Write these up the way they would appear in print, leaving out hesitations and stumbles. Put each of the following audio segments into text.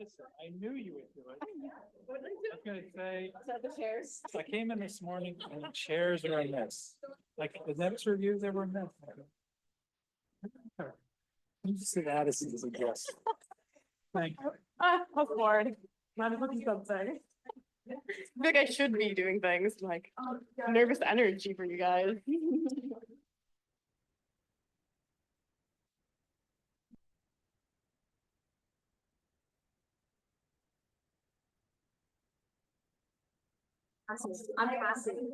I knew you would do it. I was gonna say, Is that the chairs? I came in this morning and the chairs were a mess. Like the next review, they were a mess. You just said Addison as a guest. Thank you. I'm bored. I'm looking something. I feel like I should be doing things like nervous energy for you guys. I'm passing.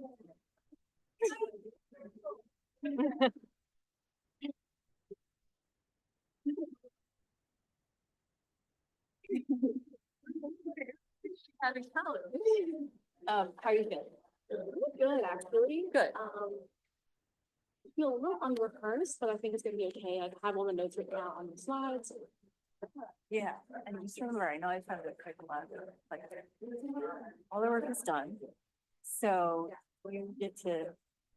How are you feeling? Good, actually. Good. I feel a little unrehearsed, but I think it's gonna be okay. I have all the notes written out on the slides. Yeah, and just remember, I know I've had a quick lot of, like, all the work is done. So you get to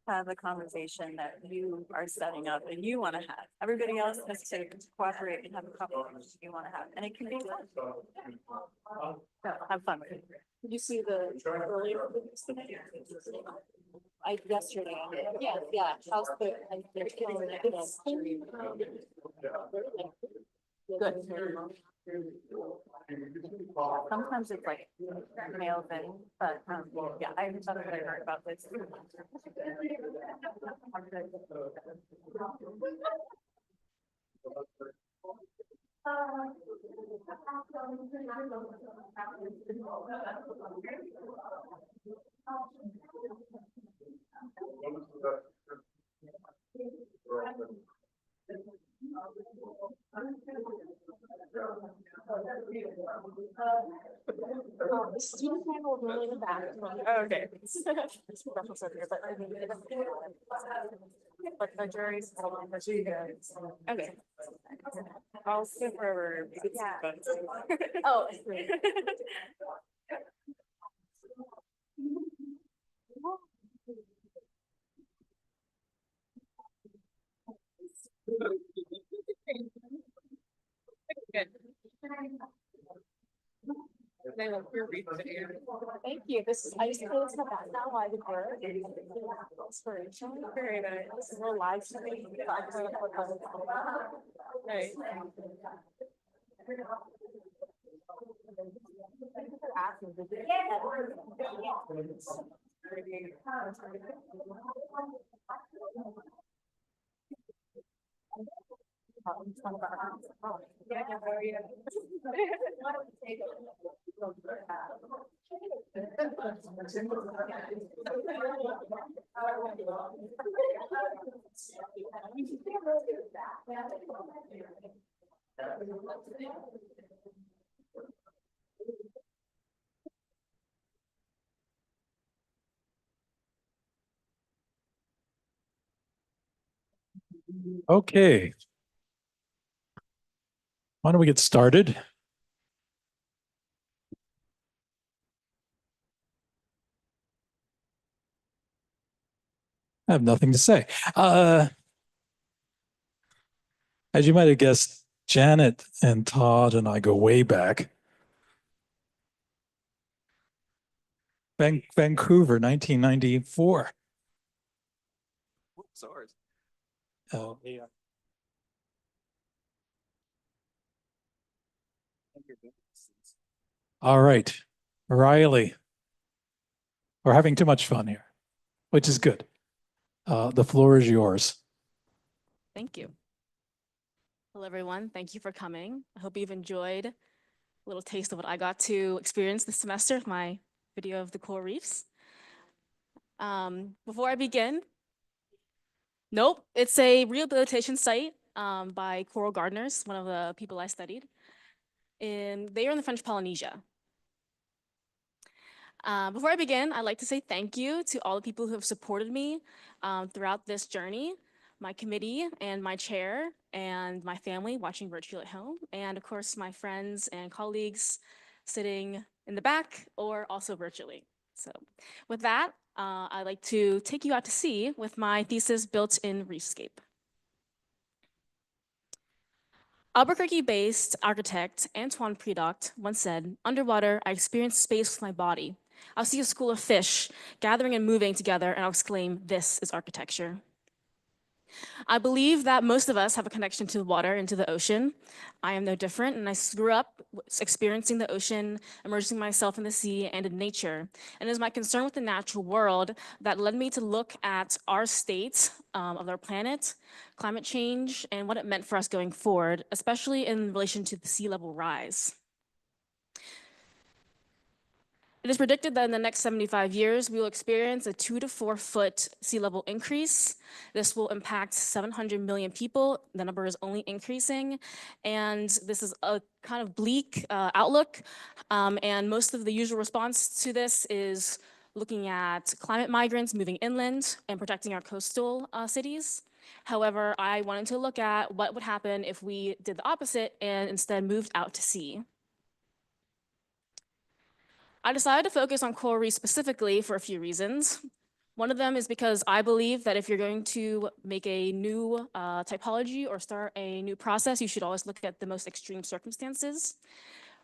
have a conversation that you are setting up and you want to have. Everybody else has to cooperate and have a conversation you want to have, and it can be good. So have fun with it. Did you see the earlier videos today? Yesterday. Yeah. How's the? Good. Sometimes it's like mail thing, but yeah, I thought that I heard about this. The student panel is really in the back. Oh, okay. But the jury's. Okay. I'll skip wherever. Yeah. Oh. Good. Thank you. This is, I used to play this in the background while I would work. Inspiration. Very nice. This is real live streaming. Right. Okay. Why don't we get started? I have nothing to say. As you might have guessed, Janet and Todd and I go way back. Vancouver, 1994. Whoops, ours. Oh, yeah. All right, Riley. We're having too much fun here, which is good. The floor is yours. Thank you. Hello, everyone. Thank you for coming. I hope you've enjoyed a little taste of what I got to experience this semester with my video of the coral reefs. Before I begin, nope, it's a rehabilitation site by coral gardeners, one of the people I studied. And they are in the French Polynesia. Before I begin, I'd like to say thank you to all the people who have supported me throughout this journey, my committee and my chair and my family watching virtually at home, and of course my friends and colleagues sitting in the back or also virtually. So with that, I'd like to take you out to sea with my thesis built in Reefscape. Albuquerque-based architect Antoine Predoct once said, "Underwater, I experience space with my body. I'll see a school of fish gathering and moving together, and I'll exclaim, 'This is architecture.'" I believe that most of us have a connection to the water and to the ocean. I am no different, and I grew up experiencing the ocean, immersing myself in the sea and in nature. And it is my concern with the natural world that led me to look at our state of our planet, climate change, and what it meant for us going forward, especially in relation to the sea level rise. It is predicted that in the next 75 years, we will experience a 2 to 4 foot sea level increase. This will impact 700 million people. The number is only increasing. And this is a kind of bleak outlook. And most of the usual response to this is looking at climate migrants moving inland and protecting our coastal cities. However, I wanted to look at what would happen if we did the opposite and instead moved out to sea. I decided to focus on coral reefs specifically for a few reasons. One of them is because I believe that if you're going to make a new typology or start a new process, you should always look at the most extreme circumstances.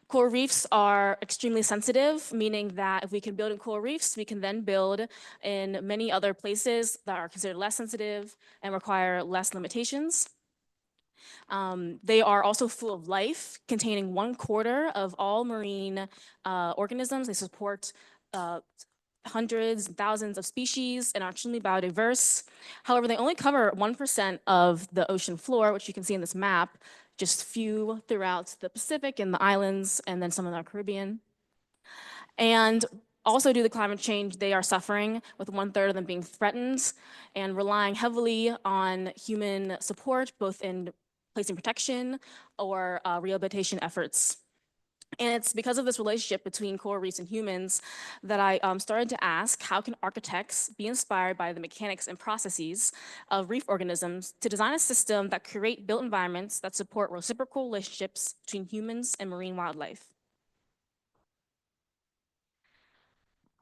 Coral reefs are extremely sensitive, meaning that if we can build in coral reefs, we can then build in many other places that are considered less sensitive and require less limitations. They are also full of life, containing 1/4 of all marine organisms. They support hundreds and thousands of species and are extremely biodiverse. However, they only cover 1% of the ocean floor, which you can see in this map, just few throughout the Pacific and the islands, and then some in the Caribbean. And also due to climate change, they are suffering, with 1/3 of them being threatened and relying heavily on human support, both in placing protection or rehabilitation efforts. And it's because of this relationship between coral reefs and humans that I started to ask, how can architects be inspired by the mechanics and processes of reef organisms to design a system that create built environments that support reciprocal relationships between humans and marine wildlife?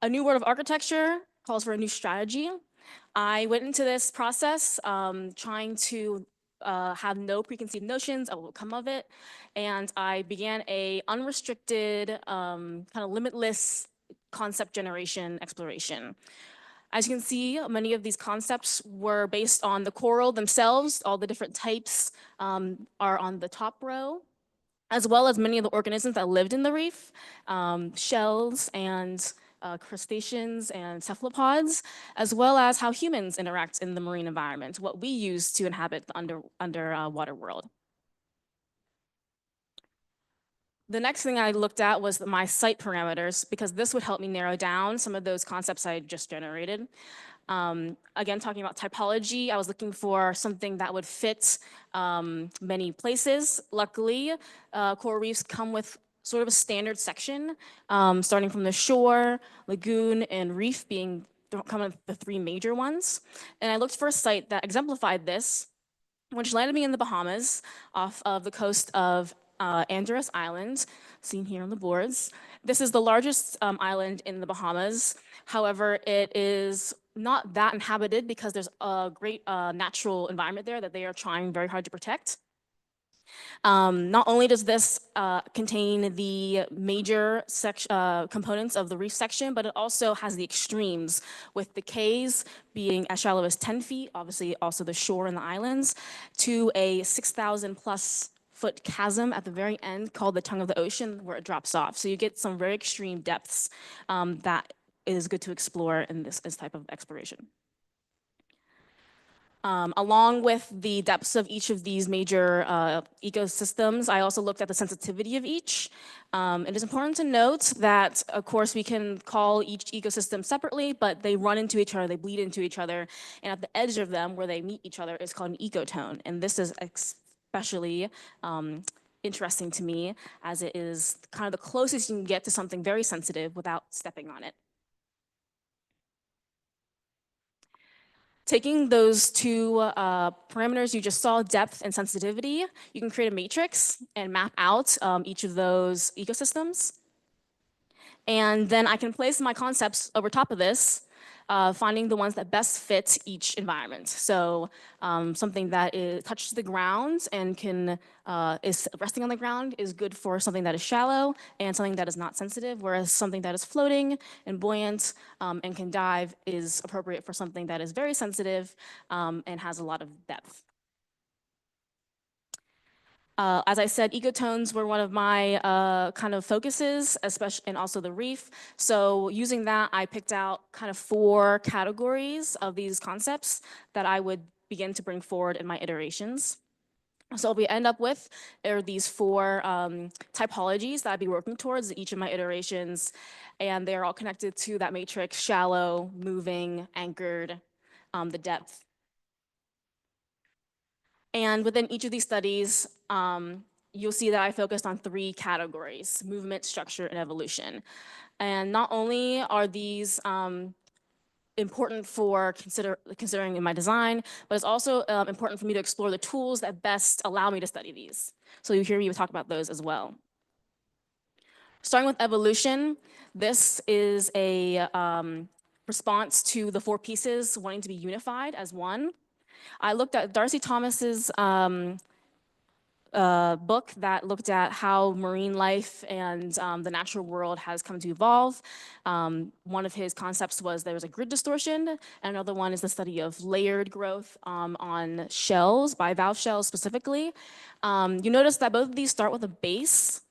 A new world of architecture calls for a new strategy. I went into this process trying to have no preconceived notions of what will come of it. And I began a unrestricted, kind of limitless concept generation exploration. As you can see, many of these concepts were based on the coral themselves. All the different types are on the top row, as well as many of the organisms that lived in the reef, shells and crustaceans and cephalopods, as well as how humans interact in the marine environment, what we use to inhabit the underwater world. The next thing I looked at was my site parameters, because this would help me narrow down some of those concepts I just generated. Again, talking about typology, I was looking for something that would fit many places. Luckily, coral reefs come with sort of a standard section, starting from the shore, lagoon, and reef being kind of the 3 major ones. And I looked for a site that exemplified this, which landed me in the Bahamas off of the coast of Andros Island, seen here on the boards. This is the largest island in the Bahamas. However, it is not that inhabited because there's a great natural environment there that they are trying very hard to protect. Not only does this contain the major components of the reef section, but it also has the extremes, with the cays being as shallow as 10 feet, obviously also the shore and the islands, to a 6,000 plus foot chasm at the very end called the tongue of the ocean, where it drops off. So you get some very extreme depths that is good to explore in this type of exploration. Along with the depths of each of these major ecosystems, I also looked at the sensitivity of each. It is important to note that, of course, we can call each ecosystem separately, but they run into each other, they bleed into each other, and at the edge of them, where they meet each other, is called an ecotone. And this is especially interesting to me, as it is kind of the closest you can get to something very sensitive without stepping on it. Taking those 2 parameters you just saw, depth and sensitivity, you can create a matrix and map out each of those ecosystems. And then I can place my concepts over top of this finding the ones that best fit each environment. So something that touches the ground and is resting on the ground is good for something that is shallow and something that is not sensitive, whereas something that is floating and buoyant and can dive is appropriate for something that is very sensitive and has a lot of depth. As I said, ecotones were one of my kind of focuses, especially, and also the reef. So using that, I picked out kind of 4 categories of these concepts that I would begin to bring forward in my iterations. So what we end up with are these 4 typologies that I'd be working towards in each of my iterations, and they're all connected to that matrix: shallow, moving, anchored, the depth. And within each of these studies, you'll see that I focused on 3 categories: movement, structure, and evolution. And not only are these important for considering in my design, but it's also important for me to explore the tools that best allow me to study these. So you hear me talk about those as well. Starting with evolution, this is a response to the 4 pieces wanting to be unified as one. I looked at Darcy Thomas's book that looked at how marine life and the natural world has come to evolve. One of his concepts was there was a grid distortion, and another one is the study of layered growth on shells, bivalve shells specifically. You notice that both of these start with a base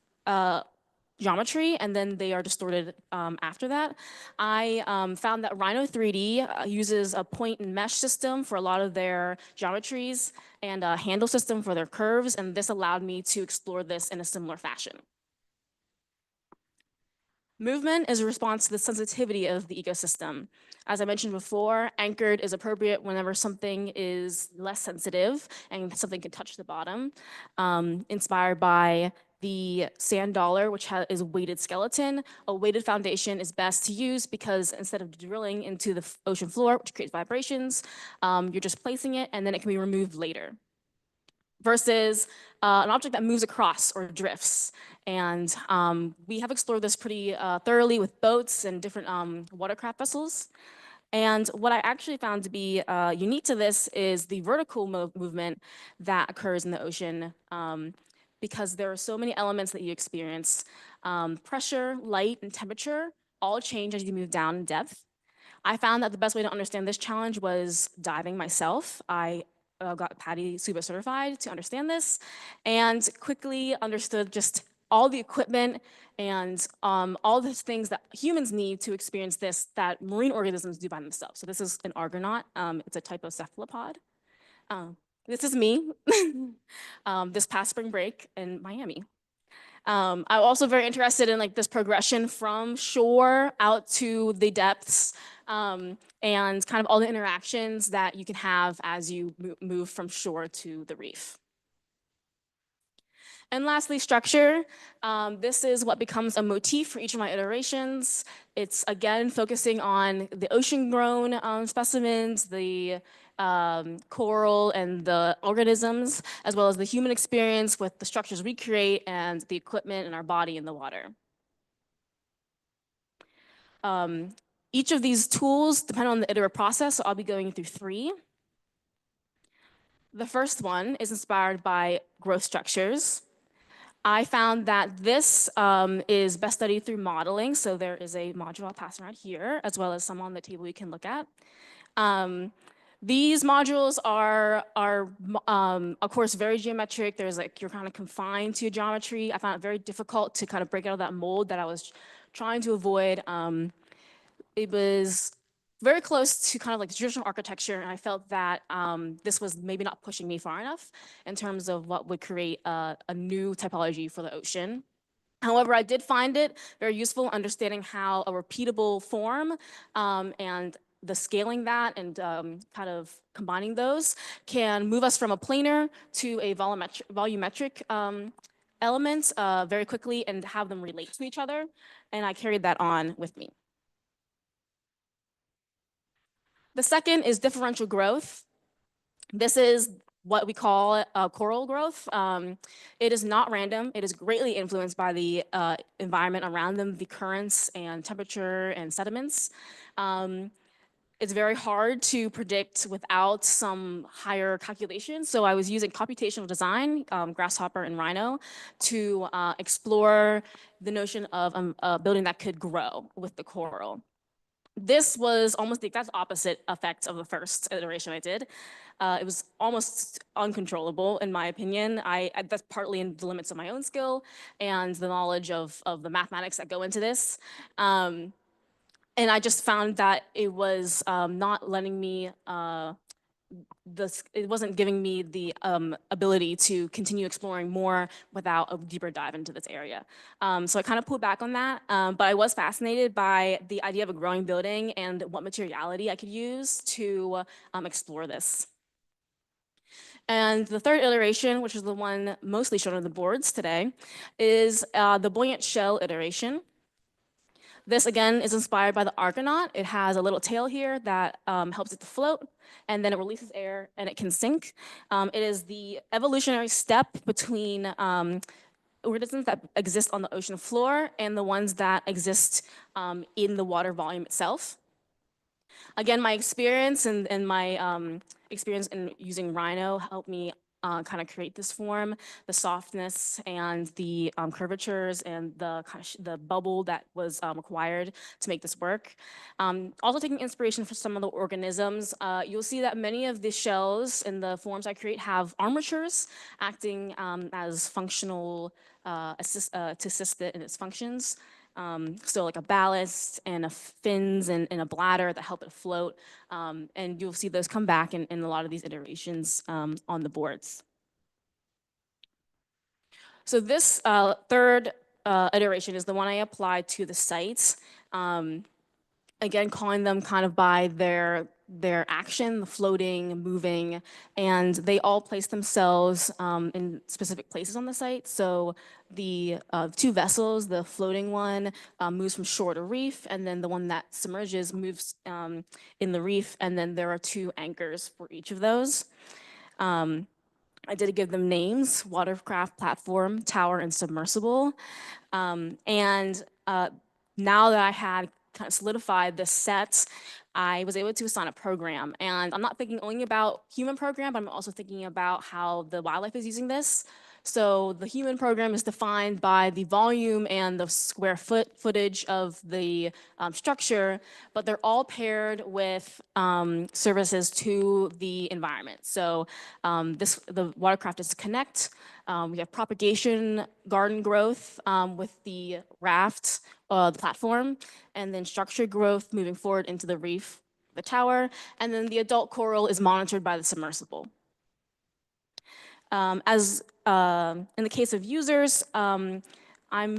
geometry, and then they are distorted after that. I found that Rhino 3D uses a point and mesh system for a lot of their geometries and a handle system for their curves, and this allowed me to explore this in a similar fashion. Movement is a response to the sensitivity of the ecosystem. As I mentioned before, anchored is appropriate whenever something is less sensitive and something can touch the bottom, inspired by the sand dollar, which is a weighted skeleton. A weighted foundation is best to use because instead of drilling into the ocean floor, which creates vibrations, you're just placing it and then it can be removed later. Versus an object that moves across or drifts. And we have explored this pretty thoroughly with boats and different watercraft vessels. And what I actually found to be unique to this is the vertical movement that occurs in the ocean, because there are so many elements that you experience. Pressure, light, and temperature all change as you move down in depth. I found that the best way to understand this challenge was diving myself. I got PADI SCUBA certified to understand this, and quickly understood just all the equipment and all the things that humans need to experience this that marine organisms do by themselves. So this is an argonaut. It's a type of cephalopod. This is me this past spring break in Miami. I'm also very interested in like this progression from shore out to the depths and kind of all the interactions that you can have as you move from shore to the reef. And lastly, structure. This is what becomes a motif for each of my iterations. It's again focusing on the ocean-grown specimens, the coral and the organisms, as well as the human experience with the structures we create and the equipment in our body in the water. Each of these tools depend on the iterative process, so I'll be going through 3. The first one is inspired by growth structures. I found that this is best studied through modeling. So there is a module I'll pass around here, as well as some on the table you can look at. These modules are of course, very geometric. There's like, you're kind of confined to your geometry. I found it very difficult to kind of break out of that mold that I was trying to avoid. It was very close to kind of like traditional architecture, and I felt that this was maybe not pushing me far enough in terms of what would create a new typology for the ocean. However, I did find it very useful understanding how a repeatable form and the scaling that and kind of combining those can move us from a planar to a volumetric element very quickly and have them relate to each other. And I carried that on with me. The second is differential growth. This is what we call coral growth. It is not random. It is greatly influenced by the environment around them, the currents and temperature and sediments. It's very hard to predict without some higher calculations. So I was using computational design, Grasshopper and Rhino, to explore the notion of a building that could grow with the coral. This was almost the exact opposite effect of the first iteration I did. It was almost uncontrollable, in my opinion. That's partly in the limits of my own skill and the knowledge of the mathematics that go into this. And I just found that it was not letting me, it wasn't giving me the ability to continue exploring more without a deeper dive into this area. So I kind of pulled back on that, but I was fascinated by the idea of a growing building and what materiality I could use to explore this. And the third iteration, which is the one mostly shown on the boards today, is the buoyant shell iteration. This again is inspired by the Argonaut. It has a little tail here that helps it to float, and then it releases air and it can sink. It is the evolutionary step between organisms that exist on the ocean floor and the ones that exist in the water volume itself. Again, my experience and my experience in using Rhino helped me kind of create this form, the softness and the curvatures and the the bubble that was required to make this work. Also taking inspiration from some of the organisms, you'll see that many of the shells and the forms I create have armatures acting as functional to assist it in its functions. So like a ballast and a fins and a bladder that help it float. And you'll see those come back in a lot of these iterations on the boards. So this third iteration is the one I applied to the sites. Again, calling them kind of by their action, the floating, moving, and they all place themselves in specific places on the site. So the two vessels, the floating one moves from shore to reef, and then the one that submerges moves in the reef, and then there are two anchors for each of those. I did give them names: watercraft, platform, tower, and submersible. Now that I had kind of solidified this set, I was able to assign a program. And I'm not thinking only about human program, but I'm also thinking about how the wildlife is using this. So the human program is defined by the volume and the square footage of the structure, but they're all paired with services to the environment. So the watercraft is to connect. We have propagation, garden growth with the raft, the platform, and then structured growth moving forward into the reef, the tower, and then the adult coral is monitored by the submersible. In the case of users, I'm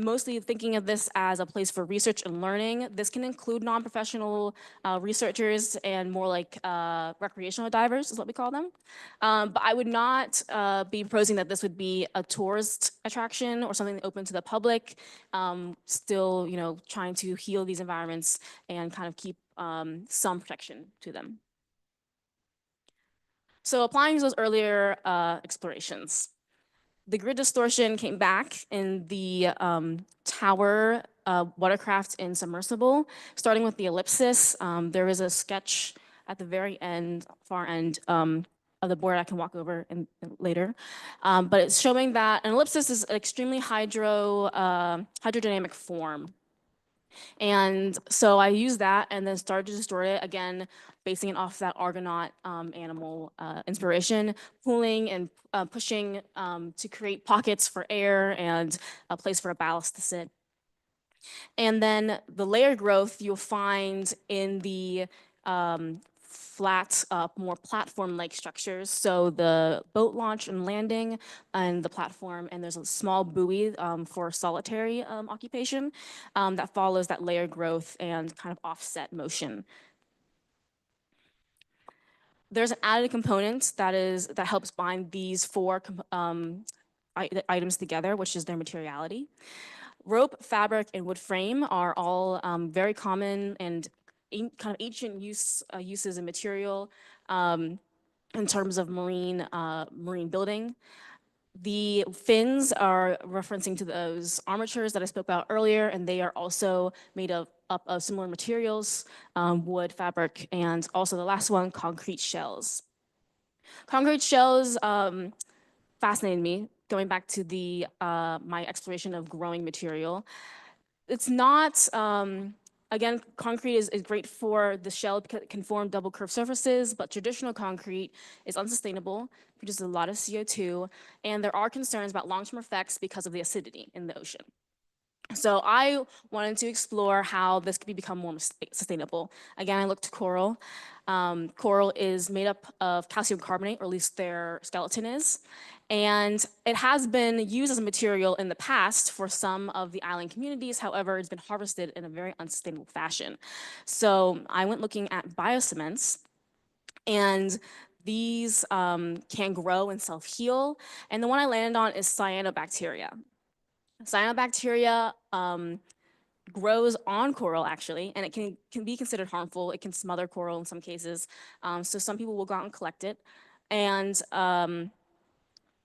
mostly thinking of this as a place for research and learning. This can include non-professional researchers and more like recreational divers is what we call them. But I would not be proposing that this would be a tourist attraction or something open to the public. Still, trying to heal these environments and kind of keep some protection to them. So applying those earlier explorations. The grid distortion came back in the tower, watercraft, and submersible, starting with the ellipsis. There is a sketch at the very end, far end of the board I can walk over later. But it's showing that an ellipsis is an extremely hydrodynamic form. And so I used that and then started to distort it again, basing it off that Argonaut animal inspiration, pulling and pushing to create pockets for air and a place for a ballast to sit. And then the layer growth you'll find in the flat, more platform-like structures. So the boat launch and landing and the platform, and there's a small buoy for solitary occupation that follows that layer growth and kind of offset motion. There's an added component that helps bind these four items together, which is their materiality. Rope, fabric, and wood frame are all very common and kind of ancient uses and material in terms of marine building. The fins are referencing to those armatures that I spoke about earlier, and they are also made up of similar materials, wood, fabric, and also the last one, concrete shells. Concrete shells fascinated me, going back to the my exploration of growing material. It's not, again, concrete is great for the shell because it can form double curved surfaces, but traditional concrete is unsustainable, produces a lot of CO2, and there are concerns about long-term effects because of the acidity in the ocean. So I wanted to explore how this could become more sustainable. Again, I looked to coral. Coral is made up of calcium carbonate, or at least their skeleton is. And it has been used as a material in the past for some of the island communities. However, it's been harvested in a very unsustainable fashion. So I went looking at biocements, and these can grow and self-heal. And the one I landed on is cyanobacteria. Cyanobacteria grows on coral actually, and it can be considered harmful. It can smother coral in some cases. So some people will go out and collect it. And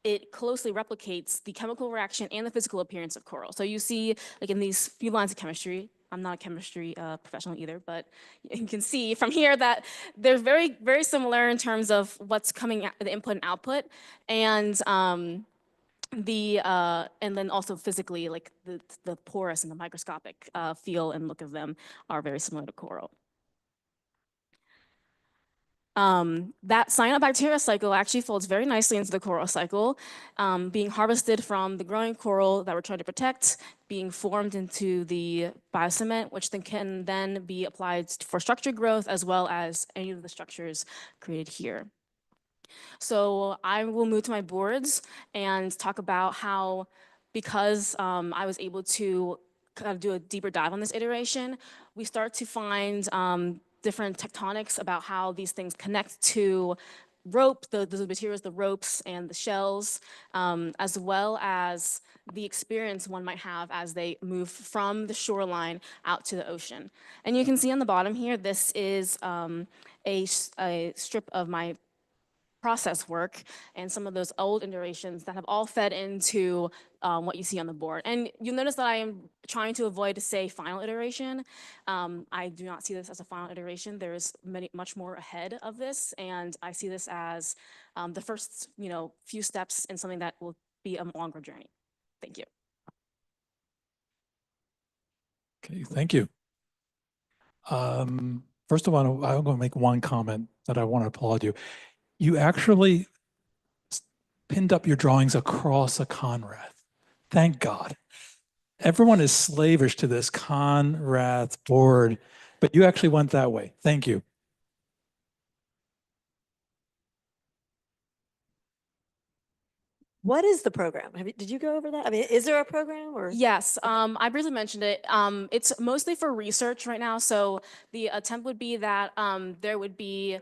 it closely replicates the chemical reaction and the physical appearance of coral. So you see, like in these few lines of chemistry, I'm not a chemistry professional either, but you can see from here that they're very, very similar in terms of what's coming out, the input and output. And and then also physically, like the porous and the microscopic feel and look of them are very similar to coral. That cyanobacteria cycle actually folds very nicely into the coral cycle, being harvested from the growing coral that we're trying to protect, being formed into the biocement, which then can then be applied for structure growth as well as any of the structures created here. So I will move to my boards and talk about how, because I was able to kind of do a deeper dive on this iteration, we start to find different tectonics about how these things connect to rope, the materials, the ropes and the shells, as well as the experience one might have as they move from the shoreline out to the ocean. And you can see on the bottom here, this is a strip of my process work and some of those old iterations that have all fed into what you see on the board. And you'll notice that I am trying to avoid to say final iteration. I do not see this as a final iteration. There's much more ahead of this, and I see this as the first, few steps in something that will be a longer journey. Thank you. Okay, thank you. First of all, I'm going to make one comment that I want to applaud you. You actually pinned up your drawings across a Conrath. Thank God. Everyone is slavish to this Conrath board, but you actually went that way. Thank you. What is the program? Did you go over that? I mean, is there a program or? Yes, I briefly mentioned it. It's mostly for research right now. So the attempt would be that there would be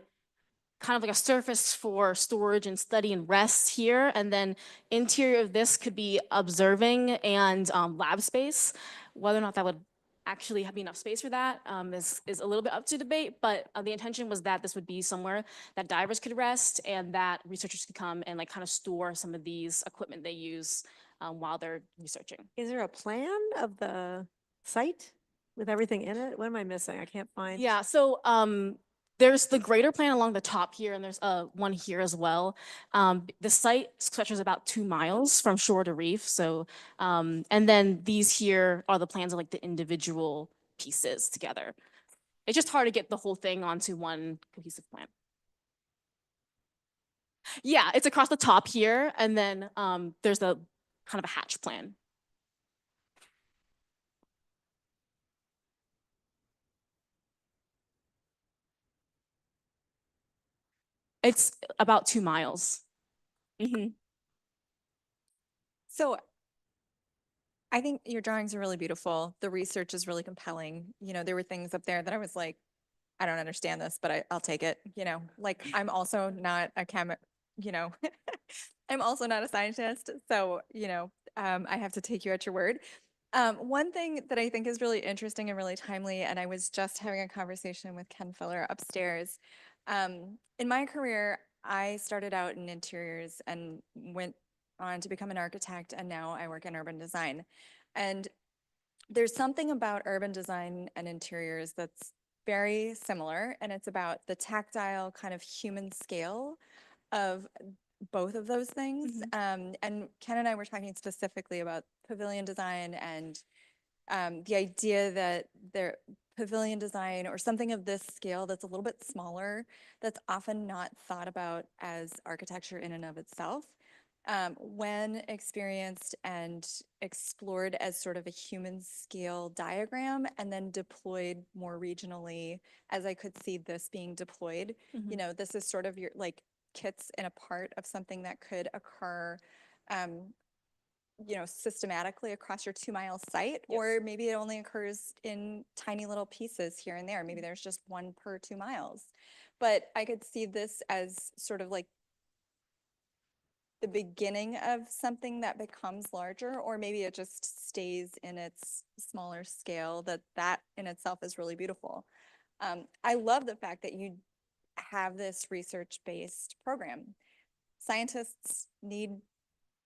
kind of like a surface for storage and study and rest here. And then interior of this could be observing and lab space. Whether or not that would actually be enough space for that is a little bit up to debate, but the intention was that this would be somewhere that divers could rest and that researchers could come and like kind of store some of these equipment they use while they're researching. Is there a plan of the site with everything in it? What am I missing? I can't find. Yeah, so there's the greater plan along the top here, and there's one here as well. The site stretches about 2 miles from shore to reef. So, and then these here are the plans of like the individual pieces together. It's just hard to get the whole thing onto one cohesive plan. Yeah, it's across the top here, and then there's a kind of a hatch plan. It's about 2 miles. Mm-hmm. So I think your drawings are really beautiful. The research is really compelling. There were things up there that I was like, I don't understand this, but I'll take it. Like I'm also not a I'm also not a scientist. So, I have to take you at your word. One thing that I think is really interesting and really timely, and I was just having a conversation with Ken Feller upstairs. In my career, I started out in interiors and went on to become an architect, and now I work in urban design. And there's something about urban design and interiors that's very similar, and it's about the tactile kind of human scale of both of those things. And Ken and I were talking specifically about pavilion design and the idea that there pavilion design or something of this scale that's a little bit smaller, that's often not thought about as architecture in and of itself. When experienced and explored as sort of a human scale diagram and then deployed more regionally, as I could see this being deployed, you know, this is sort of your like kits in a part of something that could occur you know, systematically across your 2-mile site, or maybe it only occurs in tiny little pieces here and there. Maybe there's just one per 2 miles. But I could see this as sort of like the beginning of something that becomes larger, or maybe it just stays in its smaller scale, that in itself is really beautiful. I love the fact that you have this research-based program. Scientists need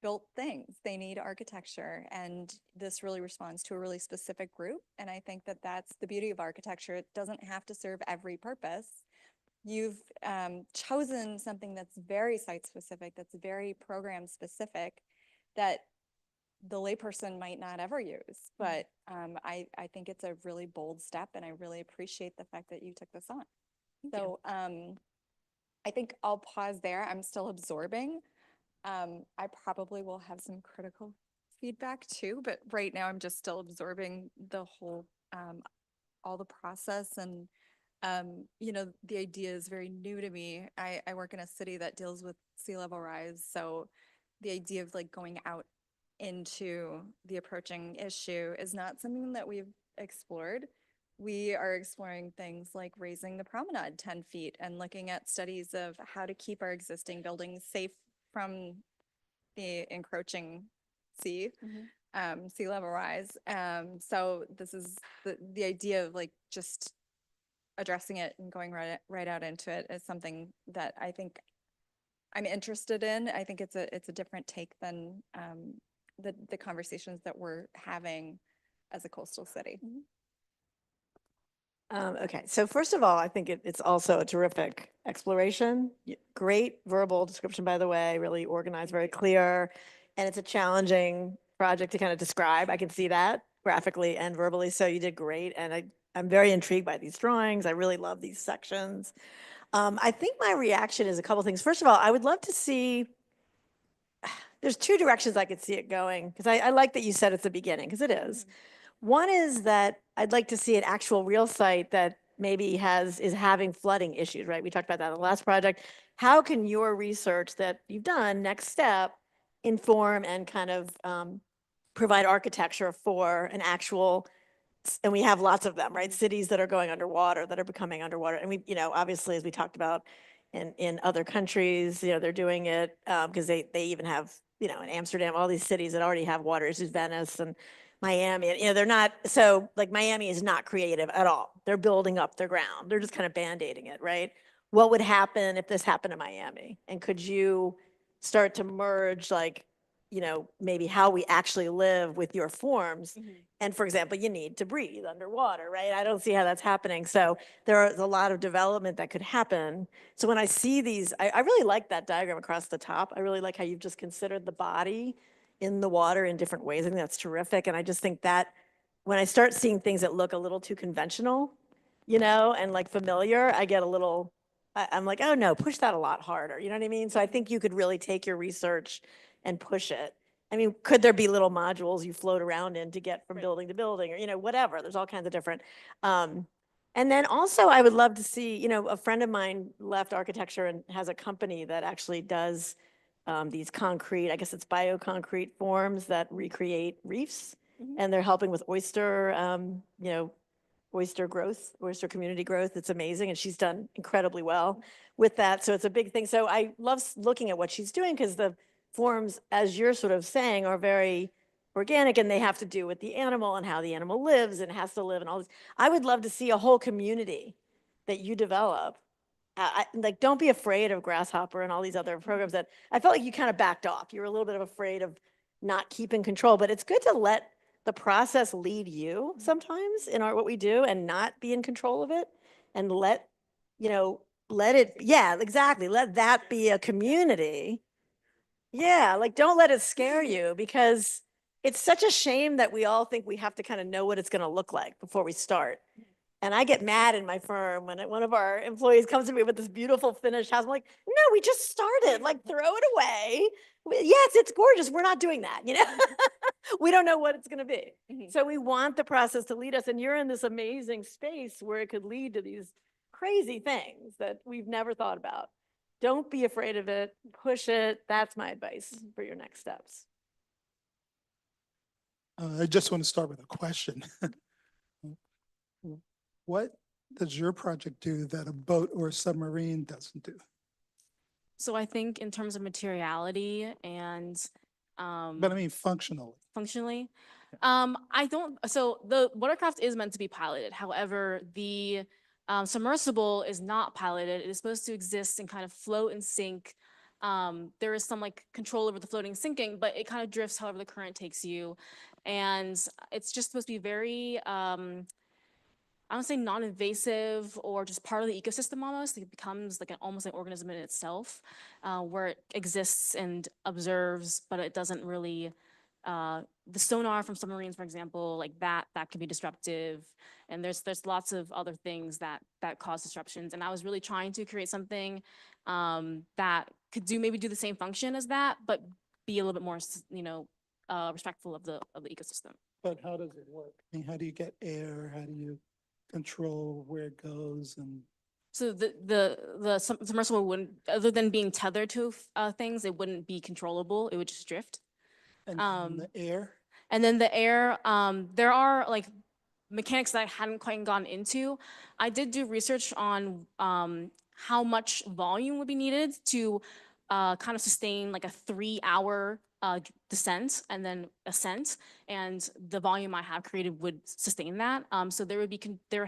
built things. They need architecture, and this really responds to a really specific group. And I think that that's the beauty of architecture. It doesn't have to serve every purpose. You've chosen something that's very site specific, that's very program specific, that the layperson might not ever use. But I think it's a really bold step, and I really appreciate the fact that you took this on. So I think I'll pause there. I'm still absorbing. I probably will have some critical feedback too, but right now I'm just still absorbing the whole, all the process, and, you know, the idea is very new to me. I work in a city that deals with sea level rise. So the idea of like going out into the approaching issue is not something that we've explored. We are exploring things like raising the promenade 10 feet and looking at studies of how to keep our existing buildings safe from the encroaching sea, sea level rise. So this is the idea of like just addressing it and going right out into it is something that I think I'm interested in. I think it's a different take than the conversations that we're having as a coastal city. Okay, so first of all, I think it's also a terrific exploration. Great verbal description, by the way, really organized, very clear. And it's a challenging project to kind of describe. I can see that graphically and verbally. So you did great. And I'm very intrigued by these drawings. I really love these sections. I think my reaction is a couple things. First of all, I would love to see, there's two directions I could see it going, because I like that you said it's the beginning, because it is. One is that I'd like to see an actual real site that maybe is having flooding issues, right? We talked about that in the last project. How can your research that you've done, next step, inform and kind of provide architecture for an actual, and we have lots of them, right? Cities that are going underwater, that are becoming underwater. And we, you know, obviously, as we talked about in other countries, you know, they're doing it because they even have, you know, in Amsterdam, all these cities that already have water issues, Venice and Miami, you know, they're not, so like Miami is not creative at all. They're building up their ground. They're just kind of band-aiding it, right? What would happen if this happened in Miami? And could you start to merge like, you know, maybe how we actually live with your forms? And for example, you need to breathe underwater, right? I don't see how that's happening. So there's a lot of development that could happen. So when I see these, I really like that diagram across the top. I really like how you've just considered the body in the water in different ways. I think that's terrific. And I just think that when I start seeing things that look a little too conventional, you know, and like familiar, I get a little, I'm like, oh no, push that a lot harder. You know what I mean? So I think you could really take your research and push it. I mean, could there be little modules you float around in to get from building to building, or, you know, whatever. There's all kinds of different. And then also I would love to see, you know, a friend of mine left architecture and has a company that actually does these concrete, I guess it's bioconcrete forms that recreate reefs. And they're helping with oyster, you know, oyster growth, oyster community growth. It's amazing. And she's done incredibly well with that. So it's a big thing. So I love looking at what she's doing because the forms, as you're sort of saying, are very organic and they have to do with the animal and how the animal lives and has to live and all this. I would love to see a whole community that you develop like, don't be afraid of Grasshopper and all these other programs that I felt like you kind of backed off. You were a little bit of afraid of not keeping control, but it's good to let the process lead you sometimes in what we do and not be in control of it and let it, yeah, exactly. Let that be a community. Yeah, like don't let it scare you because it's such a shame that we all think we have to kind of know what it's going to look like before we start. And I get mad in my firm when one of our employees comes to me with this beautiful finished house. I'm like, no, we just started. Like, throw it away. Yes, it's gorgeous. We're not doing that. We don't know what it's going to be. Mhm. So we want the process to lead us. And you're in this amazing space where it could lead to these crazy things that we've never thought about. Don't be afraid of it. Push it. That's my advice for your next steps. I just want to start with a question. What does your project do that a boat or a submarine doesn't do? So I think in terms of materiality and But I mean functionally. functionally, I don't, so the watercraft is meant to be piloted. However, the submersible is not piloted. It is supposed to exist and kind of float and sink. There is some like control over the floating and sinking, but it kind of drifts however the current takes you. And it's just supposed to be very, I don't say non-invasive or just part of the ecosystem almost. It becomes like almost an organism in itself, where it exists and observes, but it doesn't really. The sonar from submarines, for example, like that can be disruptive, and there's lots of other things that cause disruptions. And I was really trying to create something that could maybe do the same function as that, but be a little bit more, respectful of the ecosystem. But how does it work? I mean, how do you get air? How do you control where it goes? And So the submersible wouldn't, other than being tethered to things, it wouldn't be controllable. It would just drift. the air? And then the air, there are like mechanics that I hadn't quite gone into. I did do research on how much volume would be needed to kind of sustain like a 3-hour descent and then ascent, and the volume I have created would sustain that. So there would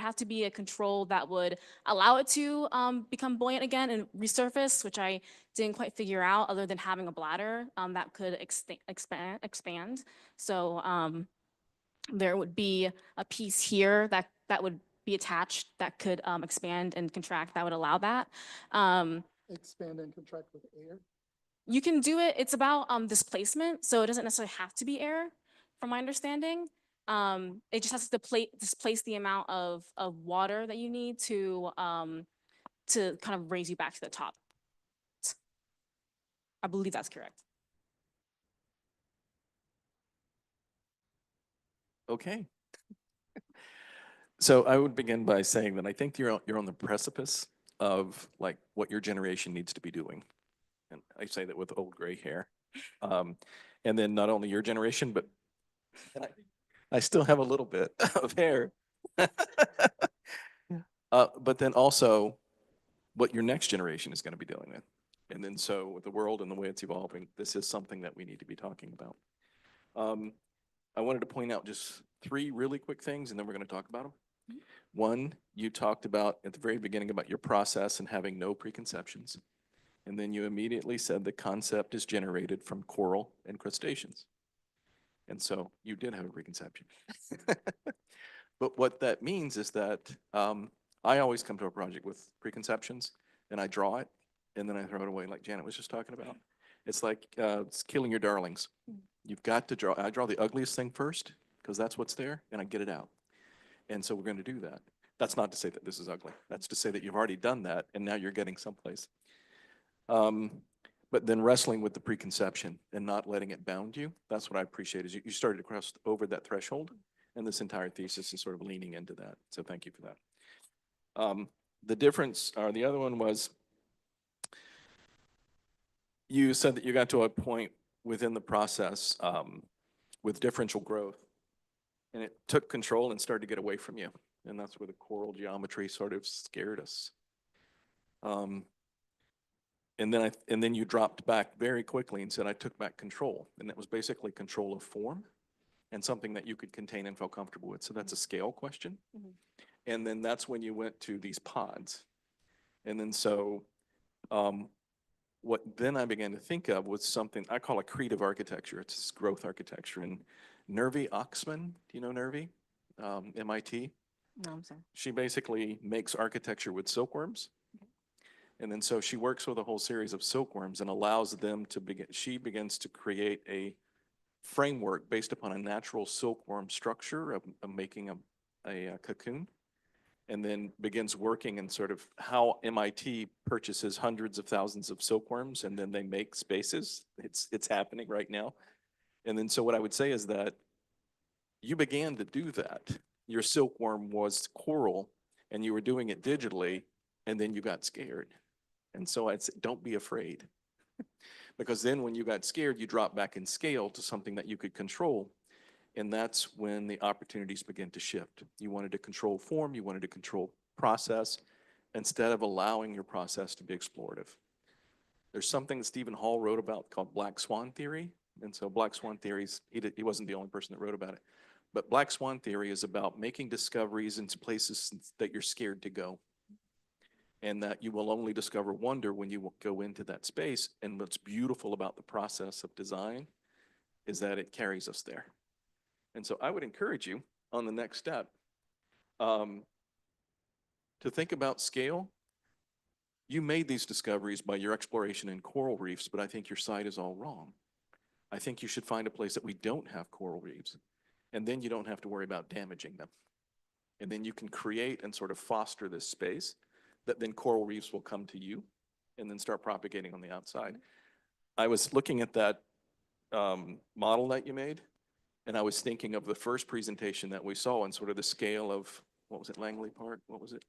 have to be a control that would allow it to become buoyant again and resurface, which I didn't quite figure out, other than having a bladder that could expand. So there would be a piece here that would be attached that could expand and contract that would allow that. Expand and contract with air? You can do it. It's about displacement, so it doesn't necessarily have to be air, from my understanding. It just has to displace the amount of water that you need to kind of raise you back to the top. I believe that's correct. Okay. So I would begin by saying that I think you're on the precipice of like what your generation needs to be doing. And I say that with old gray hair. And then not only your generation, but I still have a little bit of hair. But then also what your next generation is going to be dealing with. And then so with the world and the way it's evolving, this is something that we need to be talking about. I wanted to point out just 3 really quick things, and then we're going to talk about them. One, you talked about at the very beginning about your process and having no preconceptions. And then you immediately said the concept is generated from coral and crustaceans. And so you did have a preconception. But what that means is that I always come to a project with preconceptions, and I draw it, and then I throw it away like Janet was just talking about. It's like it's killing your darlings. You've got to draw. I draw the ugliest thing first because that's what's there, and I get it out. And so we're going to do that. That's not to say that this is ugly. That's to say that you've already done that, and now you're getting someplace. But then wrestling with the preconception and not letting it bound you, that's what I appreciate is you started to cross over that threshold, and this entire thesis is sort of leaning into that. So thank you for that. The difference, or the other one was, you said that you got to a point within the process with differential growth, and it took control and started to get away from you. And that's where the coral geometry sort of scared us. And then you dropped back very quickly and said, I took back control. And that was basically control of form and something that you could contain and feel comfortable with. So that's a scale question. Mhm. And then that's when you went to these pods. And then so what then I began to think of was something I call accretive architecture. It's this growth architecture. And Nervi Oxman, do you know Nervi? MIT. No, I'm sorry. She basically makes architecture with silkworms. And then so she works with a whole series of silkworms and allows them to begin, she begins to create a framework based upon a natural silkworm structure of making a cocoon, and then begins working in sort of how MIT purchases hundreds of thousands of silkworms and then they make spaces. It's happening right now. And then so what I would say is that you began to do that. Your silkworm was coral and you were doing it digitally, and then you got scared. And so I'd say, don't be afraid. Because then when you got scared, you drop back in scale to something that you could control. And that's when the opportunities begin to shift. You wanted to control form, you wanted to control process, instead of allowing your process to be explorative. There's something that Stephen Hall wrote about called Black Swan Theory. And so Black Swan Theories, he wasn't the only person that wrote about it. But Black Swan Theory is about making discoveries into places that you're scared to go. And that you will only discover wonder when you go into that space. And what's beautiful about the process of design is that it carries us there. And so I would encourage you on the next step to think about scale. You made these discoveries by your exploration in coral reefs, but I think your site is all wrong. I think you should find a place that we don't have coral reefs, and then you don't have to worry about damaging them. And then you can create and sort of foster this space that then coral reefs will come to you and then start propagating on the outside. I was looking at that model that you made, and I was thinking of the first presentation that we saw and sort of the scale of, what was it, Langley Park? What was it?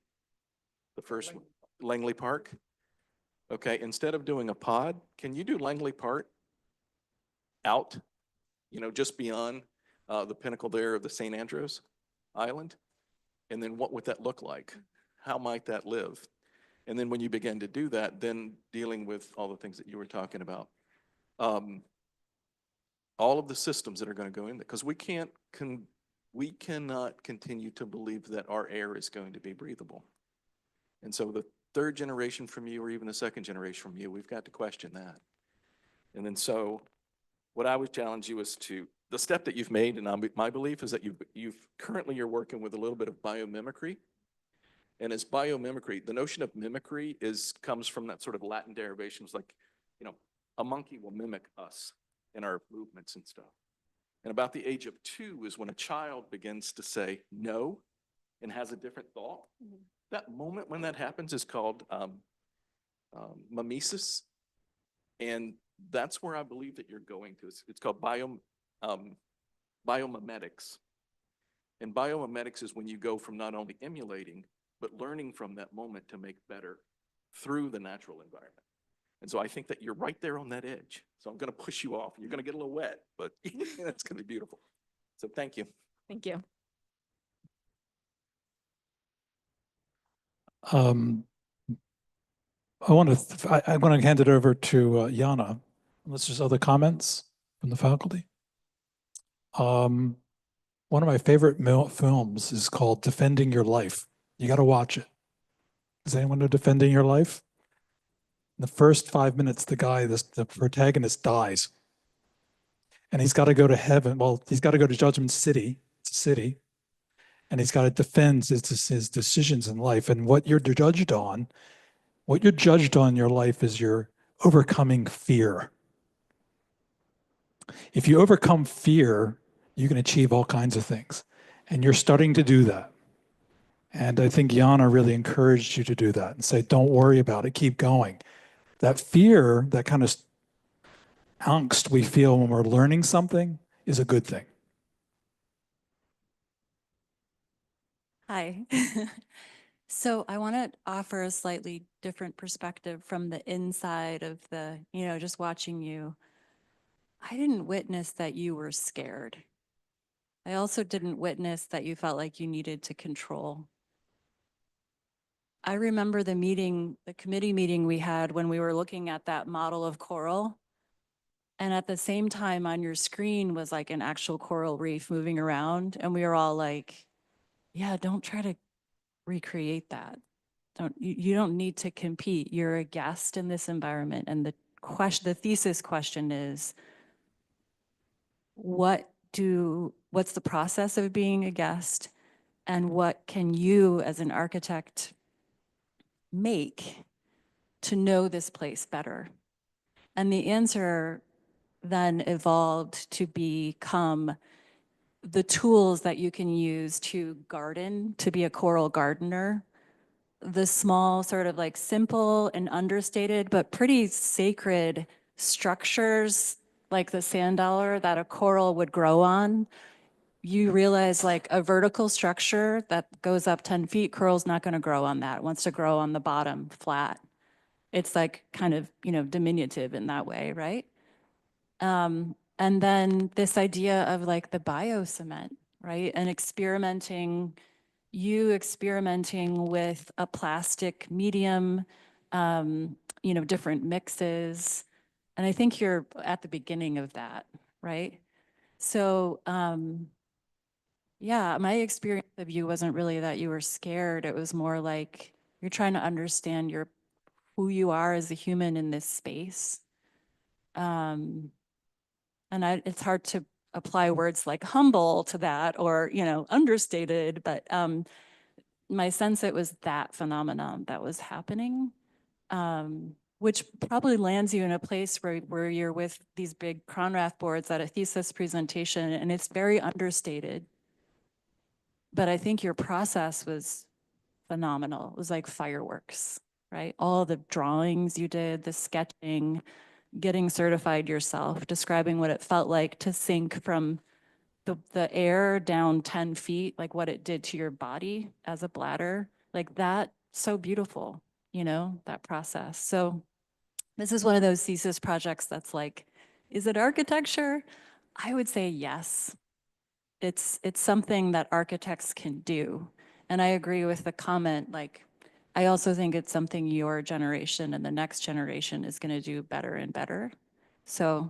The first one, Langley Park. Okay, instead of doing a pod, can you do Langley Park out, just beyond the pinnacle there of the St. Andrews Island? And then what would that look like? How might that live? And then when you begin to do that, then dealing with all the things that you were talking about, all of the systems that are going to go in there, because we cannot continue to believe that our air is going to be breathable. And so the third generation from you, or even the second generation from you, we've got to question that. And then so what I would challenge you is to, the step that you've made, and my belief is that currently you're working with a little bit of biomimicry. And as biomimicry, the notion of mimicry comes from that sort of Latin derivations, like, a monkey will mimic us in our movements and stuff. And about the age of 2 is when a child begins to say no and has a different thought. Mm-hmm. That moment when that happens is called mimesis. And that's where I believe that you're going to. It's called biomimetics. And biomimetics is when you go from not only emulating, but learning from that moment to make better through the natural environment. And so I think that you're right there on that edge. So I'm going to push you off. You're going to get a little wet, but that's going to be beautiful. So thank you. Thank you. I'm going to hand it over to Jana, unless there's other comments from the faculty. One of my favorite films is called Defending Your Life. You got to watch it. Does anyone know Defending Your Life? In the first 5 minutes, the protagonist dies. And he's got to go to heaven. Well, he's got to go to Judgment City. It's a city. And he's got to defend his decisions in life. And what you're judged on in your life is your overcoming fear. If you overcome fear, you can achieve all kinds of things. And you're starting to do that. And I think Jana really encouraged you to do that and say, don't worry about it, keep going. That fear, that kind of angst we feel when we're learning something is a good thing. Hi. So I want to offer a slightly different perspective from the inside of the, just watching you. I didn't witness that you were scared. I also didn't witness that you felt like you needed to control. I remember the committee meeting we had when we were looking at that model of coral. And at the same time on your screen was like an actual coral reef moving around. And we were all like, yeah, don't try to recreate that. You don't need to compete. You're a guest in this environment. And the thesis question is, what's the process of being a guest, and what can you as an architect make to know this place better? And the answer then evolved to become the tools that you can use to garden, to be a coral gardener. The small, sort of like simple and understated, but pretty sacred structures, like the sand dollar that a coral would grow on. You realize like a vertical structure that goes up 10 feet, coral's not going to grow on that. It wants to grow on the bottom flat. It's like kind of, diminutive in that way, right? And then this idea of like the biocement, right? And experimenting with a plastic medium, different mixes. And I think you're at the beginning of that, right? So, yeah, my experience of you wasn't really that you were scared. It was more like you're trying to understand who you are as a human in this space. And it's hard to apply words like humble to that, or, understated, but my sense it was that phenomenon that was happening, which probably lands you in a place where you're with these big Cronrath boards at a thesis presentation, and it's very understated. But I think your process was phenomenal. It was like fireworks, right? All the drawings you did, the sketching, getting certified yourself, describing what it felt like to sink from the air down 10 feet, like what it did to your body as a bladder, like that, so beautiful, that process. So this is one of those thesis projects that's like, is it architecture? I would say yes. It's something that architects can do. And I agree with the comment, like, I also think it's something your generation and the next generation is going to do better and better. So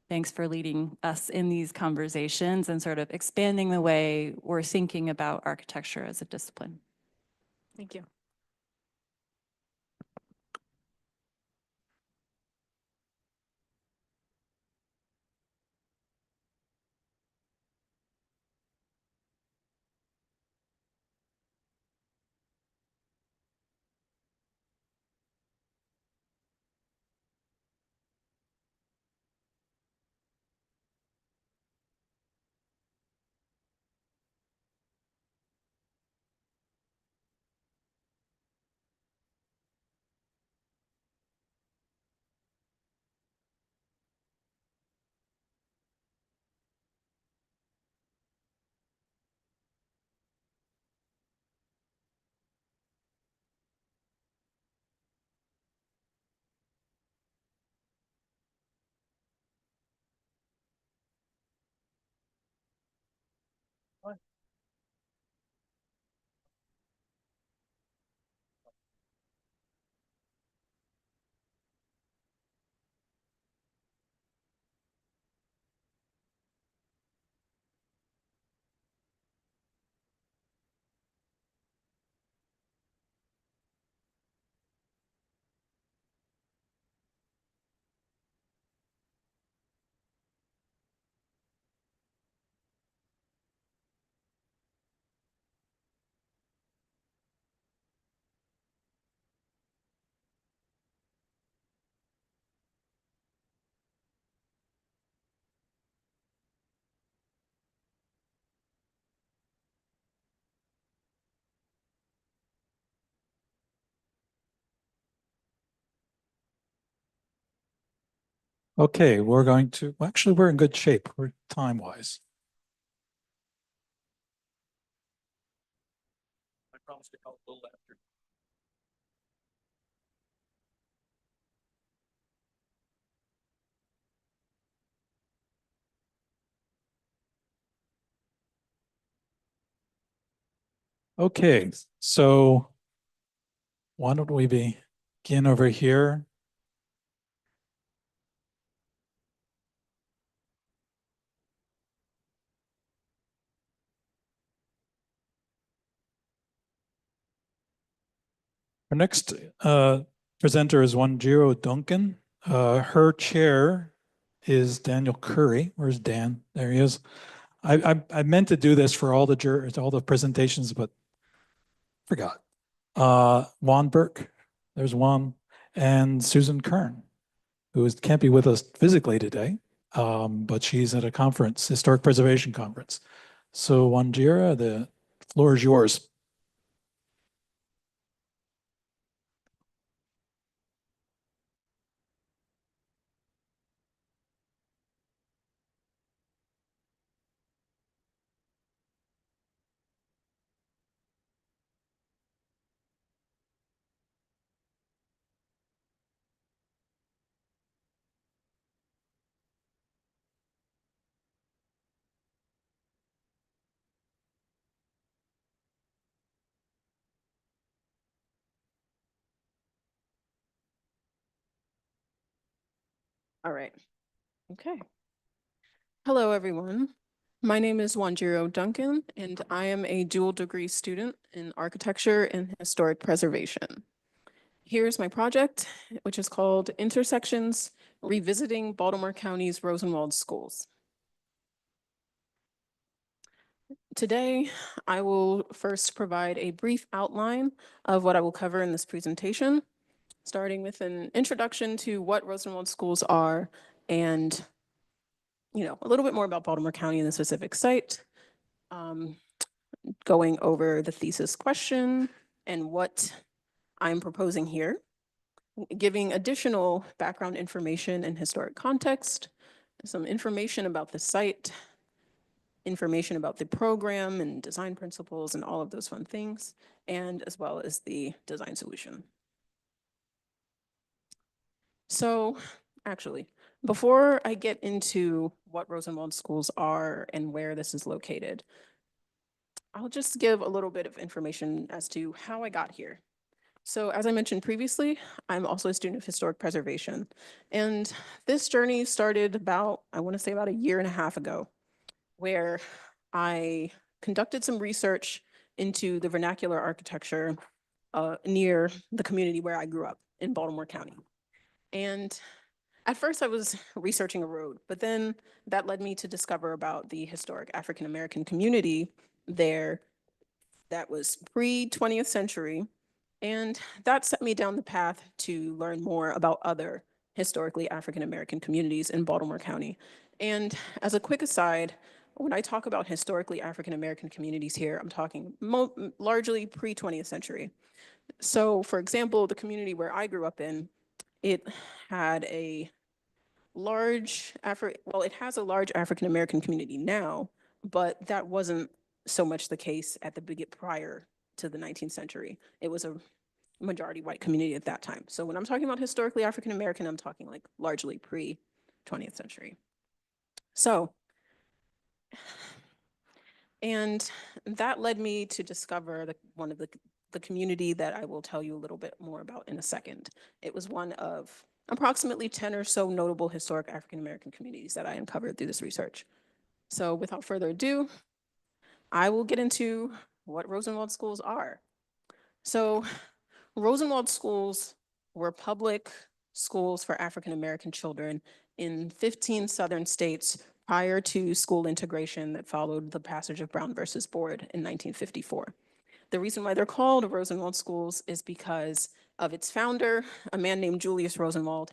thanks for leading us in these conversations and sort of expanding the way we're thinking about architecture as a discipline. Thank you. Okay, we're going to, well, actually, we're in good shape. We're time-wise. I promise to help a little after. Okay, so why don't we begin over here? Our next presenter is Wanjiro Duncan. Her chair is Daniel Curry. Where's Dan? There he is. I meant to do this for all the presentations, but forgot. Juan Burke, there's Juan, and Susan Kern, who can't be with us physically today, but she's at a conference, historic preservation conference. So Wanjira, the floor is yours. All right. Okay. Hello, everyone. My name is Wanjiro Duncan, and I am a dual degree student in architecture and historic preservation. Here's my project, which is called Intersections: Revisiting Baltimore County's Rosenwald Schools. Today, I will first provide a brief outline of what I will cover in this presentation, starting with an introduction to what Rosenwald schools are and a little bit more about Baltimore County and the specific site, going over the thesis question and what I'm proposing here, giving additional background information and historic context, some information about the site, information about the program and design principles and all of those fun things, and as well as the design solution. So actually, before I get into what Rosenwald schools are and where this is located, I'll just give a little bit of information as to how I got here. So as I mentioned previously, I'm also a student of historic preservation. And this journey started about, I want to say about a year and a half ago, where I conducted some research into the vernacular architecture near the community where I grew up in Baltimore County. And at first I was researching a road, but then that led me to discover about the historic African-American community there that was pre-20th century. And that set me down the path to learn more about other historically African-American communities in Baltimore County. And as a quick aside, when I talk about historically African-American communities here, I'm talking largely pre-20th century. So for example, the community where I grew up in, it had a it has a large African-American community now, but that wasn't so much the case at the prior to the 19th century. It was a majority white community at that time. So when I'm talking about historically African-American, I'm talking like largely pre-20th century. So, and that led me to discover one of the community that I will tell you a little bit more about in a second. It was one of approximately 10 or so notable historic African-American communities that I uncovered through this research. So without further ado, I will get into what Rosenwald schools are. So Rosenwald schools were public schools for African-American children in 15 southern states prior to school integration that followed the passage of Brown versus Board in 1954. The reason why they're called Rosenwald schools is because of its founder, a man named Julius Rosenwald.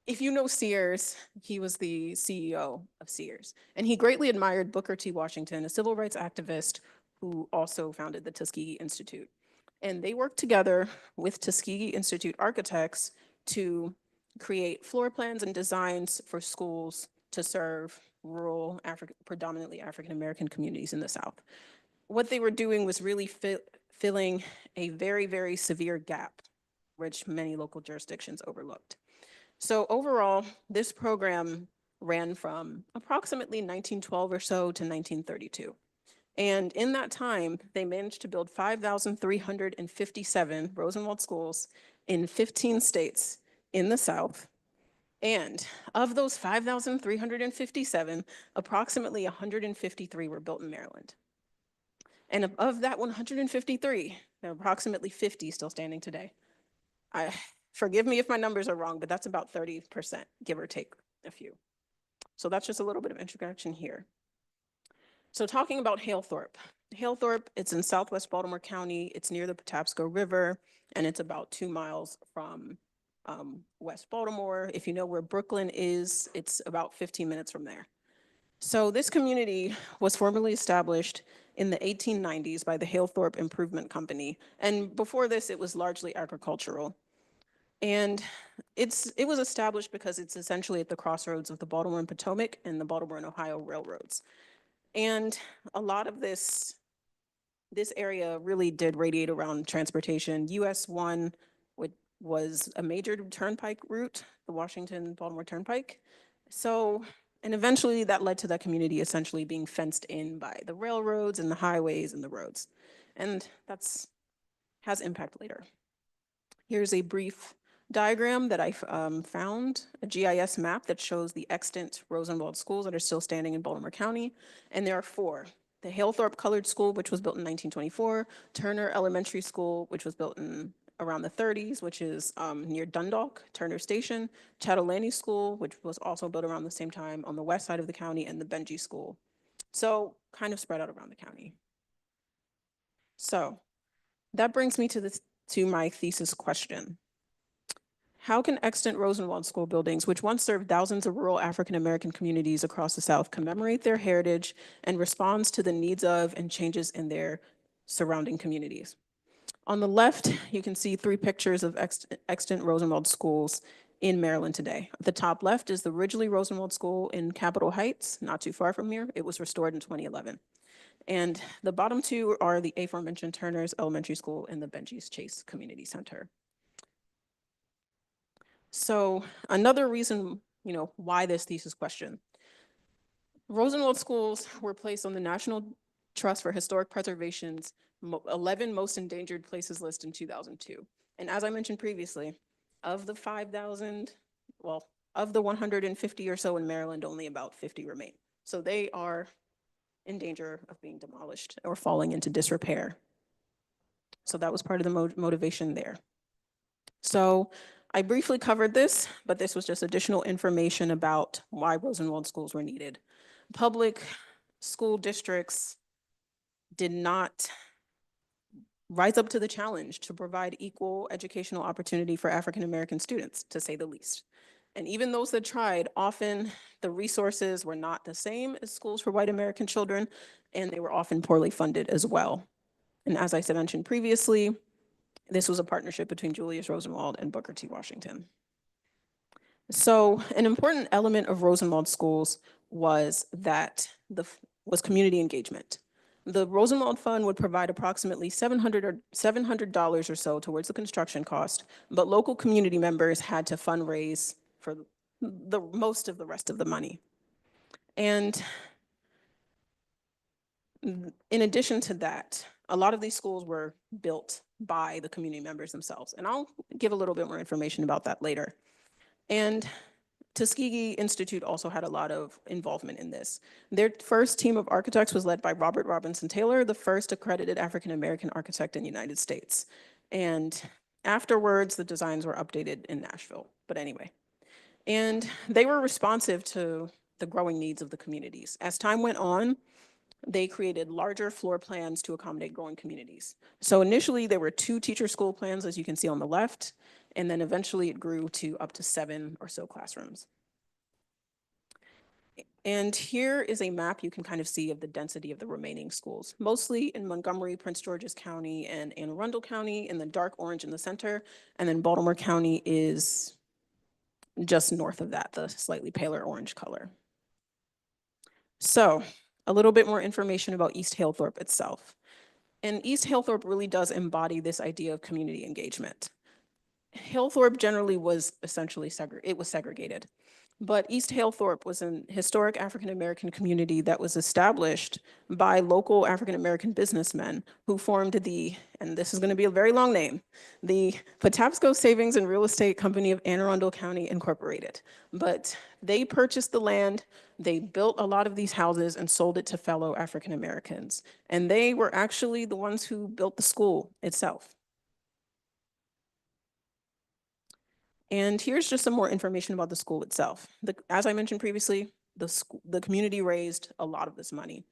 If you know Sears, he was the CEO of Sears, and he greatly admired Booker T. Washington, a civil rights activist who also founded the Tuskegee Institute. And they worked together with Tuskegee Institute architects to create floor plans and designs for schools to serve rural, predominantly African-American communities in the South. What they were doing was really filling a very, very severe gap, which many local jurisdictions overlooked. So overall, this program ran from approximately 1912 or so to 1932. And in that time, they managed to build 5,357 Rosenwald schools in 15 states in the South. And of those 5,357, approximately 153 were built in Maryland. And of that 153, there are approximately 50 still standing today. Forgive me if my numbers are wrong, but that's about 30%, give or take a few. So that's just a little bit of introduction here. So talking about Halethorpe. Halethorpe, it's in southwest Baltimore County. It's near the Patapsco River, and it's about 2 miles from West Baltimore. If you know where Brooklyn is, it's about 15 minutes from there. So this community was formally established in the 1890s by the Halethorpe Improvement Company. And before this, it was largely agricultural. And it was established because it's essentially at the crossroads of the Baltimore and Potomac and the Baltimore and Ohio railroads. And a lot of this area really did radiate around transportation. US 1 was a major turnpike route, the Washington-Baltimore Turnpike. So, and eventually that led to that community essentially being fenced in by the railroads and the highways and the roads. And has impact later. Here's a brief diagram that I found, a GIS map that shows the extant Rosenwald schools that are still standing in Baltimore County. And there are 4. The Halethorpe Colored School, which was built in 1924, Turner Elementary School, which was built in around the 30s, which is near Dundalk, Turner Station, Chatolani School, which was also built around the same time on the west side of the county, and the Benji School. So kind of spread out around the county. So that brings me to my thesis question. How can extant Rosenwald school buildings, which once served thousands of rural African-American communities across the South, commemorate their heritage and responds to the needs of and changes in their surrounding communities? On the left, you can see 3 pictures of extant Rosenwald schools in Maryland today. At the top left is the Ridgely Rosenwald School in Capitol Heights, not too far from here. It was restored in 2011. And the bottom 2 are the aforementioned Turner's Elementary School and the Benji's Chase Community Center. So another reason, why this thesis question. Rosenwald schools were placed on the National Trust for Historic Preservation's 11 most endangered places list in 2002. And as I mentioned previously, of the 5,000, of the 150 or so in Maryland, only about 50 remain. So they are in danger of being demolished or falling into disrepair. So that was part of the motivation there. So I briefly covered this, but this was just additional information about why Rosenwald schools were needed. Public school districts did not rise up to the challenge to provide equal educational opportunity for African-American students, to say the least. And even those that tried, often the resources were not the same as schools for white American children, and they were often poorly funded as well. And as I mentioned previously, this was a partnership between Julius Rosenwald and Booker T. Washington. So an important element of Rosenwald schools was community engagement. The Rosenwald Fund would provide approximately $700 or so towards the construction cost, but local community members had to fundraise for the most of the rest of the money. And in addition to that, a lot of these schools were built by the community members themselves. And I'll give a little bit more information about that later. And Tuskegee Institute also had a lot of involvement in this. Their first team of architects was led by Robert Robinson Taylor, the first accredited African-American architect in the United States. And afterwards, the designs were updated in Nashville, but anyway. And they were responsive to the growing needs of the communities. As time went on, they created larger floor plans to accommodate growing communities. So initially there were 2 teacher school plans, as you can see on the left, and then eventually it grew to up to 7 or so classrooms. And here is a map you can kind of see of the density of the remaining schools, mostly in Montgomery, Prince George's County, and Anne Arundel County, in the dark orange in the center, and then Baltimore County is just north of that, the slightly paler orange color. So a little bit more information about East Halethorpe itself. And East Halethorpe really does embody this idea of community engagement. Halethorpe generally was essentially segregated. But East Halethorpe was an historic African-American community that was established by local African-American businessmen who formed and this is going to be a very long name, the Patapsco Savings and Real Estate Company of Anne Arundel County Incorporated. But they purchased the land They built a lot of these houses and sold it to fellow African Americans. And they were actually the ones who built the school itself. And here's just some more information about the school itself. As I mentioned previously, the community raised a lot of this money.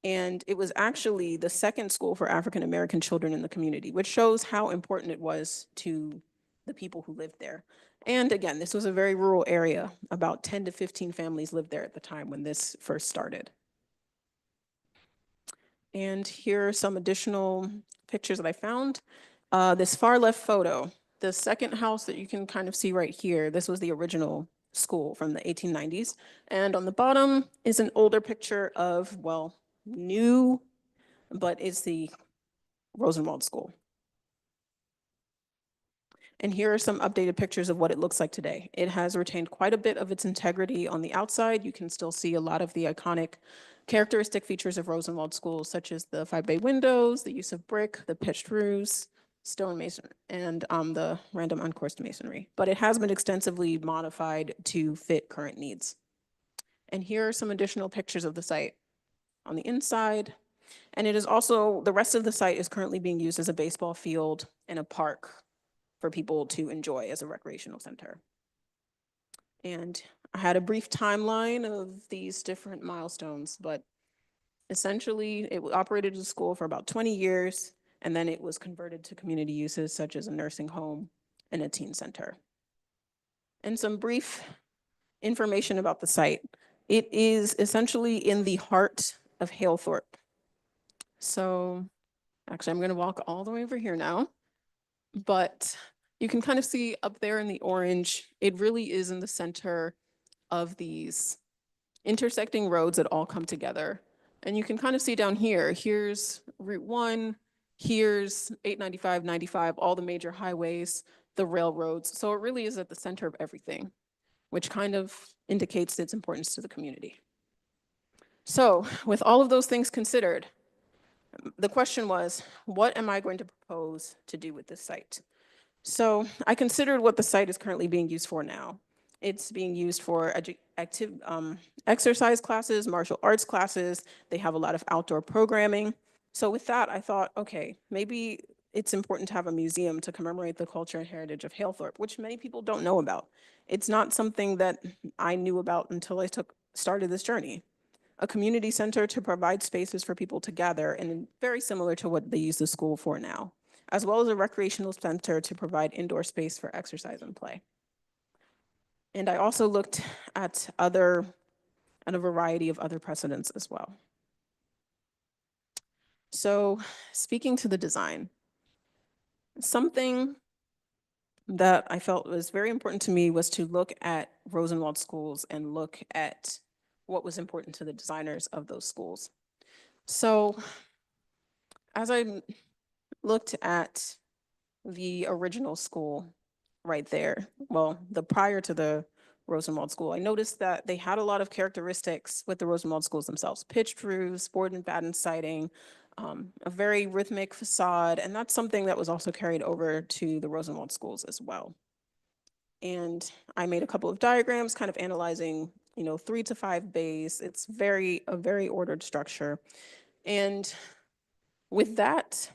And it was actually the second school for African American children in the community, which shows how important it was to the people who lived there. And again, this was a very rural area. About 10 to 15 families lived there at the time when this first started. And here are some additional pictures that I found. This far left photo, the second house that you can kind of see right here, this was the original school from the 1890s. And on the bottom is an older picture of, well, new, but it's the Rosenwald School. And here are some updated pictures of what it looks like today. It has retained quite a bit of its integrity on the outside. You can still see a lot of the iconic characteristic features of Rosenwald schools, such as the 5-bay windows, the use of brick, the pitched roofs, stone mason, and the random uncoursed masonry. But it has been extensively modified to fit current needs. And here are some additional pictures of the site on the inside. And it is also, the rest of the site is currently being used as a baseball field and a park for people to enjoy as a recreational center. And I had a brief timeline of these different milestones, but essentially it operated as a school for about 20 years, and then it was converted to community uses such as a nursing home and a teen center. And some brief information about the site. It is essentially in the heart of Halethorpe. So actually, I'm gonna walk all the way over here now, but you can kind of see up there in the orange, it really is in the center of these intersecting roads that all come together. And you can kind of see down here, here's Route 1, here's 895, 95, all the major highways, the railroads. So it really is at the center of everything, which kind of indicates its importance to the community. So with all of those things considered, the question was, what am I going to propose to do with this site? So I considered what the site is currently being used for now. It's being used for exercise classes, martial arts classes. They have a lot of outdoor programming. So with that, I thought, okay, maybe it's important to have a museum to commemorate the culture and heritage of Halethorpe, which many people don't know about. It's not something that I knew about until I started this journey. A community center to provide spaces for people to gather, and very similar to what they use the school for now, as well as a recreational center to provide indoor space for exercise and play. And I also looked at a variety of other precedents as well. So speaking to the design, something that I felt was very important to me was to look at Rosenwald schools and look at what was important to the designers of those schools. So as I looked at the original school right there, well, the prior to the Rosenwald School, I noticed that they had a lot of characteristics with the Rosenwald schools themselves: pitched roofs, board and batten siding, a very rhythmic facade, and that's something that was also carried over to the Rosenwald schools as well. And I made a couple of diagrams kind of analyzing, 3 to 5 bays. It's a very ordered structure. And with that,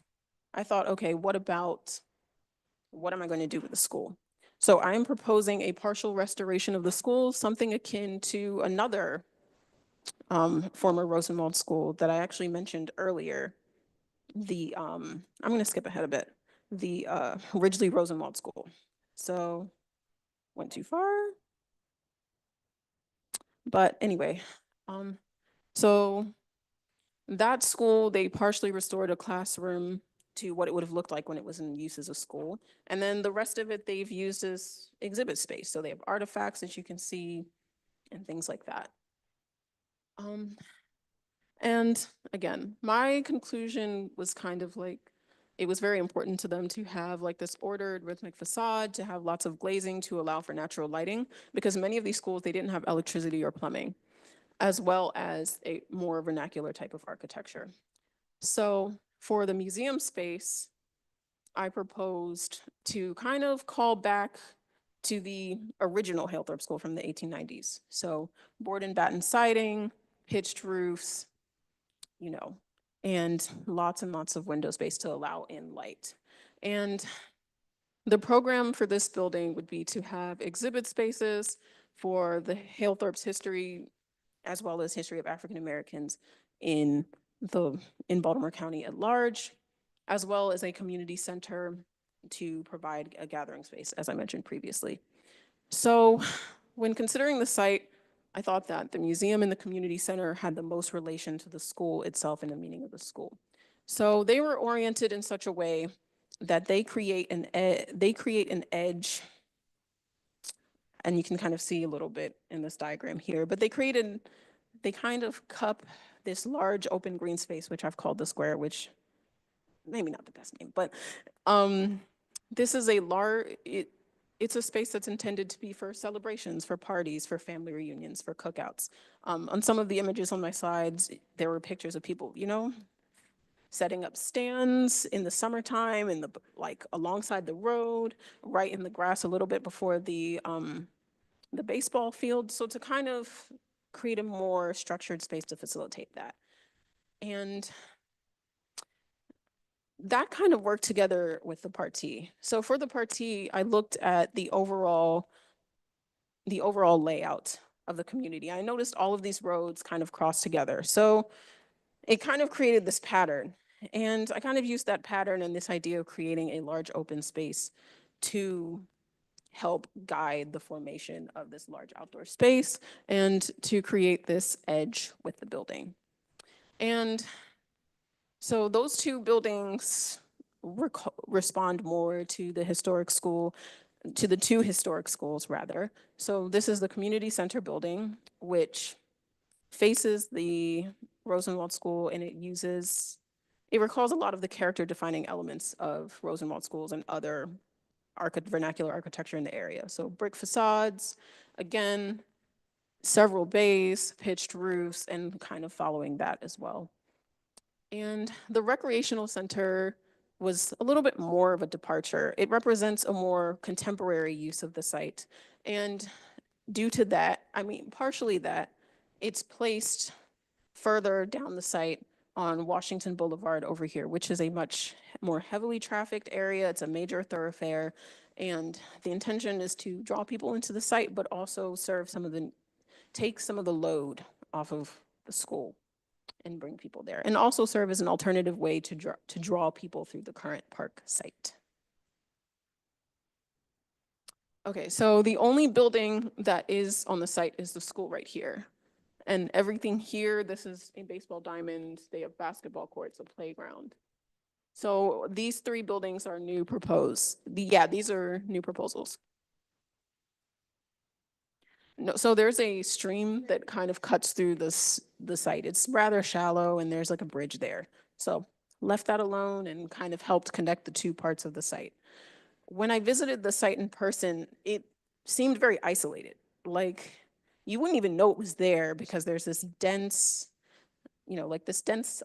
I thought, okay, what am I going to do with the school? So I'm proposing a partial restoration of the school, something akin to another former Rosenwald school that I actually mentioned earlier. I'm going to skip ahead a bit. The Ridgely Rosenwald School. So went too far. But anyway, so that school, they partially restored a classroom to what it would have looked like when it was in use as a school. And then the rest of it they've used as exhibit space. So they have artifacts that you can see and things like that. And again, my conclusion was kind of like, it was very important to them to have like this ordered rhythmic facade, to have lots of glazing to allow for natural lighting, because many of these schools, they didn't have electricity or plumbing, as well as a more vernacular type of architecture. So for the museum space, I proposed to kind of call back to the original Halethorpe School from the 1890s. So board and batten siding, pitched roofs, you know, and lots of window space to allow in light. And the program for this building would be to have exhibit spaces for the Halethorpe's history, as well as history of African Americans in Baltimore County at large, as well as a community center to provide a gathering space, as I mentioned previously. So when considering the site, I thought that the museum and the community center had the most relation to the school itself and the meaning of the school. So they were oriented in such a way that they create an edge, and you can kind of see a little bit in this diagram here, but they kind of cup this large open green space, which I've called the square, which maybe not the best name, but this is it's a space that's intended to be for celebrations, for parties, for family reunions, for cookouts. On some of the images on my slides, there were pictures of people, you know, setting up stands in the summertime in like alongside the road, right in the grass a little bit before the baseball field. So to kind of create a more structured space to facilitate that. And that kind of worked together with the party. So for the party, I looked at the overall layout of the community. I noticed all of these roads kind of cross together. So it kind of created this pattern. And I kind of used that pattern and this idea of creating a large open space to help guide the formation of this large outdoor space and to create this edge with the building. And so those two buildings respond more to the historic school, to the two historic schools rather. So this is the community center building, which faces the Rosenwald School, and it recalls a lot of the character defining elements of Rosenwald schools and other vernacular architecture in the area. So brick facades, again, several bays, pitched roofs, and kind of following that as well. And the recreational center was a little bit more of a departure. It represents a more contemporary use of the site. And due to that, I mean, partially that, it's placed further down the site on Washington Boulevard over here, which is a much more heavily trafficked area. It's a major thoroughfare. And the intention is to draw people into the site, but also take some of the load off of the school and bring people there, and also serve as an alternative way to draw people through the current park site. Okay, so the only building that is on the site is the school right here. And everything here, this is a baseball diamond, they have basketball courts, a playground. So these three buildings are new proposed. These are new proposals. No, so there's a stream that kind of cuts through the site. It's rather shallow and there's like a bridge there. So left that alone and kind of helped connect the two parts of the site. When I visited the site in person, it seemed very isolated. Like you wouldn't even know it was there because there's this dense,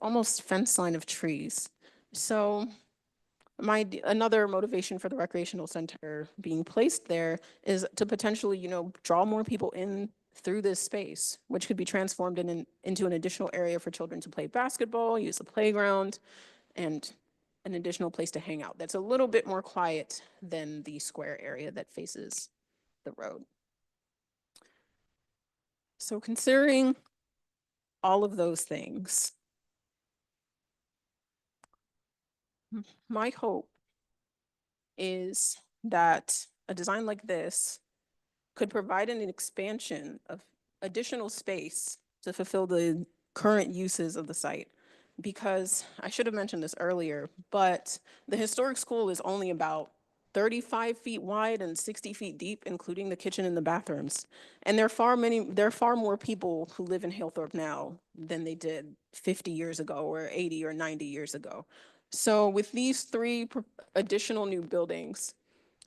almost fence line of trees. So another motivation for the recreational center being placed there is to potentially, draw more people in through this space, which could be transformed into an additional area for children to play basketball, use the playground, and an additional place to hang out. That's a little bit more quiet than the square area that faces the road. So considering all of those things, my hope is that a design like this could provide an expansion of additional space to fulfill the current uses of the site. Because I should have mentioned this earlier, but the historic school is only about 35 feet wide and 60 feet deep, including the kitchen and the bathrooms. And there are far more people who live in Halethorpe now than they did 50 years ago or 80 or 90 years ago. So with these three additional new buildings,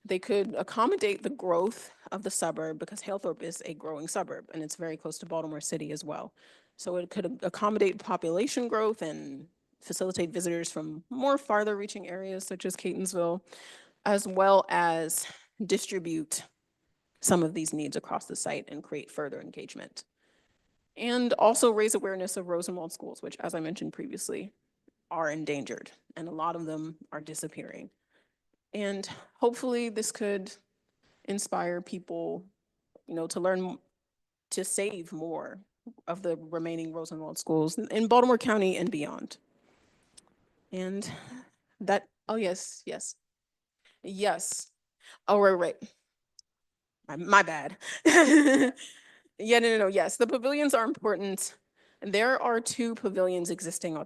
they could accommodate the growth of the suburb because Halethorpe is a growing suburb and it's very close to Baltimore City as well. So it could accommodate population growth and facilitate visitors from more farther reaching areas such as Catonsville, as well as distribute some of these needs across the site and create further engagement. And also raise awareness of Rosenwald schools, which, as I mentioned previously, are endangered, and a lot of them are disappearing. And hopefully this could inspire people, to learn to save more of the remaining Rosenwald schools in Baltimore County and beyond. And that, oh, yes. Yes. Oh, right. My bad. Yeah, no. Yes, the pavilions are important. And there are 2 pavilions existing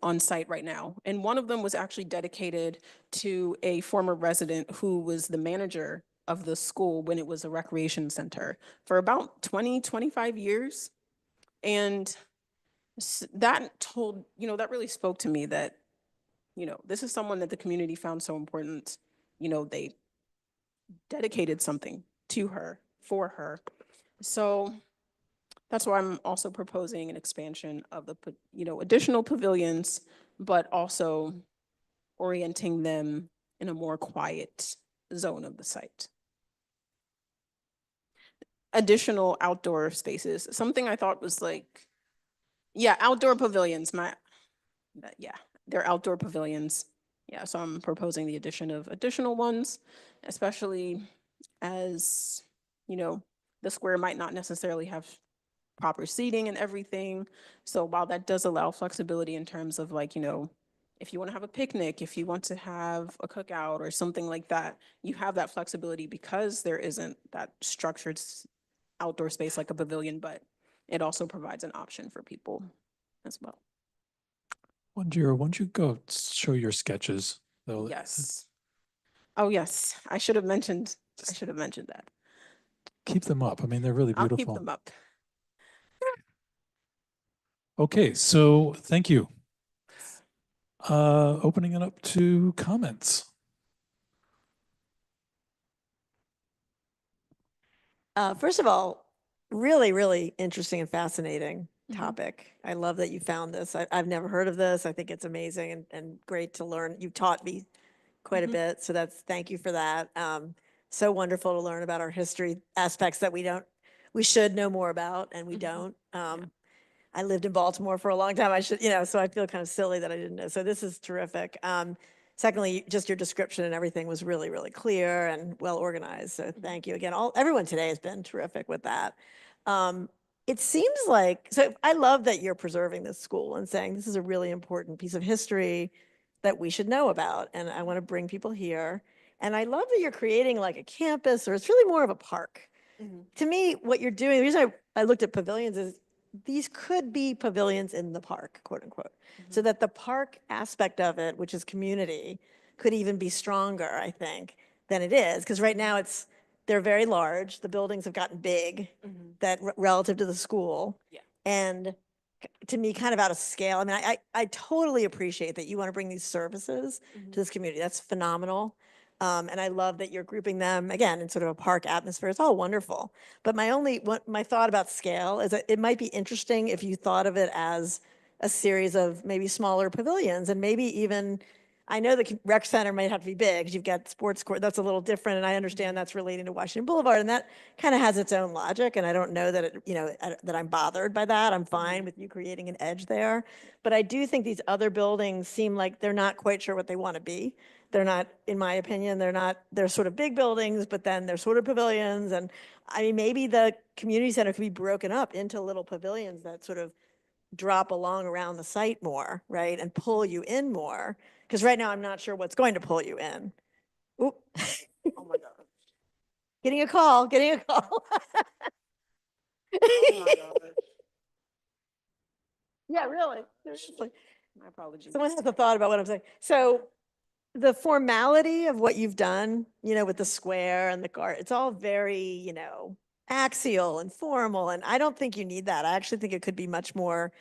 on site right now. And one of them was actually dedicated to a former resident who was the manager of the school when it was a recreation center for about 25 years. And that that really spoke to me that, this is someone that the community found so important. They dedicated something to her, for her. So that's why I'm also proposing an expansion of the, additional pavilions, but also orienting them in a more quiet zone of the site. Additional outdoor spaces, something I thought was like, yeah, outdoor pavilions, they're outdoor pavilions. Yeah, so I'm proposing the addition of additional ones, especially as, the square might not necessarily have proper seating and everything. So while that does allow flexibility in terms of like, if you want to have a picnic, if you want to have a cookout or something like that, you have that flexibility because there isn't that structured outdoor space like a pavilion, but it also provides an option for people as well. Why don't you go show your sketches? Yes. Oh, yes. I should have mentioned that. Keep them up. I mean, they're really I'll beautiful. keep them up. Okay, so thank you. Opening it up to comments. First of all, really, really interesting and fascinating Mhm. topic. I love that you found this. I've never heard of this. I think it's amazing and great to learn. You taught me quite a Mhm. bit, so thank you for that. So wonderful to learn about our history aspects that we should know more about, and we Mhm. don't. I lived in Baltimore for a long time. I should, so I feel kind of silly that I didn't know. So this is terrific. Secondly, just your description and everything was really, really clear and well organized. So thank you again. Everyone today has been terrific with that. It seems like, so I love that you're preserving this school and saying this is a really important piece of history that we should know about. And I want to bring people here. And I love that you're creating like a campus, or it's really more of a park. Mhm. To me, what you're doing, the reason I looked at pavilions is these could be pavilions in the park, quote unquote. So that the park aspect of it, which is community, could even be stronger, I think, than it is. Because right now they're very large. The buildings have gotten big Mhm. that relative to the school. Yeah. And to me, kind of out of scale. I mean, I totally appreciate that you want to bring these services Mhm. to this community. That's phenomenal. And I love that you're grouping them again in sort of a park atmosphere. It's all wonderful. But my thought about scale is that it might be interesting if you thought of it as a series of maybe smaller pavilions, and maybe even, I know the rec center might have to be big because you've got sports court. That's a little different. And I understand that's relating to Washington Boulevard, and that kind of has its own logic. And I don't know that that I'm bothered by that. I'm fine with you creating an edge there. But I do think these other buildings seem like they're not quite sure what they want to be. They're not, in my opinion, they're sort of big buildings, but then they're sort of pavilions. And I mean, maybe the community center could be broken up into little pavilions that sort of drop along around the site more, right? And pull you in more. Because right now I'm not sure what's going to pull you in. Oop. Oh my God. Getting a call. Oh my God. Yeah, really. Seriously. My apologies. Someone has a thought about what I'm saying. So the formality of what you've done, with the square and the guard, it's all very, axial and formal. And I don't think you need that. I actually think it could be much more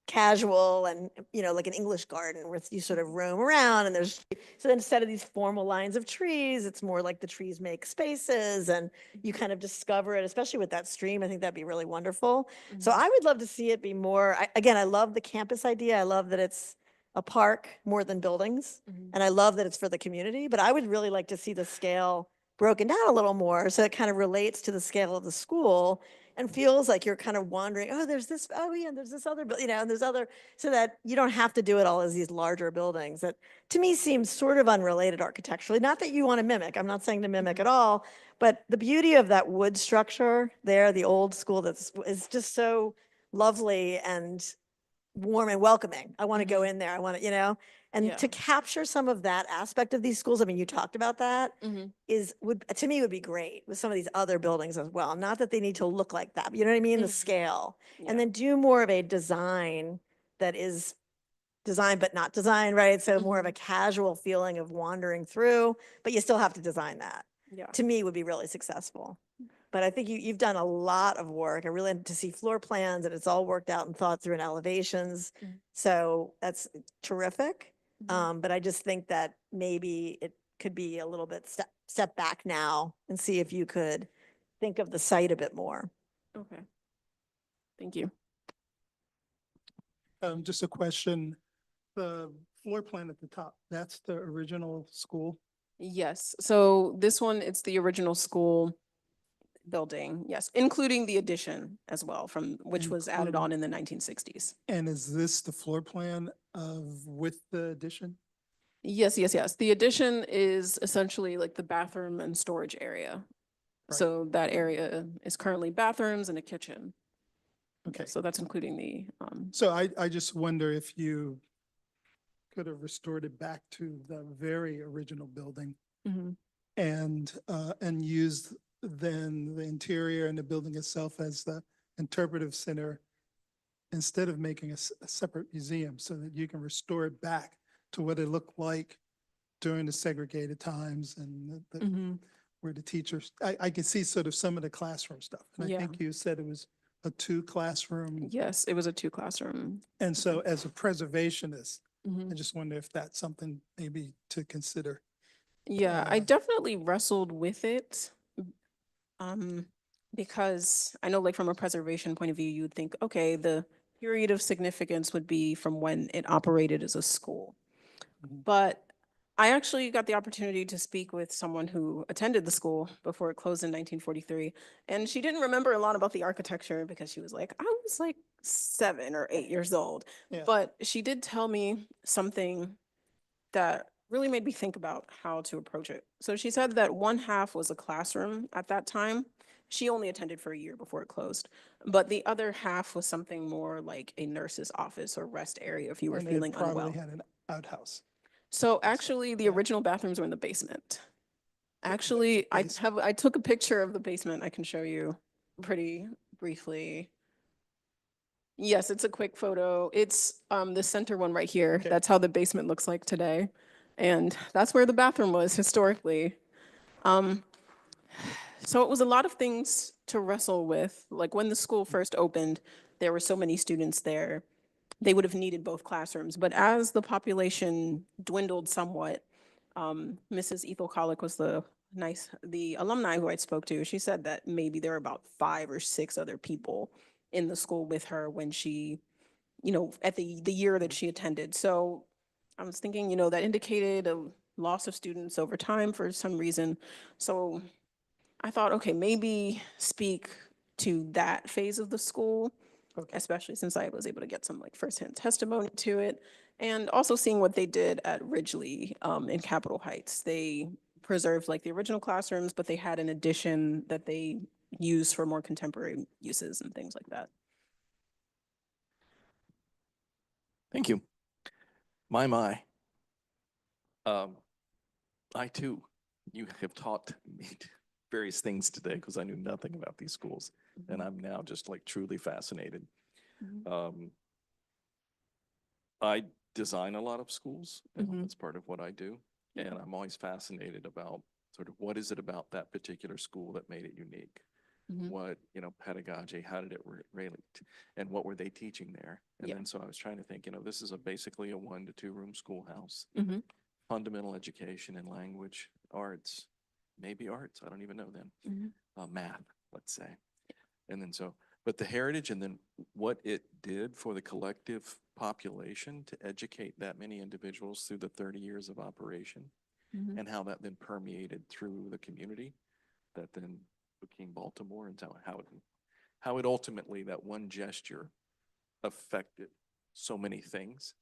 casual and, like an English garden where you sort of roam around and so instead of these formal lines of trees, it's more like the trees make spaces and you kind of discover it, especially with that stream. I think that'd be really wonderful. So I would love to see it be more, again, I love the campus idea. I love that it's a park more than buildings. And I love that it's for the community, but I would really like to see the scale broken down a little more so it kind of relates to the scale of the school and feels like you're kind of wandering, oh, there's this, oh yeah, there's this other, and there's other, so that you don't have to do it all as these larger buildings that to me seems sort of unrelated architecturally. Not that you want to mimic, I'm not saying to mimic at all, but the beauty of that wood structure there, the old school is just so lovely and warm and welcoming. I want to go in there. I want to, and Yeah. to capture some of that aspect of these schools, I mean, you talked about that, would to me would be great with some of these other buildings as well. Not that they need to look like that, but you know what I mean? The scale. Yeah. And then do more of a design that is design but not design, right? So more of a casual feeling of wandering through, but you still have to design that. Yeah. To me would be really successful. But I think you've done a lot of work. I really had to see floor plans and it's all worked out and thought through in elevations. So that's terrific. But I just think that maybe it could be a little bit step back now and see if you could think of the site a bit more. Okay. Thank you. Just a question, the floor plan at the top, that's the original school? Yes, so this one, it's the original school building, yes, including the addition as well from, which was added on in the 1960s. And is this the floor plan of, with the addition? Yes, yes, yes. The addition is essentially like the bathroom and storage area. Right. So that area is currently bathrooms and a kitchen. Okay. So that's including the, So I just wonder if you could have restored it back to the very original building and used then the interior and the building itself as the interpretive center instead of making a separate museum so that you can restore it back to what it looked like during the segregated times and where the teachers, I could see sort of some of the classroom stuff. And I think you said it was a 2-classroom. yes, it was a 2-classroom. And so as a preservationist, I just wonder if that's something maybe to consider. Yeah, I definitely wrestled with it. Because I know like from a preservation point of view, you'd think, okay, the period of significance would be from when it operated as a school. But I actually got the opportunity to speak with someone who attended the school before it closed in 1943. And she didn't remember a lot about the architecture because she was like, I was like 7 or 8 years old. Yeah. But she did tell me something that really made me think about how to approach it. So she said that one half was a classroom at that time. She only attended for a year before it closed. But the other half was something more like a nurse's office or rest area if you were And feeling it probably unwell. had an outhouse. So actually, the original bathrooms were in the basement. Actually, I took a picture of the basement. I can show you pretty briefly. Yes, it's a quick photo. It's the center one right here. Okay. That's how the basement looks like today. And that's where the bathroom was historically. So it was a lot of things to wrestle with. Like when the school first opened, there were so many students there. They would have needed both classrooms. But as the population dwindled somewhat, Mrs. Ethel Colick was the alumni who I spoke to. She said that maybe there were about 5 or 6 other people in the school with her when she, at the year that she attended. So I was thinking, that indicated a loss of students over time for some reason. So I thought, okay, maybe speak to that phase of the school, especially since I was able to get some like firsthand testimony to it. And also seeing what they did at Ridgely in Capitol Heights. They preserved like the original classrooms, but they had an addition that they used for more contemporary uses and things like that. Thank you. My. I too, you have taught me various things today because I knew nothing about these schools. And I'm now just like truly fascinated. I design a lot of schools. That's part of what I do. And I'm always fascinated about sort of what is it about that particular school that made it unique? What, pedagogy, how did it relate? And what were they teaching there? And then so I was trying to think, this is basically a 1 to 2 room schoolhouse. Fundamental education in language, arts, maybe arts, I don't even know them. Math, let's say. And then but the heritage and then what it did for the collective population to educate that many individuals through the 30 years of operation Mhm. and how that then permeated through the community that then became Baltimore, and how it ultimately, that one gesture affected so many things.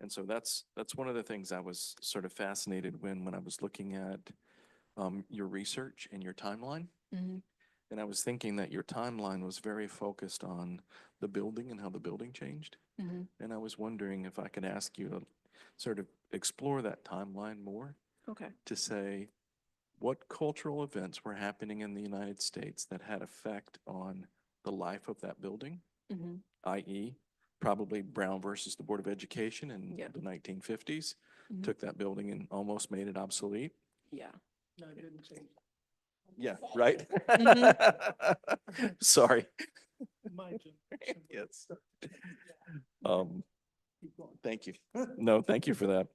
And so that's one of the things I was sort of fascinated when I was looking at your research and your timeline. Mhm. And I was thinking that your timeline was very focused on the building and how the building changed. Mhm. And I was wondering if I could ask you to sort of explore that timeline more, Okay. to say what cultural events were happening in the United States that had effect on the life of that building, Mhm. i.e., probably Brown versus the Board of Education in Yeah. the 1950s, Mhm. took that building and almost made it obsolete. Yeah. No, it didn't change. Yeah, right? Mhm. Sorry. My generation. Yes. Yeah. Keep going. Thank you. No, thank you for that.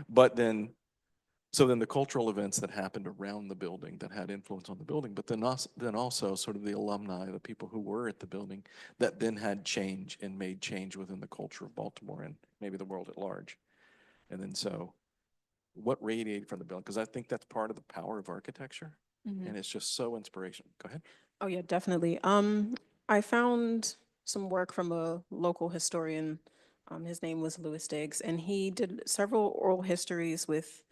But then, so then the cultural events that happened around the building that had influence on the building, but then also sort of the alumni, the people who were at the building that then had change and made change within the culture of Baltimore and maybe the world at large. And then so what radiated from the building? Because I think that's part of the power of architecture, Mhm. and it's just so inspirational. Go ahead. Oh yeah, definitely. I found some work from a local historian. His name was Louis Diggs, and he did several oral histories with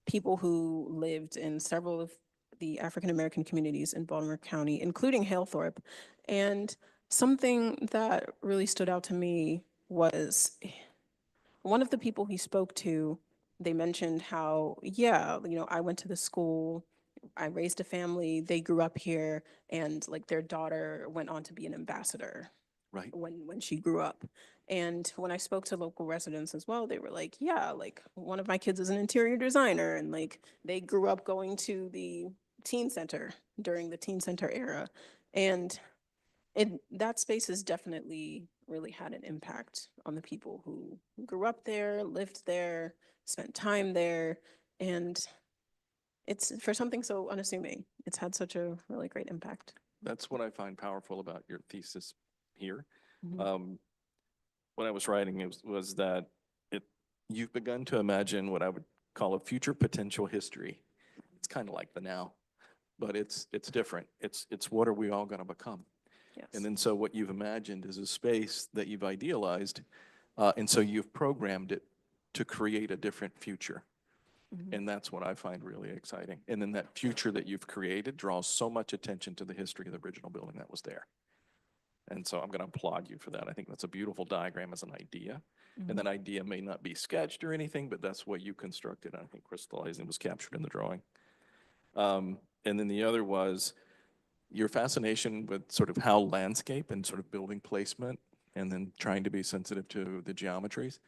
people who lived in several of the African American communities in Baltimore County, including Halethorpe. And something that really stood out to me was one of the people he spoke to. They mentioned how, yeah, I went to the school, I raised a family, they grew up here, and like their daughter went on to be an ambassador Right. when she grew up. And when I spoke to local residents as well, they were like, yeah, like one of my kids is an interior designer, and like they grew up going to the teen center during the teen center era. And that space has definitely really had an impact on the people who grew up there, lived there, spent time there. And it's for something so unassuming, it's had such a really great impact. That's what I find powerful about your thesis here. Mhm. What I was writing was that you've begun to imagine what I would call a future potential history. It's kind of like the now, but it's different. It's what are we all going to become? Yes. And then so what you've imagined is a space that you've idealized, and so you've programmed it to create a different future. Mhm. And that's what I find really exciting. And then that future that you've created draws so much attention to the history of the original building that was there. And so I'm going to applaud you for that. I think that's a beautiful diagram as an idea. And that idea may not be sketched or anything, but that's what you constructed. I think crystallized and was captured in the drawing. And then the other was your fascination with sort of how landscape and sort of building placement and then trying to be sensitive to the geometries.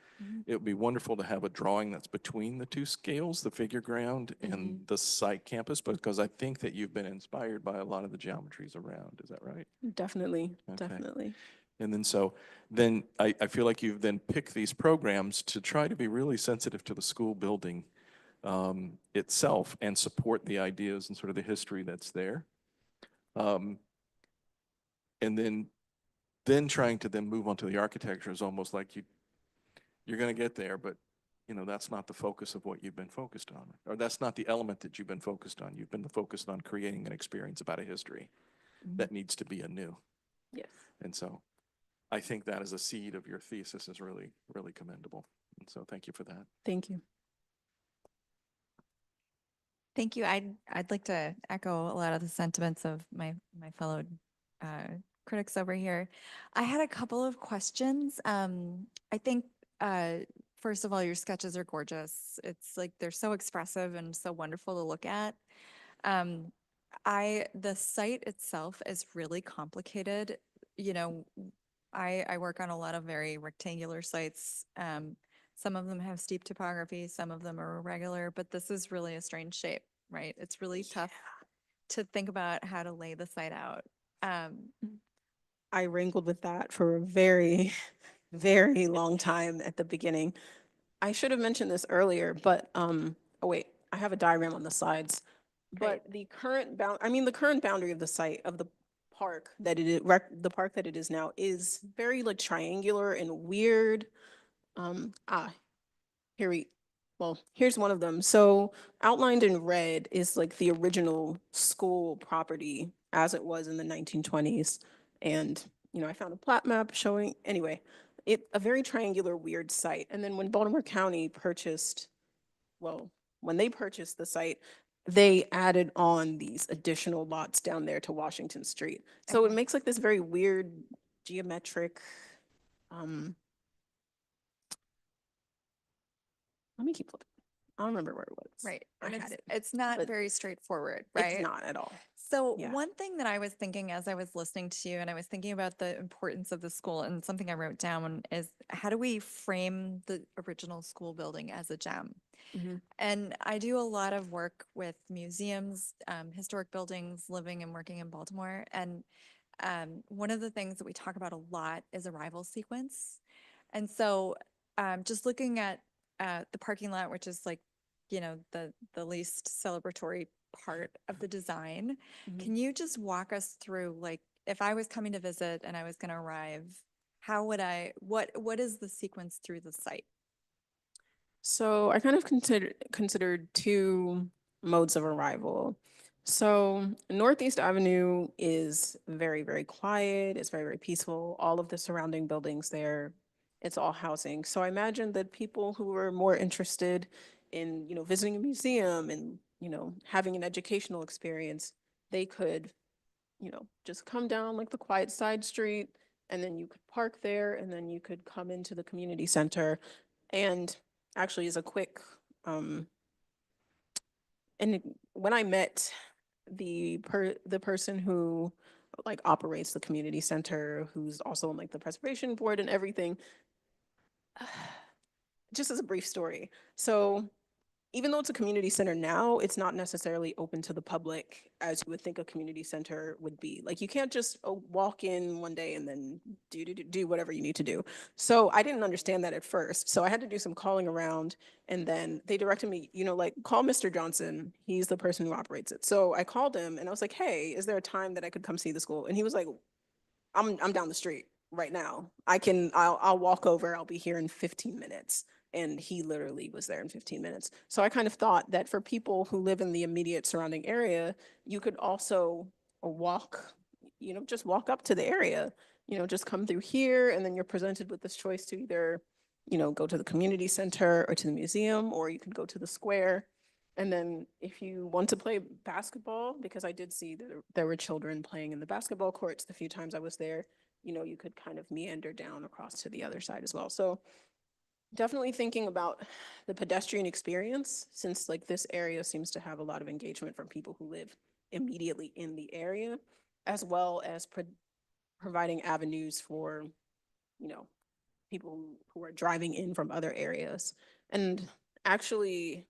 It would be wonderful to have a drawing that's between the two scales, the figure ground and the site campus, because I think that you've been inspired by a lot of the geometries around. Is that right? Definitely, Okay. definitely. And then so then I feel like you've then picked these programs to try to be really sensitive to the school building itself and support the ideas and sort of the history that's there. And then trying to then move on to the architecture is almost like you're going to get there, but that's not the focus of what you've been focused on, or that's not the element that you've been focused on. You've been focused on creating an experience about a history that needs to be anew. Yes. And so I think that as a seed of your thesis is really, really commendable. And so thank you for that. Thank you. Thank you. I'd like to echo a lot of the sentiments of my fellow critics over here. I had a couple of questions. I think first of all, your sketches are gorgeous. It's like they're so expressive and so wonderful to look at. The site itself is really complicated. You know, I work on a lot of very rectangular sites. Some of them have steep topography, some of them are irregular, but this is really a strange shape, right? It's really tough to think about how to lay the site out. I wrangled with that for a very, very long time at the beginning. I should have mentioned this earlier, but oh wait, I have a diagram on the sides. But the current the current boundary of the site of the park that it is, the park that it is now is very like triangular and weird. Here well, here's one of them. So outlined in red is like the original school property as it was in the 1920s. And, I found a plat map showing, anyway, a very triangular, weird site. And then when Baltimore County purchased, well, when they purchased the site, they added on these additional lots down there to Washington Street. So it makes like this very weird geometric, let me keep looking. I don't remember where it was. Right. I And had it. it's not but very straightforward, right? It's not at all. So Yeah. one thing that I was thinking as I was listening to you and I was thinking about the importance of the school and something I wrote down is how do we frame the original school building as a gem? Mhm. And I do a lot of work with museums, historic buildings, living and working in Baltimore. And one of the things that we talk about a lot is arrival sequence. And so just looking at the parking lot, which is like, the least celebratory part of the design, Mhm. can you just walk us through, like, if I was coming to visit and I was going to arrive, how would what is the sequence through the site? So I kind of considered two modes of arrival. So Northeast Avenue is very, very quiet. It's very, very peaceful. All of the surrounding buildings there, it's all housing. So I imagine that people who were more interested in, visiting a museum and, having an educational experience, they could, just come down like the quiet side street, and then you could park there, and then you could come into the community center. And actually, as a quick, um, and when I met the person who like operates the community center, who's also on like the preservation board and everything, just as a brief story. So even though it's a community center now, it's not necessarily open to the public as you would think a community center would be. Like you can't just walk in one day and then do whatever you need to do. So I didn't understand that at first. So I had to do some calling around, and then they directed me, like call Mr. Johnson. He's the person who operates it. So I called him and I was like, hey, is there a time that I could come see the school? And he was like, I'm down the street right now. I'll walk over. I'll be here in 15 minutes. And he literally was there in 15 minutes. So I kind of thought that for people who live in the immediate surrounding area, you could also walk, just walk up to the area, just come through here, and then you're presented with this choice to either, go to the community center or to the museum, or you could go to the square. And then if you want to play basketball, because I did see that there were children playing in the basketball courts the few times I was there, you could kind of meander down across to the other side as well. So definitely thinking about the pedestrian experience, since like this area seems to have a lot of engagement from people who live immediately in the area, as well as providing avenues for, people who are driving in from other areas. And actually,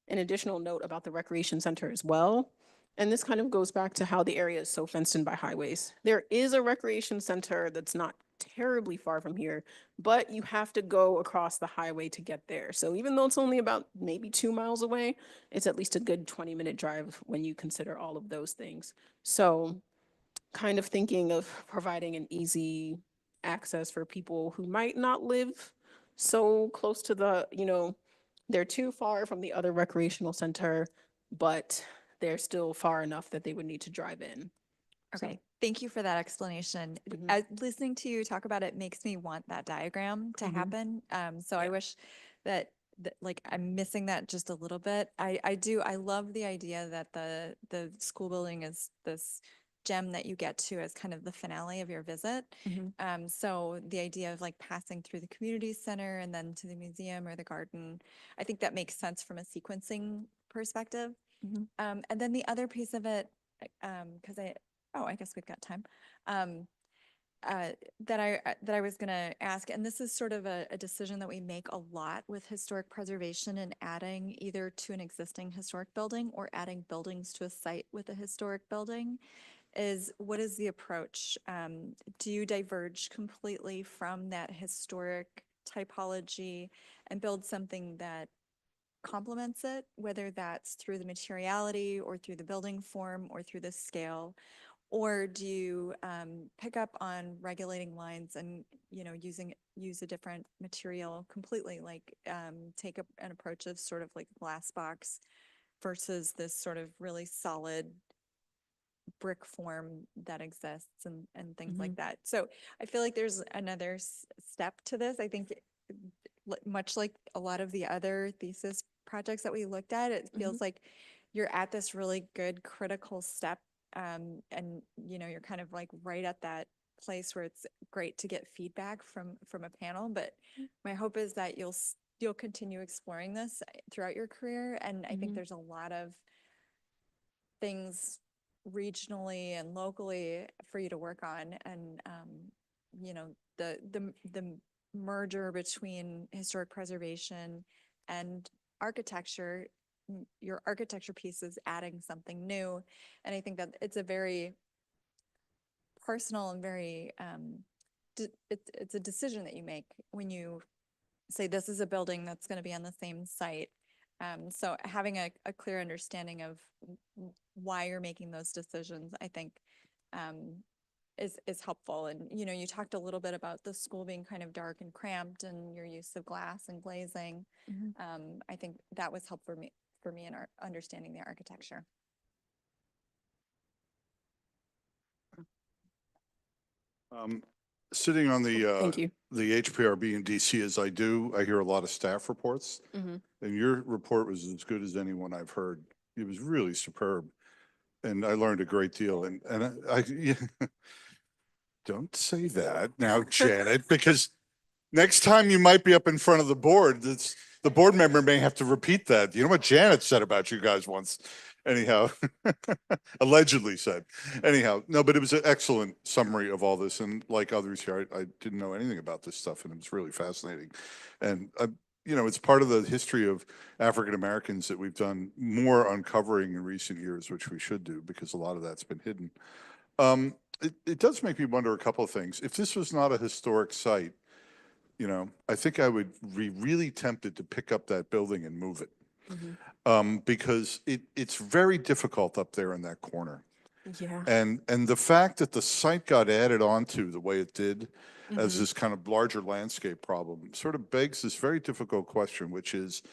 an additional note about the recreation center as well. And this kind of goes back to how the area is so fenced in by highways. There is a recreation center that's not terribly far from here, but you have to go across the highway to get there. So even though it's only about maybe 2 miles away, it's at least a good 20-minute drive when you consider all of those things. So kind of thinking of providing an easy access for people who might not live so close to they're too far from the other recreational center, but they're still far enough that they would need to drive in. So- Okay, thank you for that explanation. Mhm. Listening to you talk about it makes me want that diagram to Mhm. happen. So I Yeah. wish that, like I'm missing that just a little bit. I love the idea that the school building is this gem that you get to as kind of the finale of your visit. Mhm. So the idea of like passing through the community center and then to the museum or the garden, I think that makes sense from a sequencing perspective. Mhm. And then the other piece of it, because I guess we've got time. Um, that I was gonna ask, and this is sort of a decision that we make a lot with historic preservation and adding either to an existing historic building or adding buildings to a site with a historic building, is what is the approach? Do you diverge completely from that historic typology and build something that complements it, whether that's through the materiality or through the building form or through the scale? Or do you pick up on regulating lines and, use a different material completely, like take an approach of sort of like glass box versus this sort of really solid brick form that exists and things like that. So I feel like there's another step to this. I think much like a lot of the other thesis projects that we looked at, it feels like you're at this really good critical step. And you're kind of like right at that place where it's great to get feedback from a panel. But my hope is that you'll continue exploring this throughout your career. And I think there's a lot of things regionally and locally for you to work on. And the merger between historic preservation and architecture, your architecture piece is adding something new. And I think that it's a very personal and very, it's a decision that you make when you say this is a building that's going to be on the same site. So having a clear understanding of why you're making those decisions, I think, is helpful. And, you talked a little bit about the school being kind of dark and cramped and your use of glass and glazing. I think that was helpful for me in understanding the architecture. Sitting on Thank you. the HPRB in DC as I do, I hear a lot of staff reports. And your report was as good as anyone I've heard. It was really superb. And I learned a great deal. And yeah, don't say that now, Janet, because next time you might be up in front of the board, the board member may have to repeat that. You know what Janet said about you guys once? Anyhow, allegedly said. Anyhow, no, but it was an excellent summary of all this. And like others here, I didn't know anything about this stuff, and it was really fascinating. And it's part of the history of African Americans that we've done more uncovering in recent years, which we should do because a lot of that's been hidden. It does make me wonder a couple of things. If this was not a historic site, I think I would be really tempted to pick up that building and move it. Because it's very difficult up there in that corner. Yeah. And the fact that the site got added onto the way it did as this kind of larger landscape problem sort of begs this very difficult question, which is,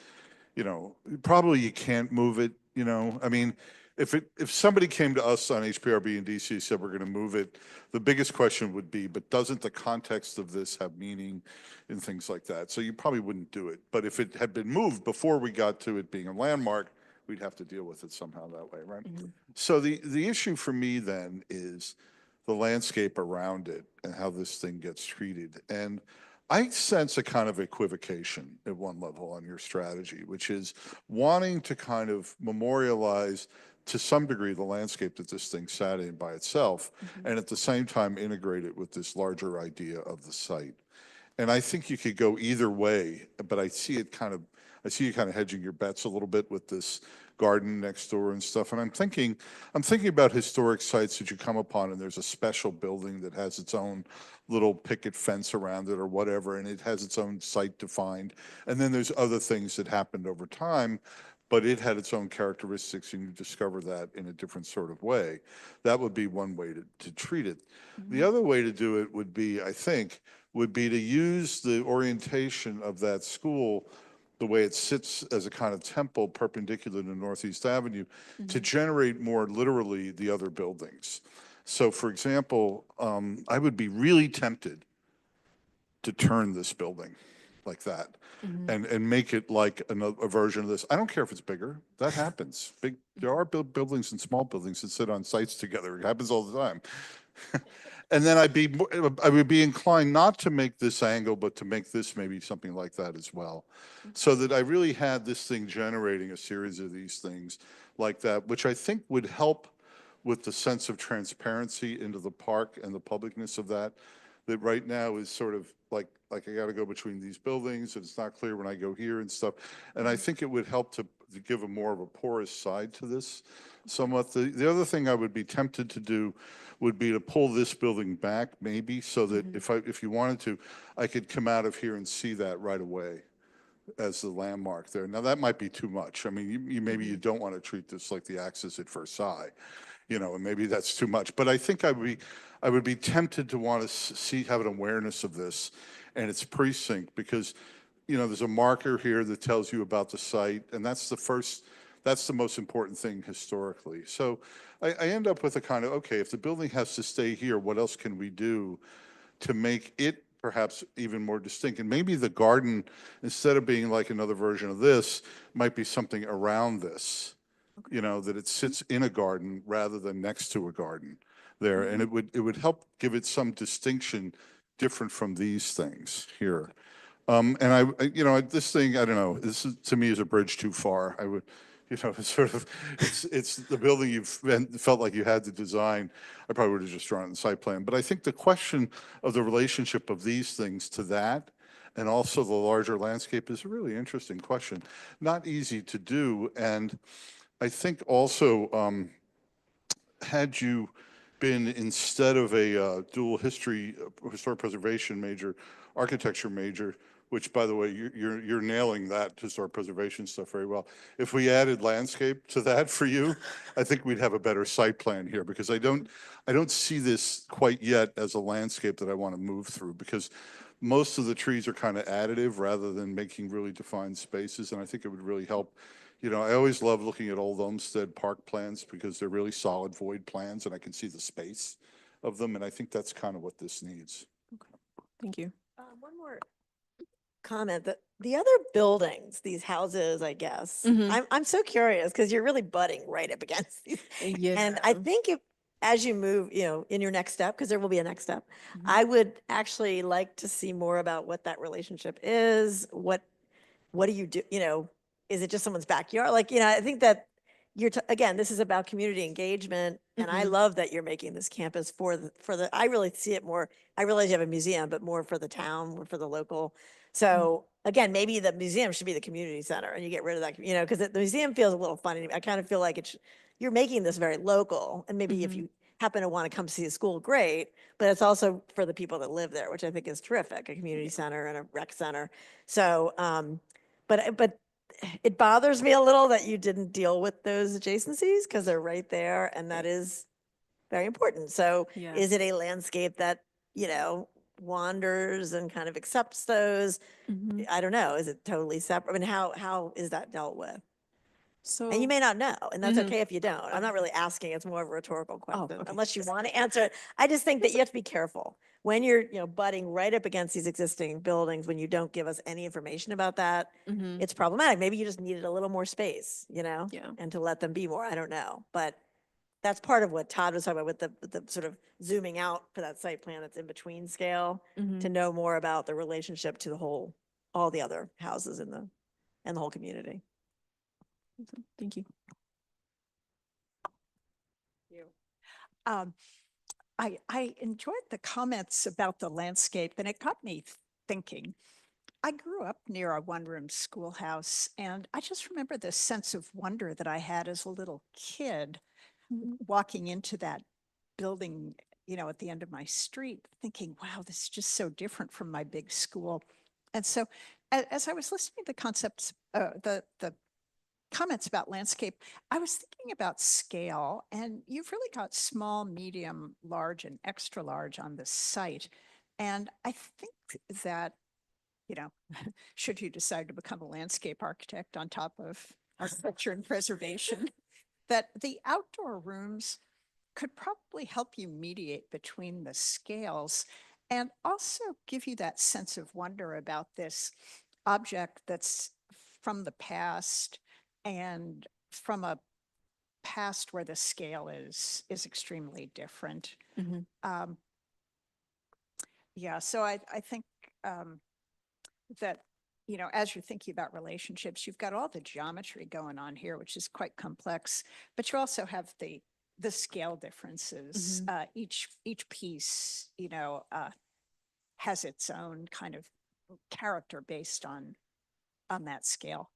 probably you can't move it, I mean, if somebody came to us on HPRB in DC and said we're going to move it, the biggest question would be, but doesn't the context of this have meaning and things like that? So you probably wouldn't do it. But if it had been moved before we got to it being a landmark, we'd have to deal with it somehow that way, right? So the issue for me then is the landscape around it and how this thing gets treated. And I sense a kind of equivocation at one level on your strategy, which is wanting to kind of memorialize to some degree the landscape that this thing sat in by itself, and at the same time integrate it with this larger idea of the site. And I think you could go either way, but I see you kind of hedging your bets a little bit with this garden next door and stuff. And I'm thinking about historic sites that you come upon and there's a special building that has its own little picket fence around it or whatever, and it has its own site defined. And then there's other things that happened over time, but it had its own characteristics, and you discover that in a different sort of way. That would be one way to treat it. The other way to do it would be, I think, would be to use the orientation of that school, the way it sits as a kind of temple perpendicular to Northeast Avenue, to generate more literally the other buildings. So for example, I would be really tempted to turn this building like that and make it like a version of this. I don't care if it's bigger. That happens. There are buildings and small buildings that sit on sites together. It happens all the time. And then I would be inclined not to make this angle, but to make this maybe something like that as well. So that I really had this thing generating a series of these things like that, which I think would help with the sense of transparency into the park and the publicness of that right now is sort of like I got to go between these buildings and it's not clear when I go here and stuff. And I think it would help to give a more of a porous side to this somewhat. The other thing I would be tempted to do would be to pull this building back maybe so that if you wanted to, I could come out of here and see that right away as the landmark there. Now that might be too much. I mean, maybe you don't want to treat this like the Axis at Versailles, you know, and maybe that's too much. But I think I would be tempted to want to see, have an awareness of this and its precinct, because, you know, there's a marker here that tells you about the site, and that's the most important thing historically. So I end up with a kind of, okay, if the building has to stay here, what else can we do to make it perhaps even more distinct? And maybe the garden, instead of being like another version of this, might be something around this, you know, that it sits in a garden rather than next to a garden there. And it would help give it some distinction different from these things here. And you know, this thing, I don't know, this is, to me, is a bridge too far. I would, you know, it's sort of, it's the building felt like you had to design. I probably would have just drawn it in the site plan. But I think the question of the relationship of these things to that, and also the larger landscape, is a really interesting question. Not easy to do. And I think also, had you been, instead of a dual historic preservation major, architecture major, which, by the way, you're nailing that historic preservation stuff very well. If we added landscape to that for you, I think we'd have a better site plan here, because I don't see this quite yet as a landscape that I want to move through, because most of the trees are kind of additive rather than making really defined spaces, and I think it would really help. You know, I always love looking at old Olmsted Park plans, because they're really solid void plans, and I can see the space of them, and I think that's kind of what this needs. Thank you. One more comment, that the other buildings, these houses, I guess, I'm so curious, because you're really butting right up against these. Yeah. And I think if, as you move, you know, in your next step, because there will be a next step, I would actually like to see more about what that relationship is. What do you do? You know, is it just someone's backyard? Like, you know, I think that again, this is about community engagement. And I love that you're making this campus for I really see it more, I realize you have a museum, but more for the town, more for the local. So again, maybe the museum should be the community center, and you get rid of that, you know, because the museum feels a little funny. I kind of feel like you're making this very local, and maybe if you happen to want to come see a school, great, but it's also for the people that live there, which I think is terrific, a community center and a rec center. So, but it bothers me a little that you didn't deal with those adjacencies, because they're right there, and that is very important. So Yeah. is it a landscape that, you know, wanders and kind of accepts those? I don't know. Is it totally separate? I mean, how is that dealt with? So. And you may not know, and that's okay if you don't. I'm not really asking, it's more of a rhetorical question, okay. unless you want to answer it. I just think that you have to be careful when you're, you know, butting right up against these existing buildings, when you don't give us any information about that, it's problematic. Maybe you just needed a little more space, you know? Yeah. And to let them be more, I don't know. But that's part of what Todd was talking about with the sort of zooming out for that site plan that's in between scale, to know more about the relationship to all the other houses and the whole community. Thank you. I enjoyed the comments about the landscape, and it got me thinking. I grew up near a one-room schoolhouse, and I just remember this sense of wonder that I had as a little kid walking into that building, you know, at the end of my street, thinking, wow, this is just so different from my big school. And so as I was listening to the concepts, the comments about landscape, I was thinking about scale, and you've really got small, medium, large, and extra large on this site. And I think that, you know, should you decide to become a landscape architect on top of architecture and preservation, that the outdoor rooms could probably help you mediate between the scales, and also give you that sense of wonder about this object that's from the past, and from a past where the scale is extremely different. Yeah, so I think that, you know, as you're thinking about relationships, you've got all the geometry going on here, which is quite complex, but you also have the scale differences. Each piece, you know, has its own kind of character based on that scale.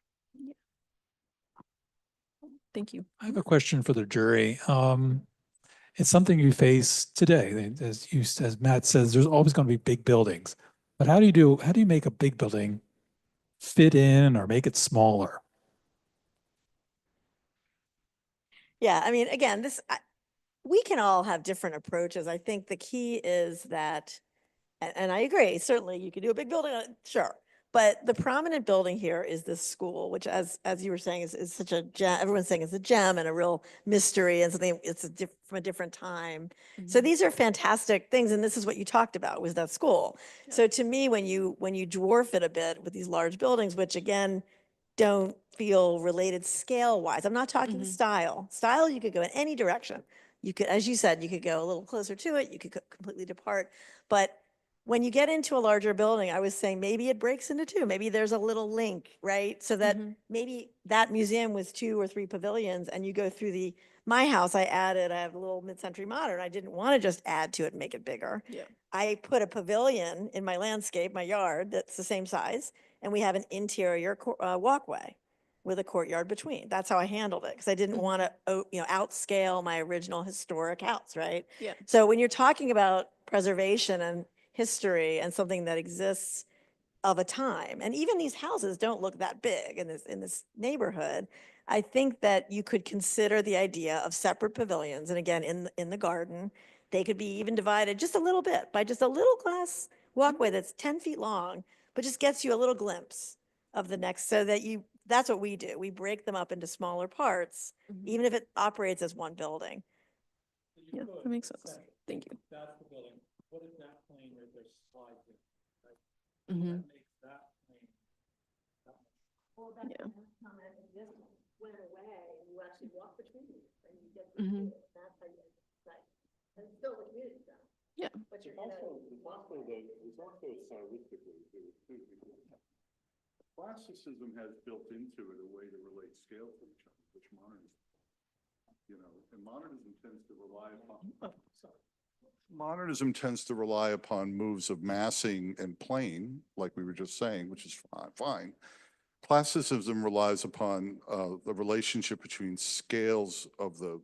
Thank you. I have a question for the jury. It's something you face today. As Matt says, there's always going to be big buildings. But how do you make a big building fit in or make it smaller? Yeah, I mean, again, we can all have different approaches. I think the key is that, and I agree, certainly you could do a big building, sure. But the prominent building here is this school, which as you were saying, is such a gem. Everyone's saying it's a gem and a real mystery and something, it's from a different time. So these are fantastic things. And this is what you talked about, was that school. So to me, when you dwarf it a bit with these large buildings, which again, don't feel related scale wise. I'm not talking style. Style, you could go in any direction. You could, as you said, you could go a little closer to it. You could completely depart. But when you get into a larger building, I was saying maybe it breaks into two. Maybe there's a little link, right? So that maybe that museum was 2 or 3 pavilions and you go through my house, I have a little mid-century modern. I didn't want to just add to it and make it bigger. Yeah. I put a pavilion in my landscape, my yard, that's the same size. And we have an interior walkway with a courtyard between. That's how I handled it. Because I didn't want to, outscale my original historic house, right? Yeah. So when you're talking about preservation and history and something that exists of a time, and even these houses don't look that big in this neighborhood, I think that you could consider the idea of separate pavilions. And again, in the garden, they could be even divided just a little bit by just a little glass walkway that's 10 feet long, but just gets you a little glimpse of the next, so that that's what we do. We break them up into smaller parts, even if it operates as one building. Yeah, that makes sense. Thank you. That's the building. What is that plane right there slides in? Right? Mhm. That makes that plane that much. Yeah. Went away and you actually walk between them and you get Mhm. that's how you like, and it's still the community zone. Yeah. But you're Classicism has built into it a way to relate scale to each other, which modernism, and modernism tends to rely upon. Modernism tends to rely upon moves of massing and plane, like we were just saying, which is fine. Classicism relies upon the relationship between scales of the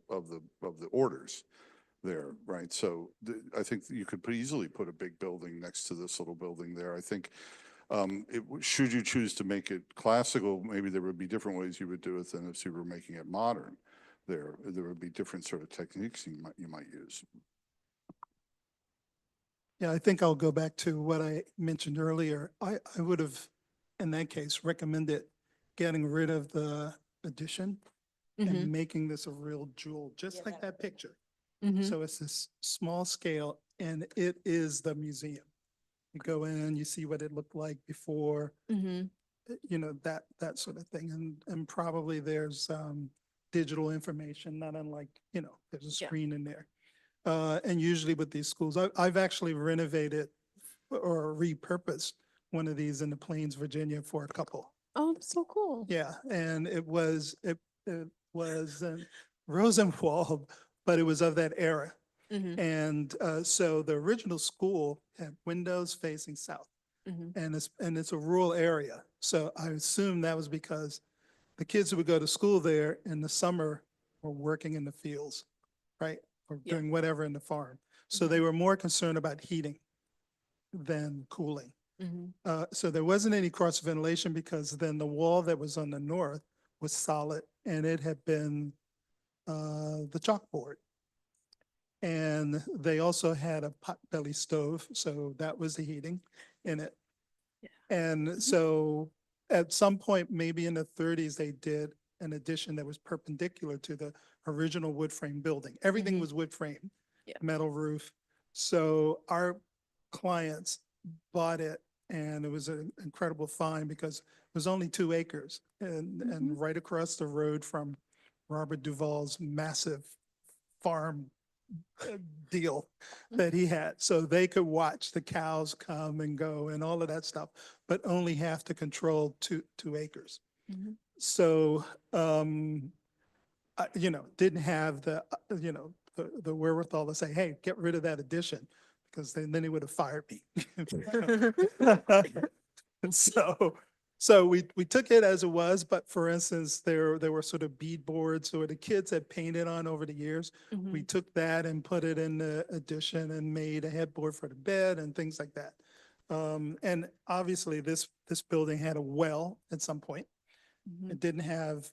orders there, right? So I think you could easily put a big building next to this little building there. I think should you choose to make it classical, maybe there would be different ways you would do it than if you were making it modern. There would be different sort of techniques you might use. Yeah, I think I'll go back to what I mentioned earlier. I would have, in that case, recommended getting rid of the addition and making this a real jewel, just like that picture. So it's this small scale and it is the museum. You go in, you see what it looked like before, that sort of thing. And probably there's digital information, not unlike, there's a screen in there. And usually with these schools, I've actually renovated or repurposed one of these in the Plains, Virginia for a couple. Oh, that's so cool. Yeah, and it was Rosenwald, but it was of that era. And so the original school had windows facing south, and it's a rural area. So I assume that was because the kids who would go to school there in the summer were working in the fields, right? Or doing whatever in the farm. So they were more concerned about heating than cooling. So there wasn't any cross ventilation because then the wall that was on the north was solid and it had been the chalkboard. And they also had a potbelly stove, so that was the heating in it. And so at some point, maybe in the 30s, they did an addition that was perpendicular to the original wood frame building. Everything was wood frame, metal roof. So our clients bought it and it was an incredible find because it was only 2 acres and right across the road from Robert Duvall's massive farm deal that he had. So they could watch the cows come and go and all of that stuff, but only have to control two acres. So, didn't have the wherewithal to say, hey, get rid of that addition, because then he would have fired me. So we took it as it was, but for instance, there were sort of bead boards or the kids had painted on over the years. We took that and put it in the addition and made a headboard for the bed and things like that. And obviously this building had a well at some point. It didn't have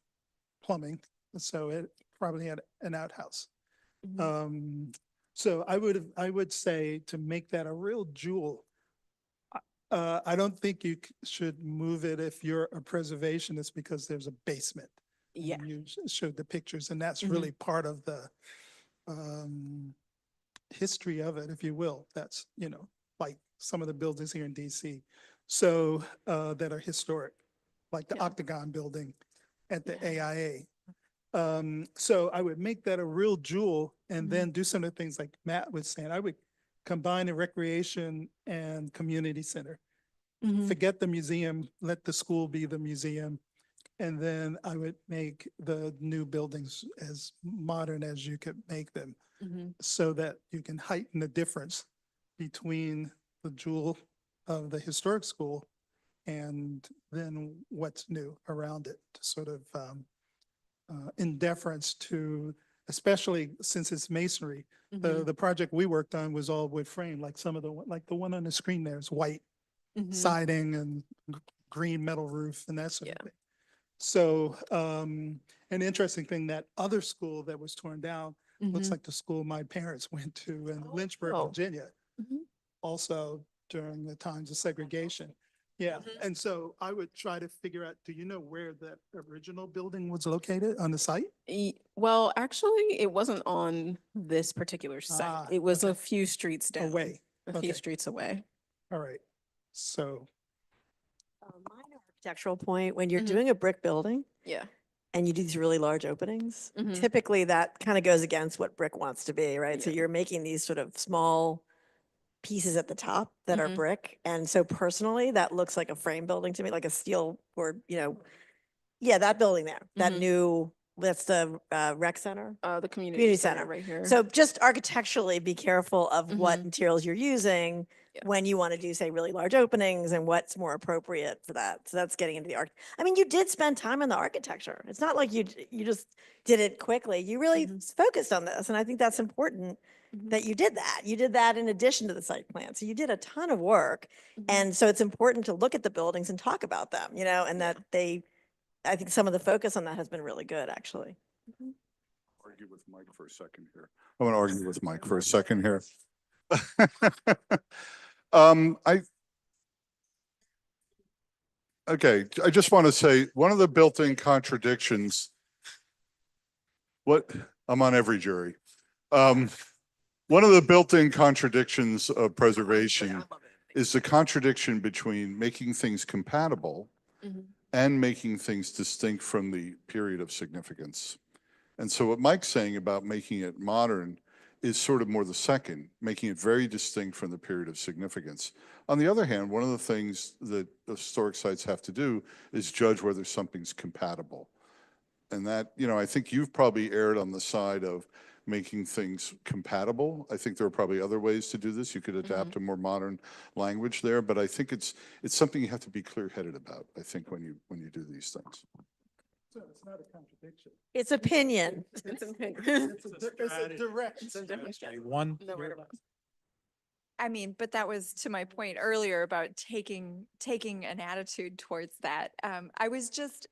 plumbing, so it probably had an outhouse. So I would say to make that a real jewel, I don't think you should move it if you're a preservationist because there's a basement. And Yeah. You showed the pictures and that's Mhm. really part of the history of it, if you will. That's, like some of the buildings here in DC. So, that are historic, like the Yeah. Octagon building at the AIA. So I would make that a real jewel and then do some of the things like Matt was saying. I would combine the recreation and community center. Forget the museum, let the school be the museum. And then I would make the new buildings as modern as you could make them so that you can heighten the difference between the jewel of the historic school and then what's new around it to sort of in deference to, especially since it's masonry. The project we worked on was all wood frame, like some of like the one on the screen there is white siding and green metal roof and that sort of thing. So, an interesting thing, that other school that was torn down looks like the school my parents went to in Lynchburg, Oh. Virginia, also during the times of segregation. Yeah, and so I would try to figure out, do you know where that original building was located on the site? Well, actually, it wasn't on this particular site. Ah, It was okay. a few streets down. Away. A few Okay. streets away. All right. So, Minor architectural point, when you're Mhm. doing a brick building Yeah. and you do these really large openings, Mhm. typically that kind of goes against what brick wants to be, right? So Yeah. you're making these sort of small pieces at the top that are Mhm. brick. And so personally, that looks like a frame building to me, like a steel or, yeah, that building there, that new, that's the rec center. The community Community center center. right here. So just architecturally, be careful of what Mhm. materials you're using Yeah. when you want to do, say, really large openings and what's more appropriate for that. So that's getting into the art. I mean, you did spend time on the architecture. It's not like you just did it quickly. You really focused on this. And I think that's important that you did that. You did that in addition to the site plan. So you did a ton of work. And so it's important to look at the buildings and talk about them, and that I think some of the focus on that has been really good, actually. Argue with Mike for a second here. I want to argue with Mike for a second here. Okay, I just want to say, one of the built-in contradictions, I'm on every jury. One of the built-in contradictions of preservation is the contradiction between making things compatible and making things distinct from the period of significance. And so what Mike's saying about making it modern is sort of more the second, making it very distinct from the period of significance. On the other hand, one of the things that historic sites have to do is judge whether something's compatible. And that, I think you've probably erred on the side of making things compatible. I think there are probably other ways to do this. You could adapt a more modern language there, but I think it's something you have to be clear-headed about, I think, when you do these things. so it's not a contradiction. It's opinion. It's an opinion. It's a direct. It's a different strategy. One. No right or wrong. I mean, but that was to my point earlier about taking an attitude towards that. I was just,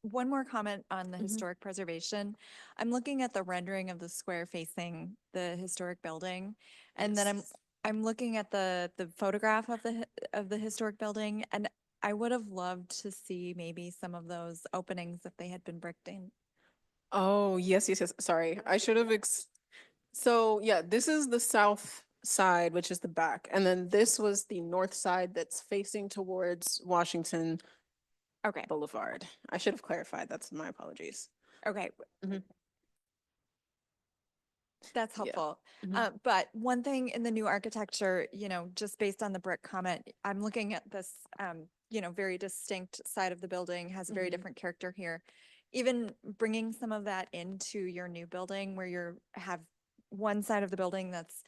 one more comment on the historic preservation. I'm looking at the rendering of the square facing the historic building. And then I'm looking at the photograph of the historic building, and I would have loved to see maybe some of those openings if they had been bricked in. Oh, yes. Sorry, I should have. So yeah, this is the south side, which is the back. And then this was the north side that's facing towards Washington Okay, Boulevard. I should have clarified. That's my apologies. okay. Mhm. That's Yeah. helpful. Mhm. But one thing in the new architecture, just based on the brick comment, I'm looking at this, very distinct side of the building, has a very Mhm. different character here. Even bringing some of that into your new building where have one side of the building that's,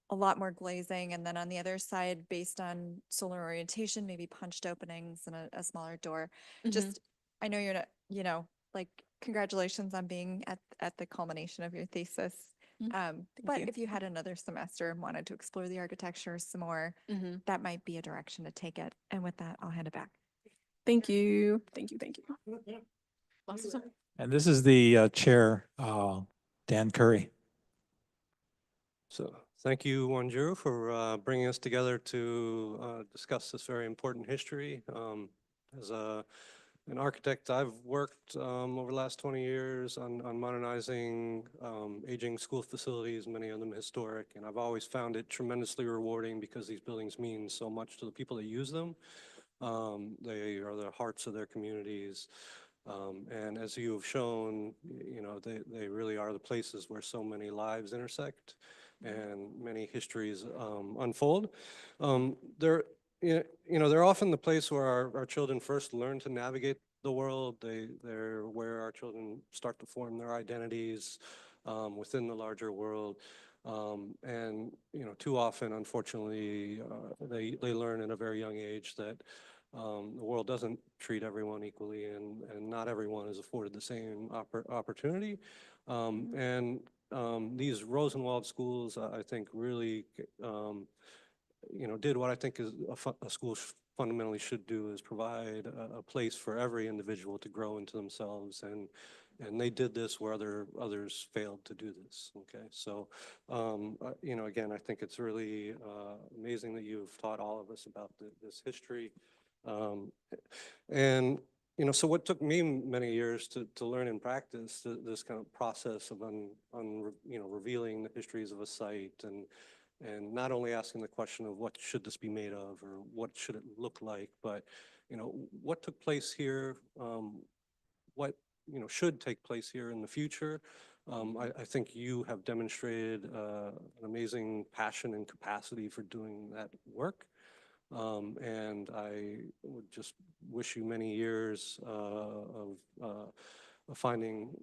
a lot more glazing, and then on the other side, based on solar orientation, maybe punched openings and a smaller door. Just, I know you're not, like, congratulations on being at the culmination of your thesis. But you. if you had another semester and wanted to explore the architecture some more, that might be a direction to take it. And with that, I'll hand it back. Thank you. Thank you. Lots of time. And this is the chair Dan Curry. So thank you, Wanjuru, for bringing us together to discuss this very important history. As an architect, I've worked over the last 20 years on modernizing aging school facilities, many of them historic, and I've always found it tremendously rewarding because these buildings mean so much to the people that use them. They are the hearts of their communities. And as you have shown, you know, they really are the places where so many lives intersect and many histories unfold. They're, you know, they're often the place where our children first learn to navigate the world. They're where our children start to form their identities within the larger world. And, you know, too often, unfortunately, they learn at a very young age that the world doesn't treat everyone equally, and not everyone is afforded the same opportunity. And these Rosenwald schools, I think, really, you know, did what I think is a school fundamentally should do, is provide a place for every individual to grow into themselves, and they did this where others failed to do this. Okay, so you know, again, I think it's really amazing that you've taught all of us about this history. And you know, so what took me many years to learn and practice this kind of process of you know, revealing the histories of a site, and not only asking the question of what should this be made of or what should it look like, but you know, what took place here, what, you know, should take place here in the future. I think you have demonstrated an amazing passion and capacity for doing that work. And I would just wish you many years of finding,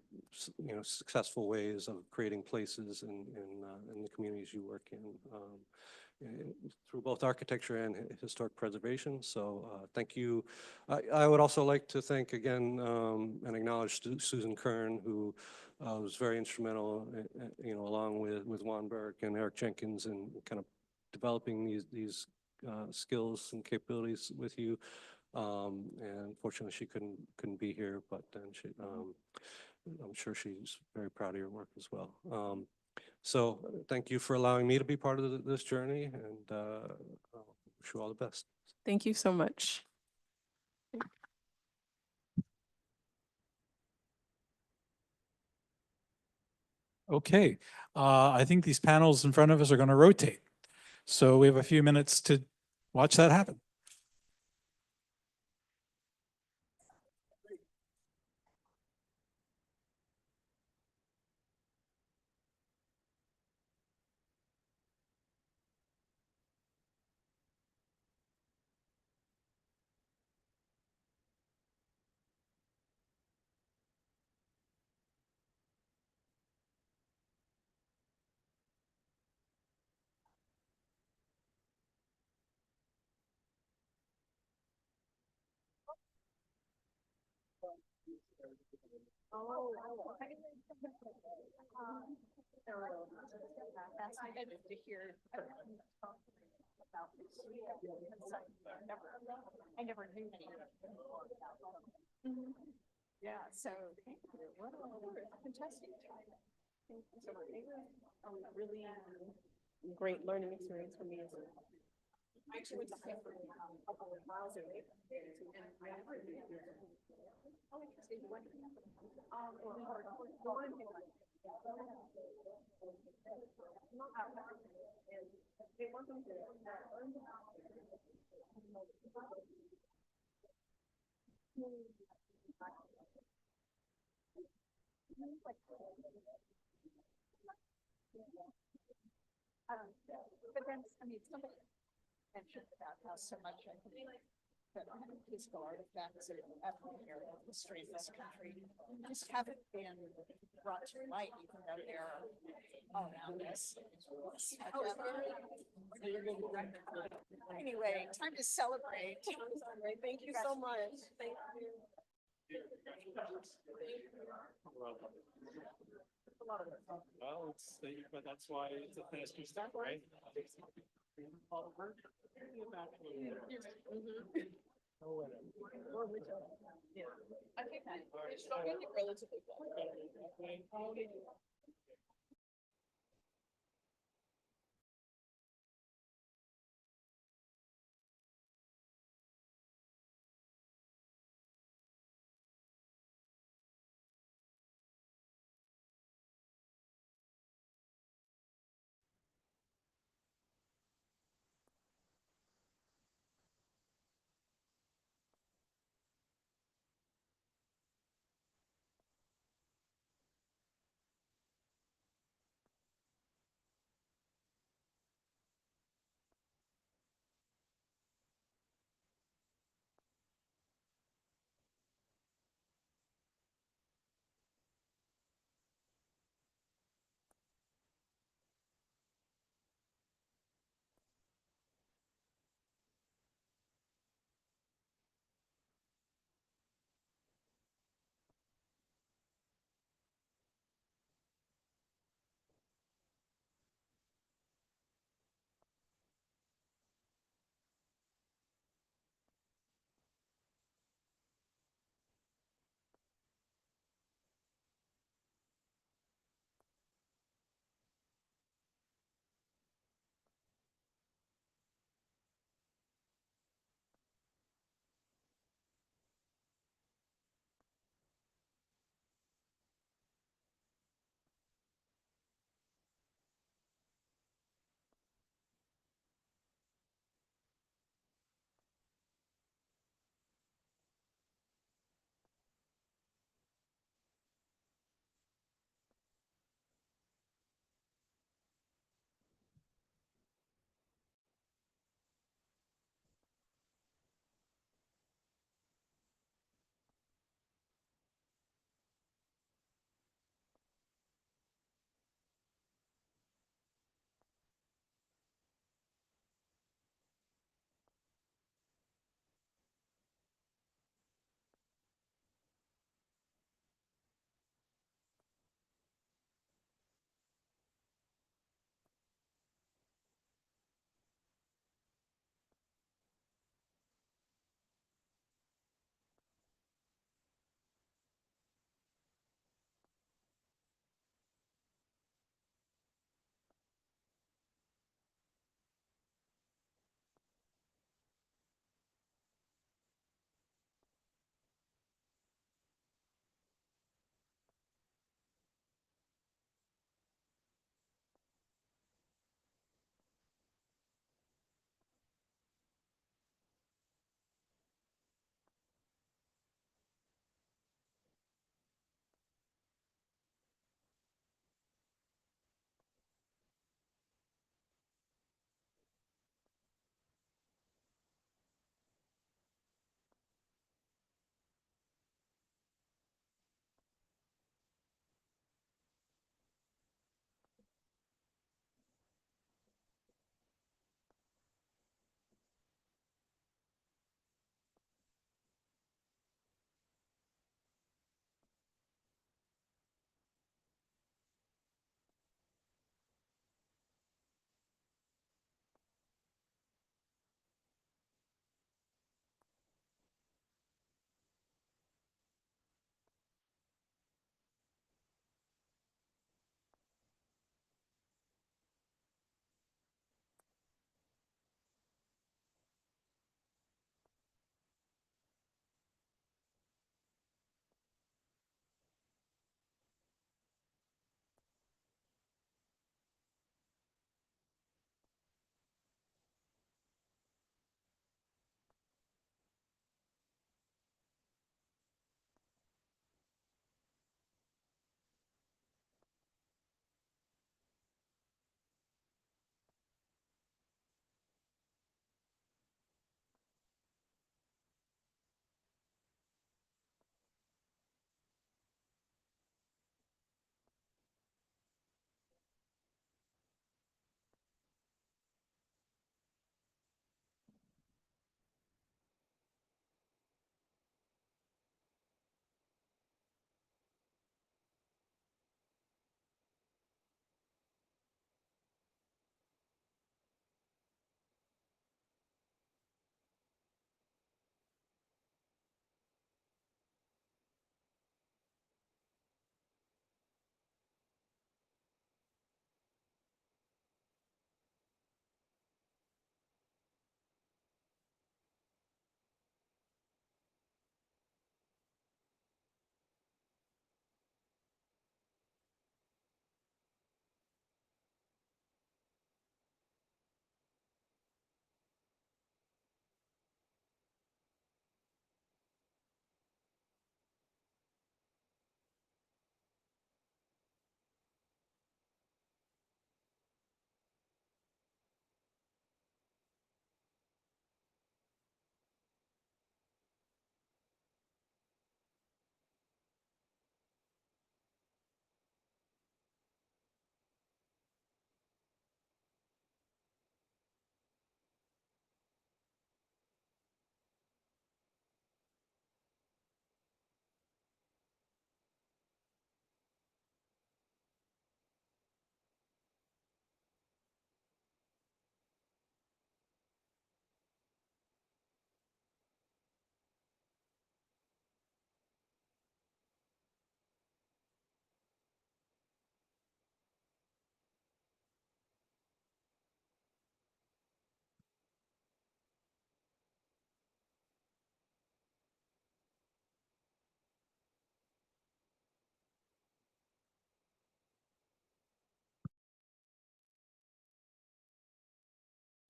you know, successful ways of creating places in the communities you work in, through both architecture and historic preservation. So thank you. I would also like to thank again and acknowledge Susan Kern, who was very instrumental, you know, along with Juan Burke and Eric Jenkins, in kind of developing these skills and capabilities with you. And unfortunately, she couldn't be here, but then I'm sure she's very proud of your work as well. So thank you for allowing me to be part of this journey, and wish you all the best. Thank you so much. Okay, I think these panels in front of us are going to rotate. So we have a few minutes to watch that happen. I never knew any. Yeah, so thank you. What a fantastic time. Thank you so much. Really great learning experience for me as well. I actually went to Stanford a couple of miles away. And I never knew. Oh, interesting. What? But then, I mean, somebody mentioned about how so much I think that physical artifacts are African American history in this country just haven't been brought to light, even though they're all around us. Anyway, time to celebrate. Thank you so much. Thank you. Well, but that's why it's a faster step, right? I think relatively well.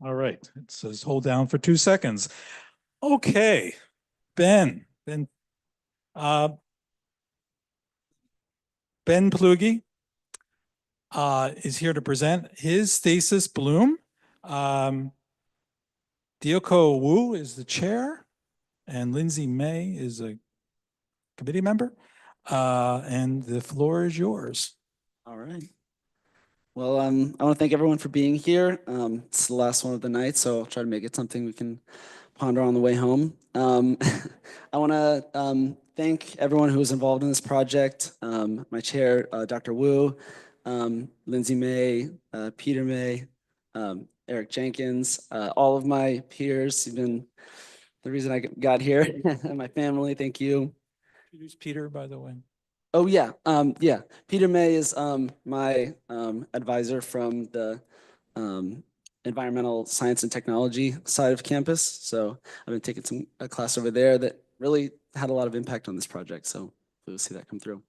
All right, it says hold down for 2 seconds. Okay, Ben uh, Ben Plugi is here to present his thesis, Bloom. Dioko Wu is the chair, and Lindsay May is a committee member. And the floor is yours. All right. Well, I want to thank everyone for being here. It's the last one of the night, so I'll try to make it something we can ponder on the way home. I want to thank everyone who was involved in this project. My chair, Dr. Wu, Lindsay May, Peter May, Eric Jenkins, all of my peers. You've been the reason I got here, and my family. Thank you. Introduce Peter, by the way. Oh yeah, Peter May is my advisor from the environmental science and technology side of campus. So I've been taking a class over there that really had a lot of impact on this project. So we'll see that come through.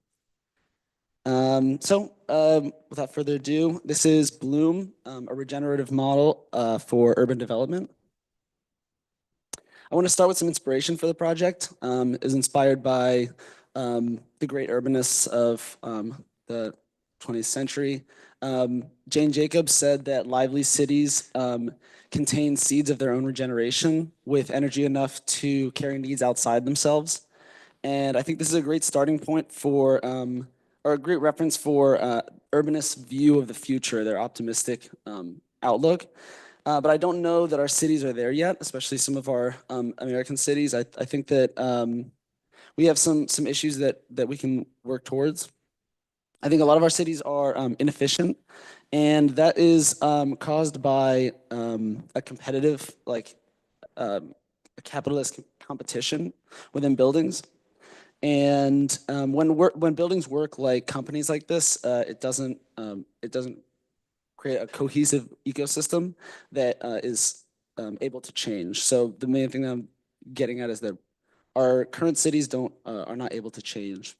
Without further ado, this is Bloom, a regenerative model for urban development. I want to start with some inspiration for the project. It was inspired by the great urbanists of the 20th century. Jane Jacobs said that lively cities contain seeds of their own regeneration with energy enough to carry needs outside themselves. And I think this is a great starting point for, or a great reference for urbanists' view of the future, their optimistic outlook. But I don't know that our cities are there yet, especially some of our American cities. I think that we have some issues that we can work towards. I think a lot of our cities are inefficient, and that is caused by a competitive, a capitalist competition within buildings. And when buildings work like companies like this, it doesn't create a cohesive ecosystem that is able to change. So the main thing that I'm getting at is that our current cities are not able to change.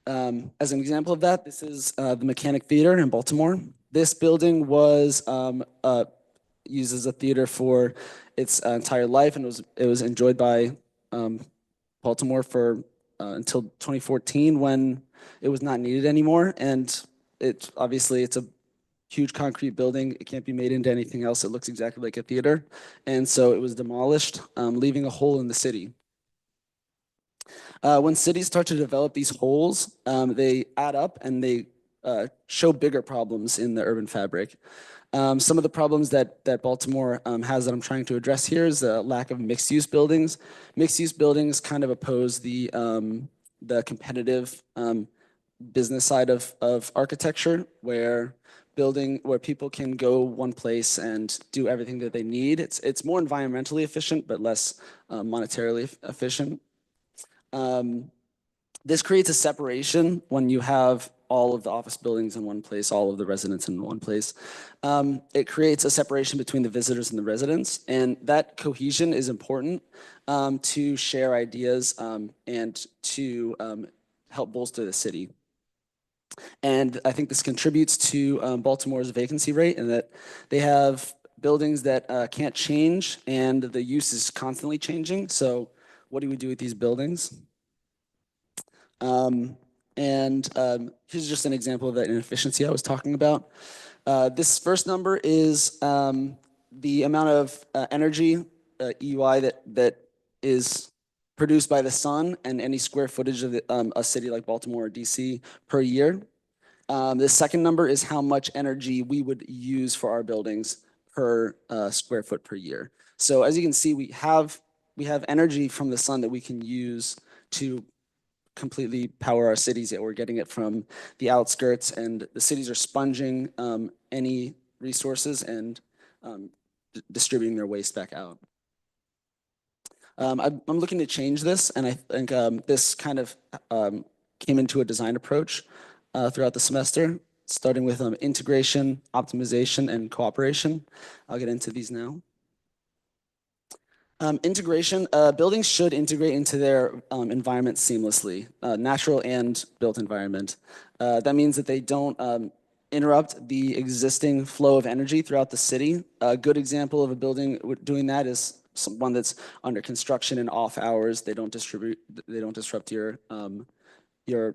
As an example of that, this is the Mechanic Theater in Baltimore. This building was used as a theater for its entire life, and it was enjoyed by Baltimore for until 2014 when it was not needed anymore. And it's a huge concrete building. It can't be made into anything else. It looks exactly like a theater. And so it was demolished, leaving a hole in the city. When cities start to develop these holes, they add up and they show bigger problems in the urban fabric. Some of the problems that Baltimore has that I'm trying to address here is the lack of mixed-use buildings. Mixed-use buildings kind of oppose the competitive business side of architecture, where people can go one place and do everything that they need. It's more environmentally efficient, but less monetarily efficient. This creates a separation when you have all of the office buildings in one place, all of the residents in one place. It creates a separation between the visitors and the residents, and that cohesion is important to share ideas and to help bolster the city. And I think this contributes to Baltimore's vacancy rate, and that they have buildings that can't change, and the use is constantly changing. So what do we do with these buildings? Here's just an example of that inefficiency I was talking about. This first number is the amount of energy, EUI, that is produced by the sun and any square footage of a city like Baltimore or DC per year. The second number is how much energy we would use for our buildings per square foot per year. So as you can see, we have energy from the sun that we can use to completely power our cities, yet we're getting it from the outskirts, and the cities are sponging any resources and distributing their waste back out. I'm looking to change this, and I think this kind of came into a design approach throughout the semester, starting with integration, optimization, and cooperation. I'll get into these now. Integration, buildings should integrate into their environment seamlessly, natural and built environment. That means that they don't interrupt the existing flow of energy throughout the city. A good example of a building doing that is one that's under construction and off hours. They don't disrupt your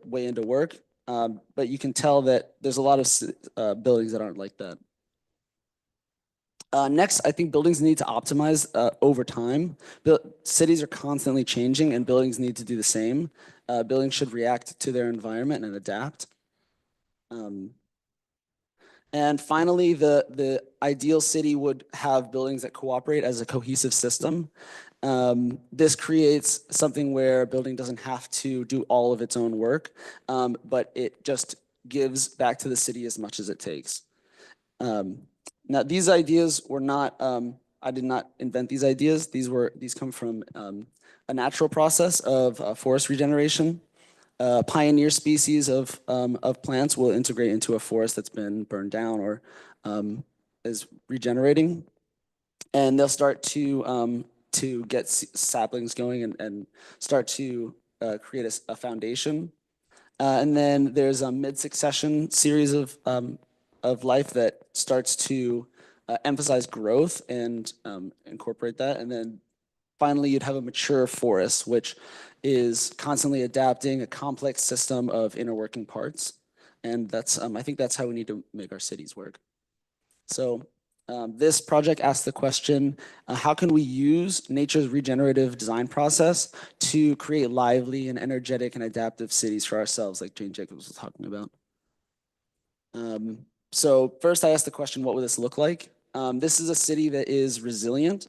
way into work. But you can tell that there's a lot of buildings that aren't like that. Next, I think buildings need to optimize over time. Cities are constantly changing and buildings need to do the same. Buildings should react to their environment and adapt. And finally, the ideal city would have buildings that cooperate as a cohesive system. This creates something where a building doesn't have to do all of its own work, but it just gives back to the city as much as it takes. Now, these ideas were not, I did not invent these ideas. These come from a natural process of forest regeneration. Pioneer species of plants will integrate into a forest that's been burned down or is regenerating. And they'll start to get saplings going and start to create a foundation. And then there's a mid-succession series of life that starts to emphasize growth and incorporate that. And then finally, you'd have a mature forest, which is constantly adapting a complex system of inner working parts. And that's, I think that's how we need to make our cities work. So this project asks the question, how can we use nature's regenerative design process to create lively and energetic and adaptive cities for ourselves, like Jane Jacobs was talking about? So first I asked the question, what would this look like? This is a city that is resilient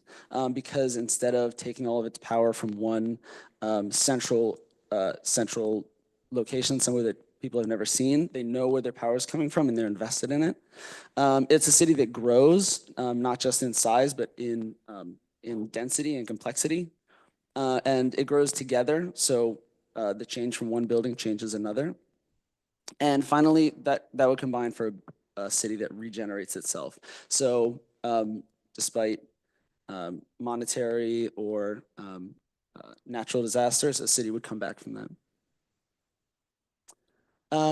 because instead of taking all of its power from one central location, somewhere that people have never seen, they know where their power is coming from and they're invested in it. It's a city that grows, not just in size, but in density and complexity. And it grows together, so the change from one building changes another. And finally, that would combine for a city that regenerates itself. So despite monetary or natural disasters, a city would come back from that.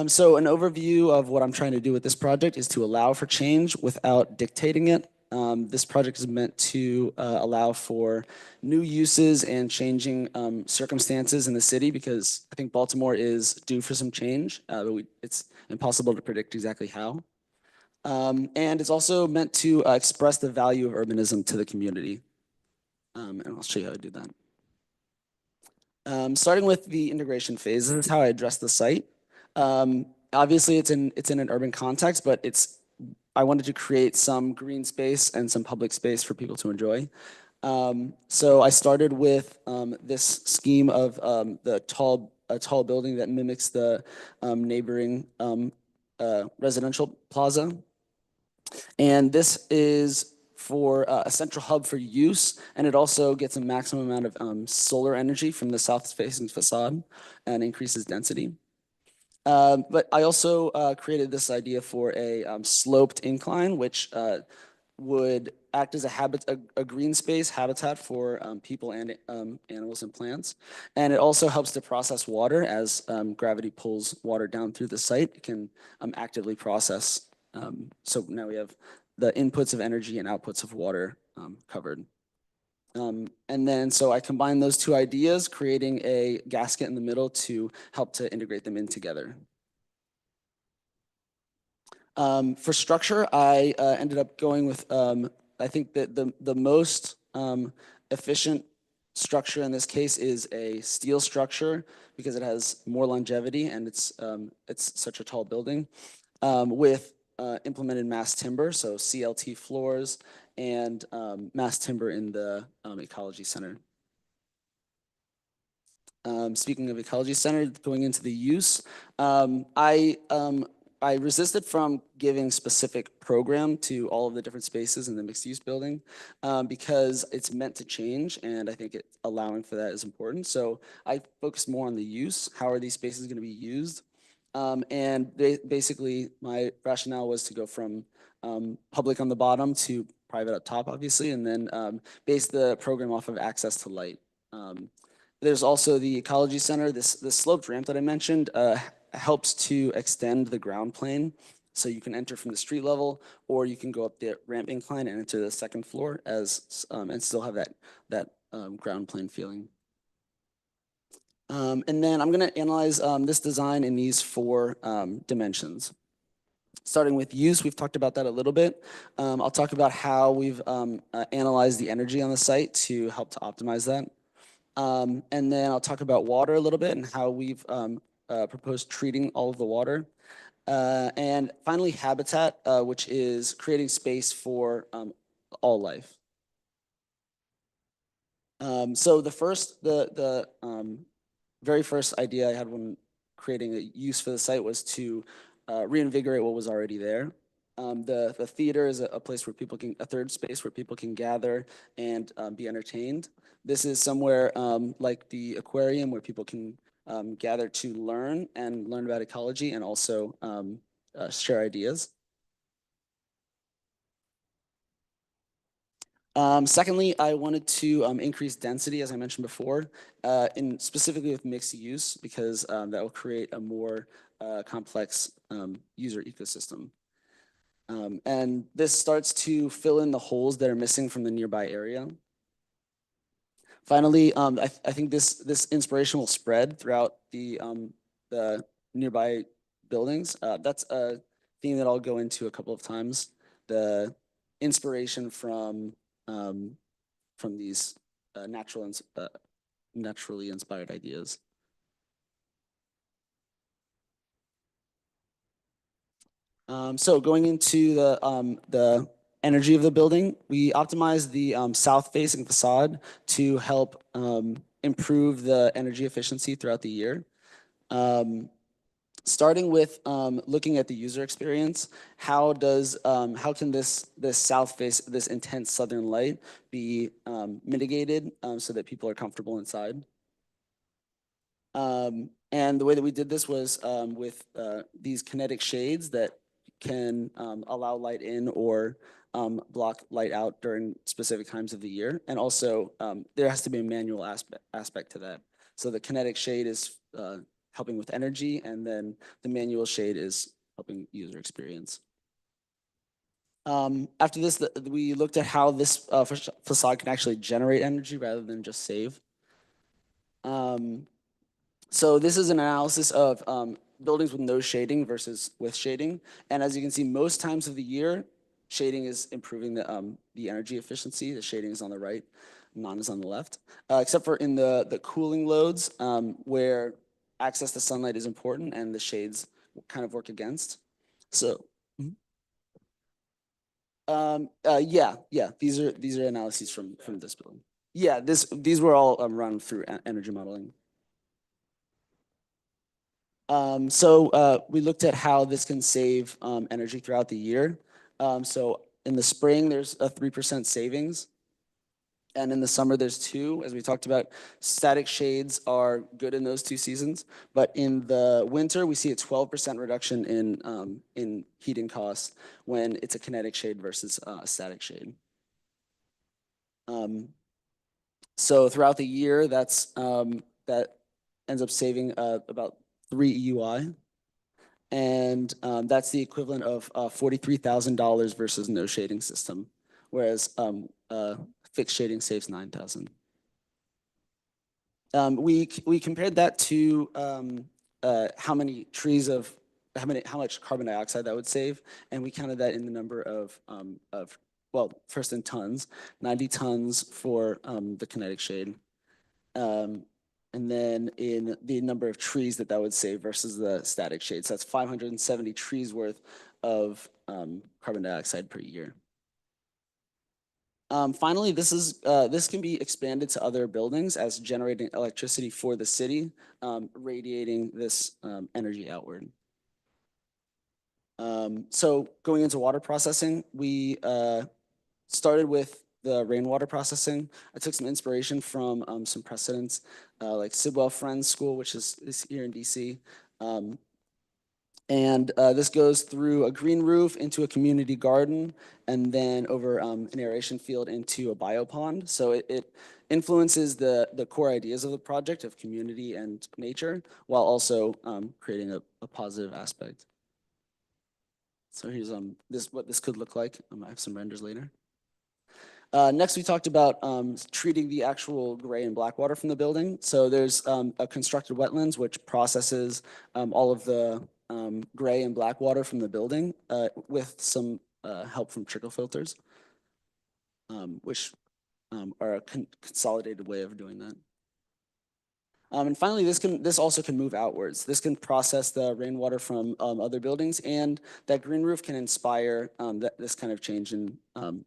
So an overview of what I'm trying to do with this project is to allow for change without dictating it. This project is meant to allow for new uses and changing circumstances in the city because I think Baltimore is due for some change, but it's impossible to predict exactly how. And it's also meant to express the value of urbanism to the community. And I'll show you how to do that. Starting with the integration phase, this is how I address the site. Obviously, it's in an urban context, but I wanted to create some green space and some public space for people to enjoy. So I started with this scheme of a tall building that mimics the neighboring residential plaza. And this is for a central hub for use, and it also gets a maximum amount of solar energy from the south-facing facade and increases density. But I also created this idea for a sloped incline, which would act as a green space habitat for people and animals and plants. And it also helps to process water as gravity pulls water down through the site. It can actively process. So now we have the inputs of energy and outputs of water covered. And then so I combine those two ideas, creating a gasket in the middle to help to integrate them in together. For structure, I ended up going with, I think that the most efficient structure in this case is a steel structure because it has more longevity and it's such a tall building with implemented mass timber, so CLT floors and mass timber in the ecology center. Speaking of ecology center, going into the use, I resisted from giving specific program to all of the different spaces in the mixed use building because it's meant to change and I think allowing for that is important. So I focused more on the use. How are these spaces going to be used? And basically my rationale was to go from public on the bottom to private up top, obviously, and then base the program off of access to light. There's also the ecology center. This sloped ramp that I mentioned helps to extend the ground plane So you can enter from the street level, or you can go up the ramp incline and enter the second floor and still have that ground plane feeling. And then I'm going to analyze this design in these four dimensions. Starting with use, we've talked about that a little bit. I'll talk about how we've analyzed the energy on the site to help to optimize that. And then I'll talk about water a little bit and how we've proposed treating all of the water. And finally, habitat, which is creating space for all life. So the very first idea I had when creating a use for the site was to reinvigorate what was already there. The theater is a place where a third space where people can gather and be entertained. This is somewhere like the aquarium where people can gather to learn about ecology and also share ideas. Secondly, I wanted to increase density, as I mentioned before, specifically with mixed use, because that will create a more complex user ecosystem. And this starts to fill in the holes that are missing from the nearby area. Finally, I think this inspiration will spread throughout the nearby buildings. That's a theme that I'll go into a couple of times. The inspiration from these naturally inspired ideas. So going into the energy of the building, we optimized the south-facing facade to help improve the energy efficiency throughout the year. Starting with looking at the user experience, how can this south face, this intense southern light, be mitigated so that people are comfortable inside? And the way that we did this was with these kinetic shades that can allow light in or block light out during specific times of the year. And also, there has to be a manual aspect to that. So the kinetic shade is helping with energy, and then the manual shade is helping user experience. After this, we looked at how this facade can actually generate energy rather than just save. So this is an analysis of buildings with no shading versus with shading. And as you can see, most times of the year, shading is improving the energy efficiency. The shading is on the right, none is on the left. Except for in the cooling loads where access to sunlight is important and the shades kind of work against. So, yeah, these are analyses from this building. Yeah, these were all run through energy modeling. So we looked at how this can save energy throughout the year. So in the spring, there's a 3% savings. And in the summer, there's 2. As we talked about, static shades are good in those 2 seasons. But in the winter, we see a 12% reduction in heating costs when it's a kinetic shade versus a static shade. So throughout the year, that ends up saving about 3 EUI. And that's the equivalent of $43,000 versus no shading system, whereas fixed shading saves $9,000. We compared that to how much carbon dioxide that would save, and we counted that in the number of well, first in tons, 90 tons for the kinetic shade. And then in the number of trees that would save versus the static shade. So that's 570 trees worth of carbon dioxide per year. Finally, this can be expanded to other buildings as generating electricity for the city, radiating this energy outward. So going into water processing, we started with the rainwater processing. I took some inspiration from some precedents like Sidwell Friends School, which is here in DC. And this goes through a green roof into a community garden and then over an aeration field into a biopond. So it influences the core ideas of the project of community and nature while also creating a positive aspect. So here's what this could look like. I have some renders later. Next, we talked about treating the actual gray and black water from the building. So there's a constructed wetlands which processes all of the gray and black water from the building with some help from trickle filters, which are a consolidated way of doing that. And finally, this also can move outwards. This can process the rainwater from other buildings, and that green roof can inspire this kind of change in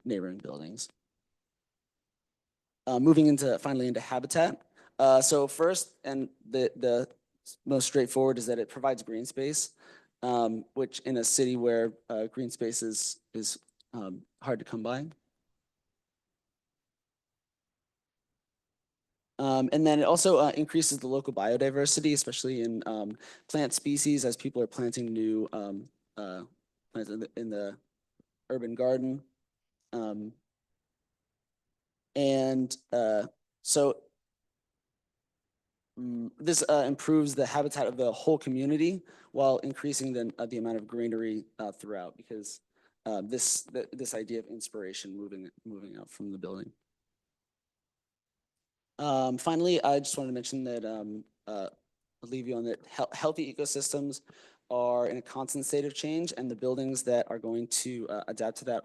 neighboring buildings. Moving finally into habitat. So first, and the most straightforward, is that it provides green space, which in a city where green space is hard to come by. And then it also increases the local biodiversity, especially in plant species, as people are planting new plants in the urban garden. So this improves the habitat of the whole community while increasing the amount of greenery throughout, because this idea of inspiration moving out from the building. Finally, I just wanted to mention that I'll leave you on that healthy ecosystems are in a constant state of change, and the buildings that are going to adapt to that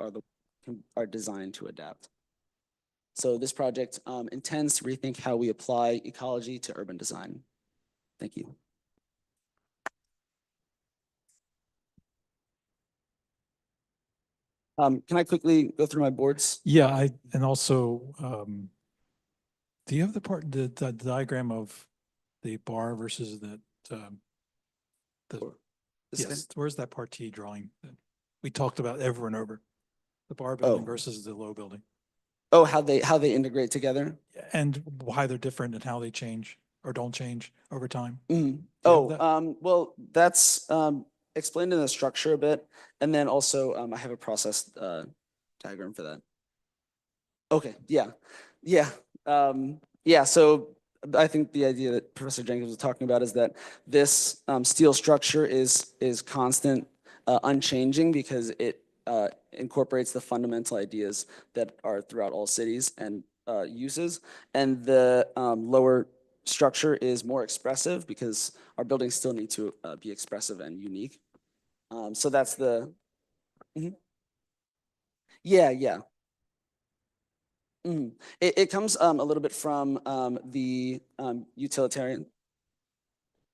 are designed to adapt. So this project intends to rethink how we apply ecology to urban design. Thank you. Can I quickly go through my boards? Yeah, and also, do you have the diagram of the bar versus the yes, where's that part T drawing that we talked about over and over? The bar building versus the low building. Oh, how they integrate together? And why they're different and how they change or don't change over time. Well, that's explained in the structure a bit. And then also I have a process diagram for that. Okay, yeah. So I think the idea that Professor Jenkins was talking about is that this steel structure is constant, unchanging, because it incorporates the fundamental ideas that are throughout all cities and uses. And the lower structure is more expressive because our buildings still need to be expressive and unique. So that's the, yeah. It comes a little bit from the utilitarian.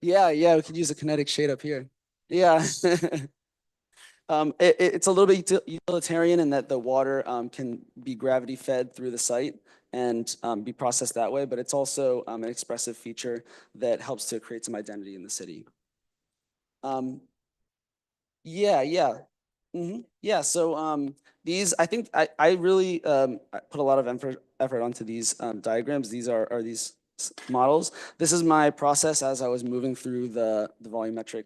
Yeah, we could use a kinetic shade up here. Yeah. It's a little bit utilitarian in that the water can be gravity fed through the site and be processed that way, but it's also an expressive feature that helps to create some identity in the city. Yeah, so these, I think I really I put a lot of effort onto these diagrams. These are these models. This is my process as I was moving through the volumetric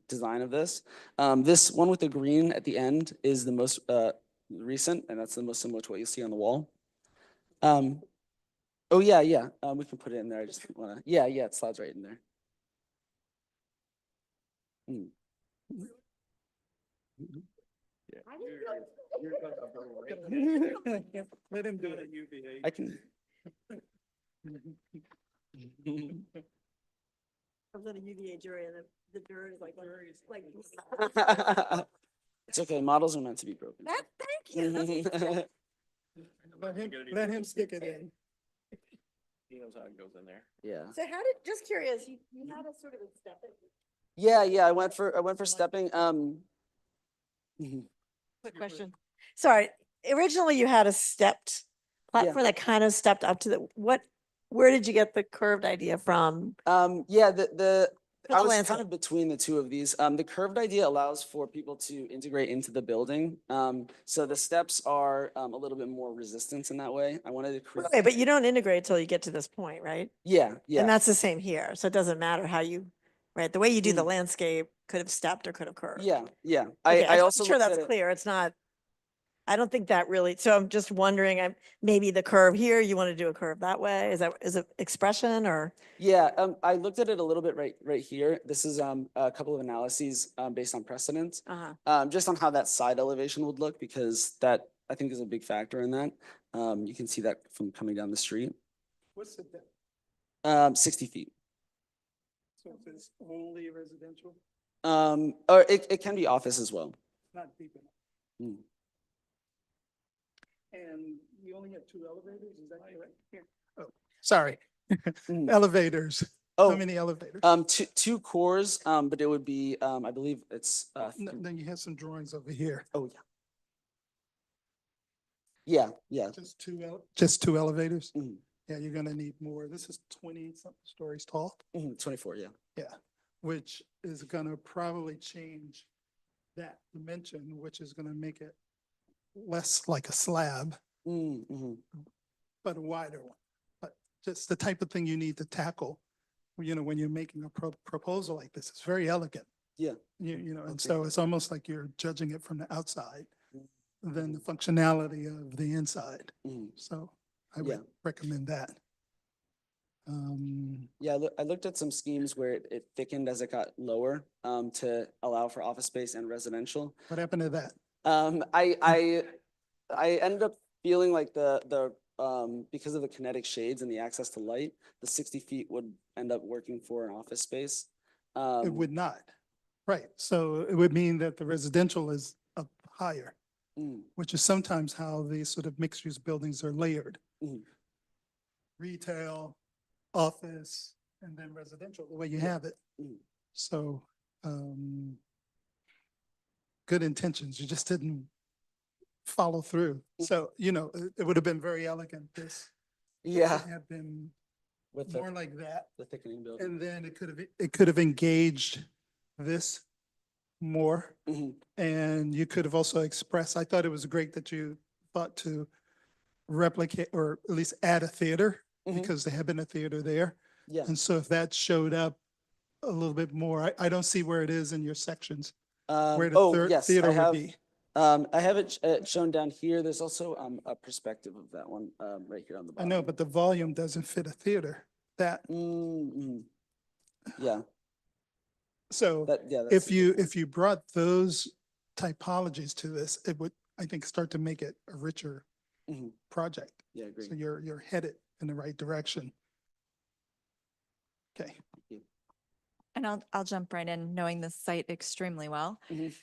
design of this. This one with the green at the end is the most recent, and that's the most similar to what you'll see on the wall. Oh yeah, we can put it in there. I just want to, yeah, it slides right in there. Let him do it. I can. I was at a UVA jury and the jury is like. It's okay. Models are meant to be broken. Thank you. Let him stick it in. He knows how it goes in there. Yeah. So just curious, you had a sort of a step. Yeah. I went for stepping. Quick question. Sorry, originally you had a stepped platform that kind of stepped up to where did you get the curved idea from? I was kind of between the two of these. The curved idea allows for people to integrate into the building. So the steps are a little bit more resistance in that way. I wanted to create. Okay, but you don't integrate until you get to this point, right? Yeah. And that's the same here. So it doesn't matter how you, right? The way you do the landscape could have stepped or could have curved. Yeah. Okay, I I'm also sure looked that's at it- clear. It's not, I don't think that really, so I'm just wondering, maybe the curve here, you want to do a curve that way? Is it expression or? Yeah, I looked at it a little bit right here. This is a couple of analyses based on precedent, just on how that side elevation would look, because that I think is a big factor in that. You can see that from coming down the street. What's the depth? 60 feet. So if it's only residential, Or it can be office as well. not deep enough. Mm. And you only have 2 elevators, is that correct? Here. Oh, sorry. Mm. Elevators. Oh, How many elevators? two cores, but it would be, I believe it's, Then you have some drawings over here. oh, yeah. Yeah. Just 2 elevators? Mhm. Yeah, you're gonna need more. This is 20-something stories tall. 24, yeah. Yeah, which is gonna probably change that dimension, which is gonna make it less like a slab, Mm-hmm. but a wider one. But just the type of thing you need to tackle, you know, when you're making a proposal like this. It's very elegant. Yeah. You know, and Okay. so it's almost like you're judging it from the outside than the functionality of the inside. Mhm. So I Yeah. would recommend that. Yeah, I looked at some schemes where it thickened as it got lower to allow for office space and residential. What happened to that? I ended up feeling like the because of the kinetic shades and the access to light, the 60 feet would end up working for an office space. It would not. Right. So it would mean that the residential is up higher, which is sometimes how these sort of mixed-use buildings are layered. Retail, office, and then residential, the way you have it. So, good intentions, you just didn't follow through. So, you know, it would have been very elegant. This Yeah. should have been With more like that. the thickening building. And then it could have engaged this more. And you could have also expressed, I thought it was great that you thought to replicate or at least add a theater because there had been a theater there. Yeah. And so if that showed up a little bit more, I don't see where it is in your sections, where the Oh, yes, theater I would have, be. I have it shown down here. There's also a perspective of that one right here on the I bottom. know, but the volume doesn't fit a theater. That, Yeah. so That's if a good you, point. if you brought those typologies to this, it would, I think, start to make it a richer project. Yeah, I agree. So you're headed in the right direction. Okay. And I'll jump right in, knowing this site extremely well. Mhm.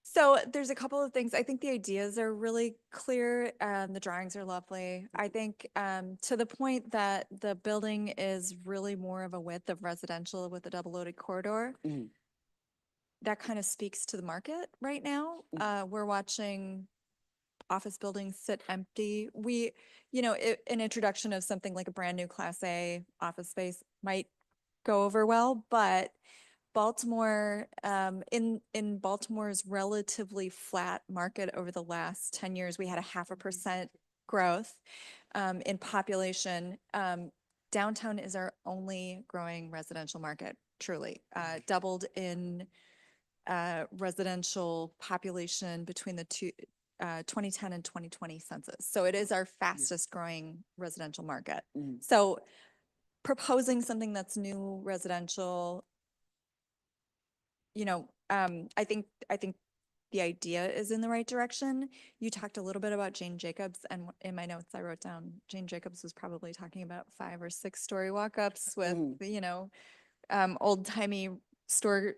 So there's a couple of things. I think the ideas are really clear and the drawings are lovely. I think to the point that the building is really more of a width of residential with a double loaded corridor. That kind of speaks to the market right now. We're watching office buildings sit empty. An introduction of something like a brand new Class A office space might go over well, but Baltimore, in Baltimore's relatively flat market over the last 10 years, we had a 0.5% growth in population. Downtown is our only growing residential market, truly. Doubled in residential population between the 2010 and 2020 census. So it is our fastest growing residential market. So proposing something that's new residential, I think the idea is in the right direction. You talked a little bit about Jane Jacobs, and in my notes I wrote down Jane Jacobs was probably talking about 5 or 6 story walk-ups with, old timey store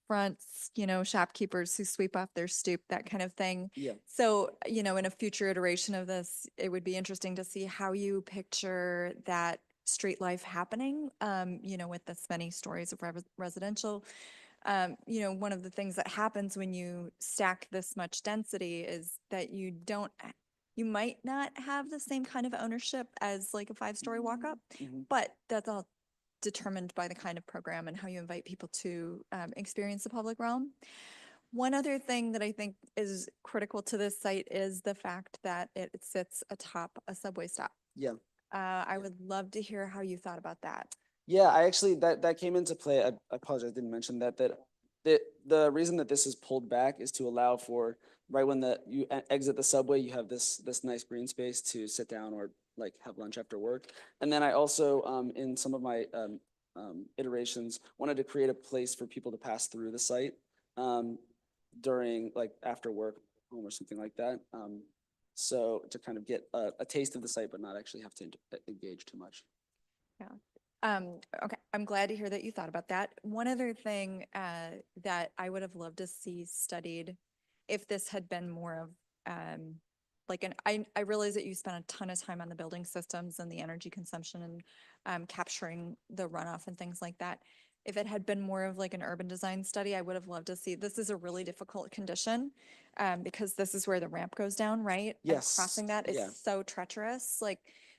fronts, shopkeepers who sweep off their stoop, that kind of thing. Yeah. So, in a future iteration of this, it would be interesting to see how you picture that street life happening, with this many stories of residential. One of the things that happens when you stack this much density is that you might not have the same kind of ownership as like a 5-story walk-up, but that's all determined by the kind of program and how you invite people to experience the public realm. One other thing that I think is critical to this site is the fact that it sits atop a subway stop. Yeah. I would love to hear how you thought about that. Yeah, I actually, that came into play. I apologize, I didn't mention that the reason that this is pulled back is to allow for right when you exit the subway, you have this nice green space to sit down or like have lunch after work. And then I also, in some of my iterations, wanted to create a place for people to pass through the site during like after work, home or something like that. So to kind of get a taste of the site, but not actually have to engage too much. Okay, I'm glad to hear that you thought about that. One other thing that I would have loved to see studied, if this had been more of I realize that you spent a ton of time on the building systems and the energy consumption and capturing the runoff and things like that. If it had been more of like an urban design study, I would have loved to see, this is a really difficult condition because this is where the ramp goes down, right? And Yes, crossing that is yeah. so treacherous. Like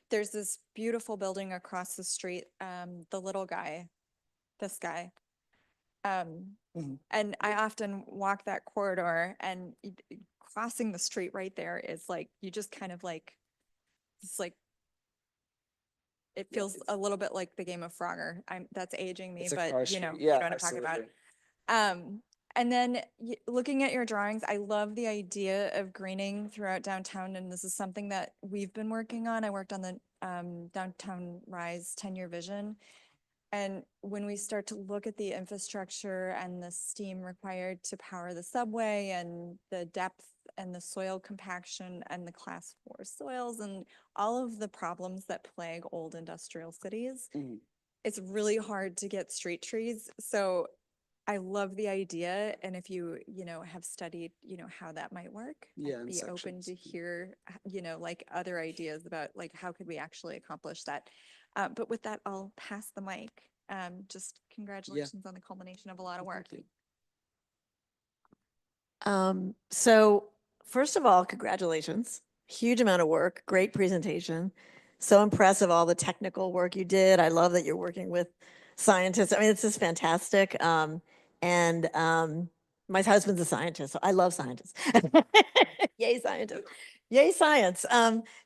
there's this beautiful building across the street, the little guy, this guy. And I often walk that corridor and crossing the street right there is like, you just kind of like, it's like, it feels a little bit like the game of Frogger. That's aging me, It's a but car you street. know, Yeah, you know what I'm talking about. absolutely. And then looking at your drawings, I love the idea of greening throughout downtown. And this is something that we've been working on. I worked on the Downtown Rise 10-year vision. And when we start to look at the infrastructure and the steam required to power the subway and the depth and the soil compaction and the class 4 soils and all of the problems that plague old industrial cities, it's really hard to get street trees. So I love the idea. And if you have studied, how that might work, Yeah, I'd be open to hear, like other ideas about like, how could we actually accomplish that? But with that, I'll pass the mic. Just congratulations on the culmination of a lot of work. So first of all, congratulations. Huge amount of work, great presentation. So impressive, all the technical work you did. I love that you're working with scientists. I mean, it's just fantastic. My husband's a scientist, so I love scientists. Yay, scientists. Yay, science.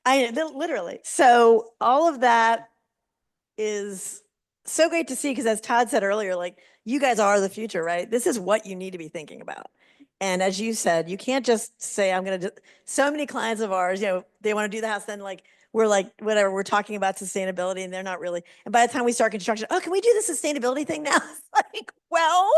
Literally. So all of that is so great to see because as Todd said earlier, like you guys are the future, right? This is what you need to be thinking about. And as you said, you can't just say, I'm going to do, so many clients of ours, they want to do the house, then like, we're like, whatever, we're talking about sustainability and they're not really. And by the time we start construction, oh, can we do the sustainability thing now? It's like, well,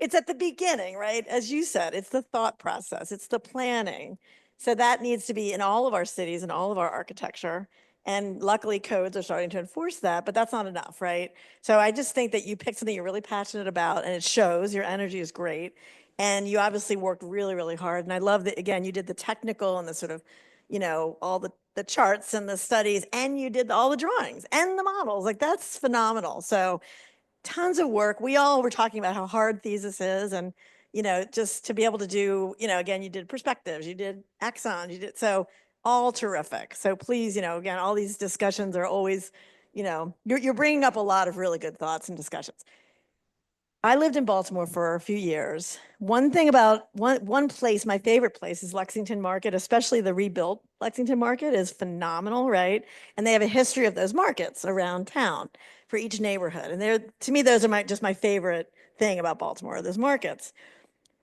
it's at the beginning, right? As you said, it's the thought process, it's the planning. So that needs to be in all of our cities and all of our architecture. And luckily codes are starting to enforce that, but that's not enough, right? So I just think that you picked something you're really passionate about and it shows, your energy is great. And you obviously worked really, really hard. And I love that, again, you did the technical and the sort of, all the charts and the studies, and you did all the drawings and the models. Like that's phenomenal. So tons of work. We all were talking about how hard Thesis is and, just to be able to do, again, you did perspectives, you did axons, you did, so all terrific. So please, again, all these discussions are always, you're bringing up a lot of really good thoughts and discussions. I lived in Baltimore for a few years. One thing about one place, my favorite place is Lexington Market, especially the rebuilt Lexington Market is phenomenal, right? And they have a history of those markets around town for each neighborhood. And to me, those are just my favorite thing about Baltimore, those markets.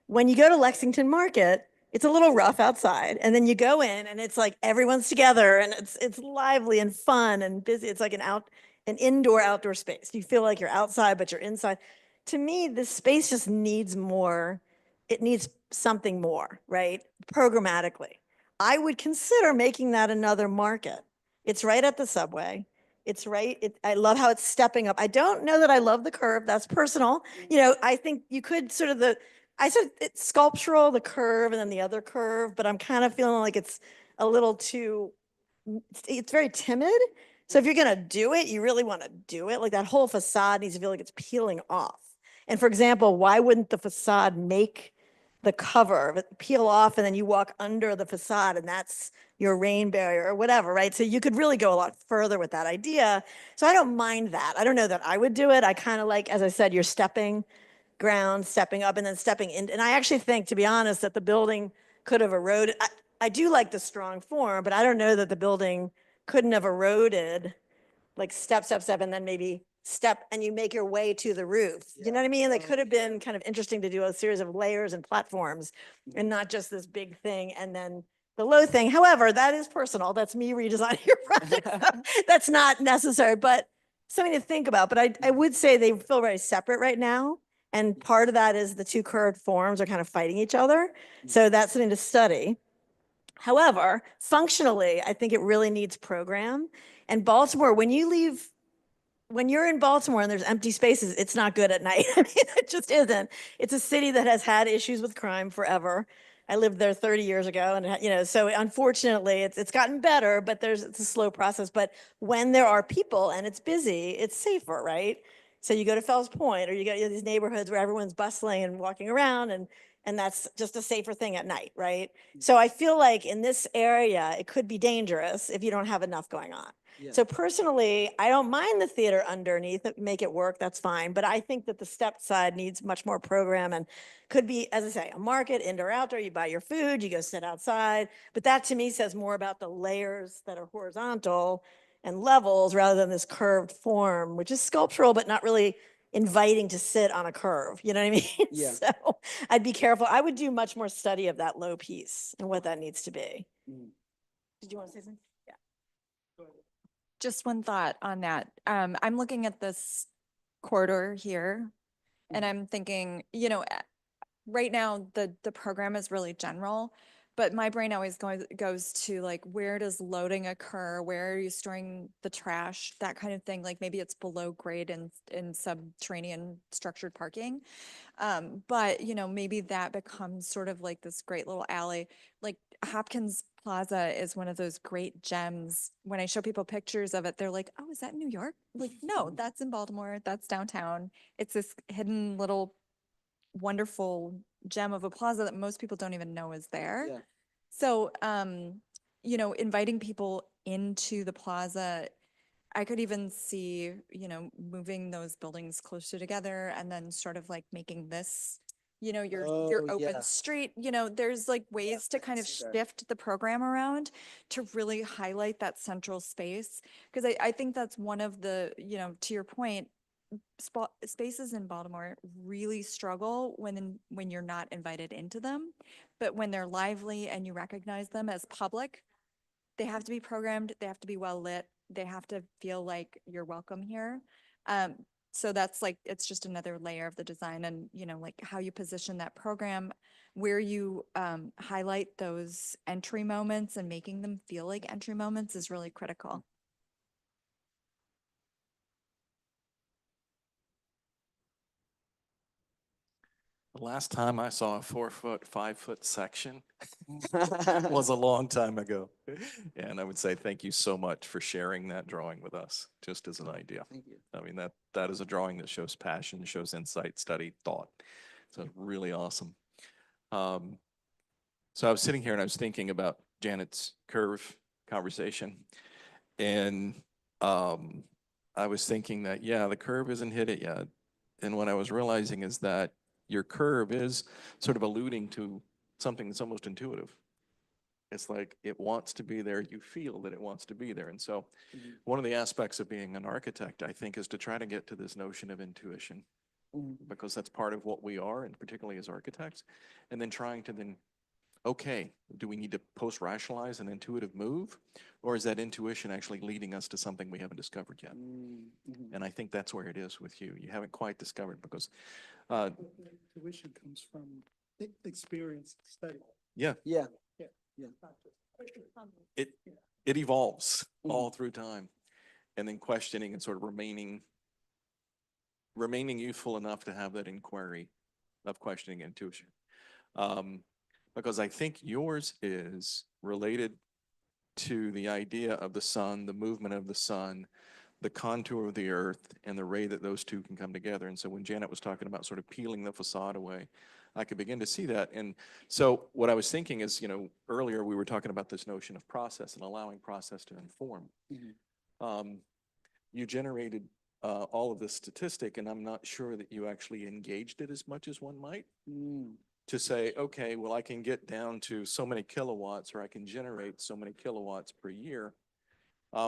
When you go to Lexington Market, it's a little rough outside. And then you go in and it's like everyone's together and it's lively and fun and busy. It's like an indoor outdoor space. You feel like you're outside, but you're inside. To me, this space just needs more. It needs something more, right? Programmatically. I would consider making that another market. It's right at the subway. It's right. I love how it's stepping up. I don't know that I love the curve. That's personal. I think you could sort of it's sculptural, the curve and then the other curve, but I'm kind of feeling like it's a little too, it's very timid. So if you're going to do it, you really want to do it. Like that whole facade needs to feel like it's peeling off. And for example, why wouldn't the facade make the cover peel off and then you walk under the facade and that's your rain barrier or whatever, right? So you could really go a lot further with that idea. So I don't mind that. I don't know that I would do it. I kind of like, as I said, you're stepping ground, stepping up and then stepping in. And I actually think, to be honest, that the building could have eroded. I do like the strong form, but I don't know that the building couldn't have eroded like step, step, step, and then maybe step, and you make your way to the roof. You know what I mean? It could have been kind of interesting to do a series of layers and platforms and not just this big thing and then the low thing. However, that is personal. That's me redesigning your project. So that's not necessary, but something to think about. But I would say they feel very separate right now. And part of that is the two curved forms are kind of fighting each other. So that's something to study. However, functionally, I think it really needs program. And Baltimore, when you're in Baltimore and there's empty spaces, it's not good at night. I mean, it just isn't. It's a city that has had issues with crime forever. I lived there 30 years ago, and so unfortunately, it's gotten better, but it's a slow process. But when there are people and it's busy, it's safer, right? So you go to Fells Point, or you go to these neighborhoods where everyone's bustling and walking around, and that's just a safer thing at night, right? So I feel like in this area, it could be dangerous if you don't have enough going on. So personally, I don't mind the theater underneath, make it work, that's fine. But I think that the step side needs much more program and could be, as I say, a market, indoor, outdoor, you buy your food, you go sit outside. But that to me says more about the layers that are horizontal and levels rather than this curved form, which is sculptural, but not really inviting to sit on a curve. You know what I mean? Yeah. So I'd be careful. I would do much more study of that low piece and what that needs to be. Did you want to say something? Just one thought on that. I'm looking at this corridor here and I'm thinking, right now the program is really general, but my brain always goes to like, where does loading occur? Where are you storing the trash? That kind of thing. Like maybe it's below grade in subterranean structured parking. But maybe that becomes sort of like this great little alley. Like Hopkins Plaza is one of those great gems. When I show people pictures of it, they're like, oh, is that in New York? Like, no, that's in Baltimore. That's downtown. It's this hidden little wonderful gem of a plaza that most people don't even know is there. Yeah. So, inviting people into the plaza, I could even see, moving those buildings closer together and then sort of like making this, your Oh, open yeah. street, there's like ways to kind of see that. shift the program around to really highlight that central space. Because I think that's one of the, to your point, spaces in Baltimore really struggle when you're not invited into them, but when they're lively and you recognize them as public, they have to be programmed, they have to be well lit, they have to feel like you're welcome here. So that's like, it's just another layer of the design and, like how you position that program, where you highlight those entry moments and making them feel like entry moments is really critical. The last time I saw a 4-foot, 5-foot section was a long time ago. And I would say thank you so much for sharing that drawing with us, just as an idea. Thank you. I mean, that is a drawing that shows passion, shows insight, study, thought. So really awesome. So I was sitting here and I was thinking about Janet's curve conversation. And I was thinking that, yeah, the curve isn't hit it yet. And what I was realizing is that your curve is sort of alluding to something that's almost intuitive. It's like it wants to be there. You feel that it wants to be there. And so one of the aspects of being an architect, I think, is to try to get to this notion of intuition, because that's part of what we are, and particularly as architects. And then trying to then, okay, do we need to post-rationalize an intuitive move? Or is that intuition actually leading us to something we haven't discovered yet? And I think that's where it is with you. You haven't quite discovered, because Intuition comes from experience, study. yeah, Yeah. it evolves all through time, and then questioning and sort of remaining youthful enough to have that inquiry of questioning intuition. Because I think yours is related to the idea of the sun, the movement of the sun, the contour of the earth, and the way that those two can come together. And so when Janet was talking about sort of peeling the facade away, I could begin to see that. And so what I was thinking is, earlier we were talking about this notion of process and allowing process to inform. You generated all of this statistic, and I'm not sure that you actually engaged it as much as one might. To say, okay, well, I can get down to so many kilowatts, or I can generate so many kilowatts per year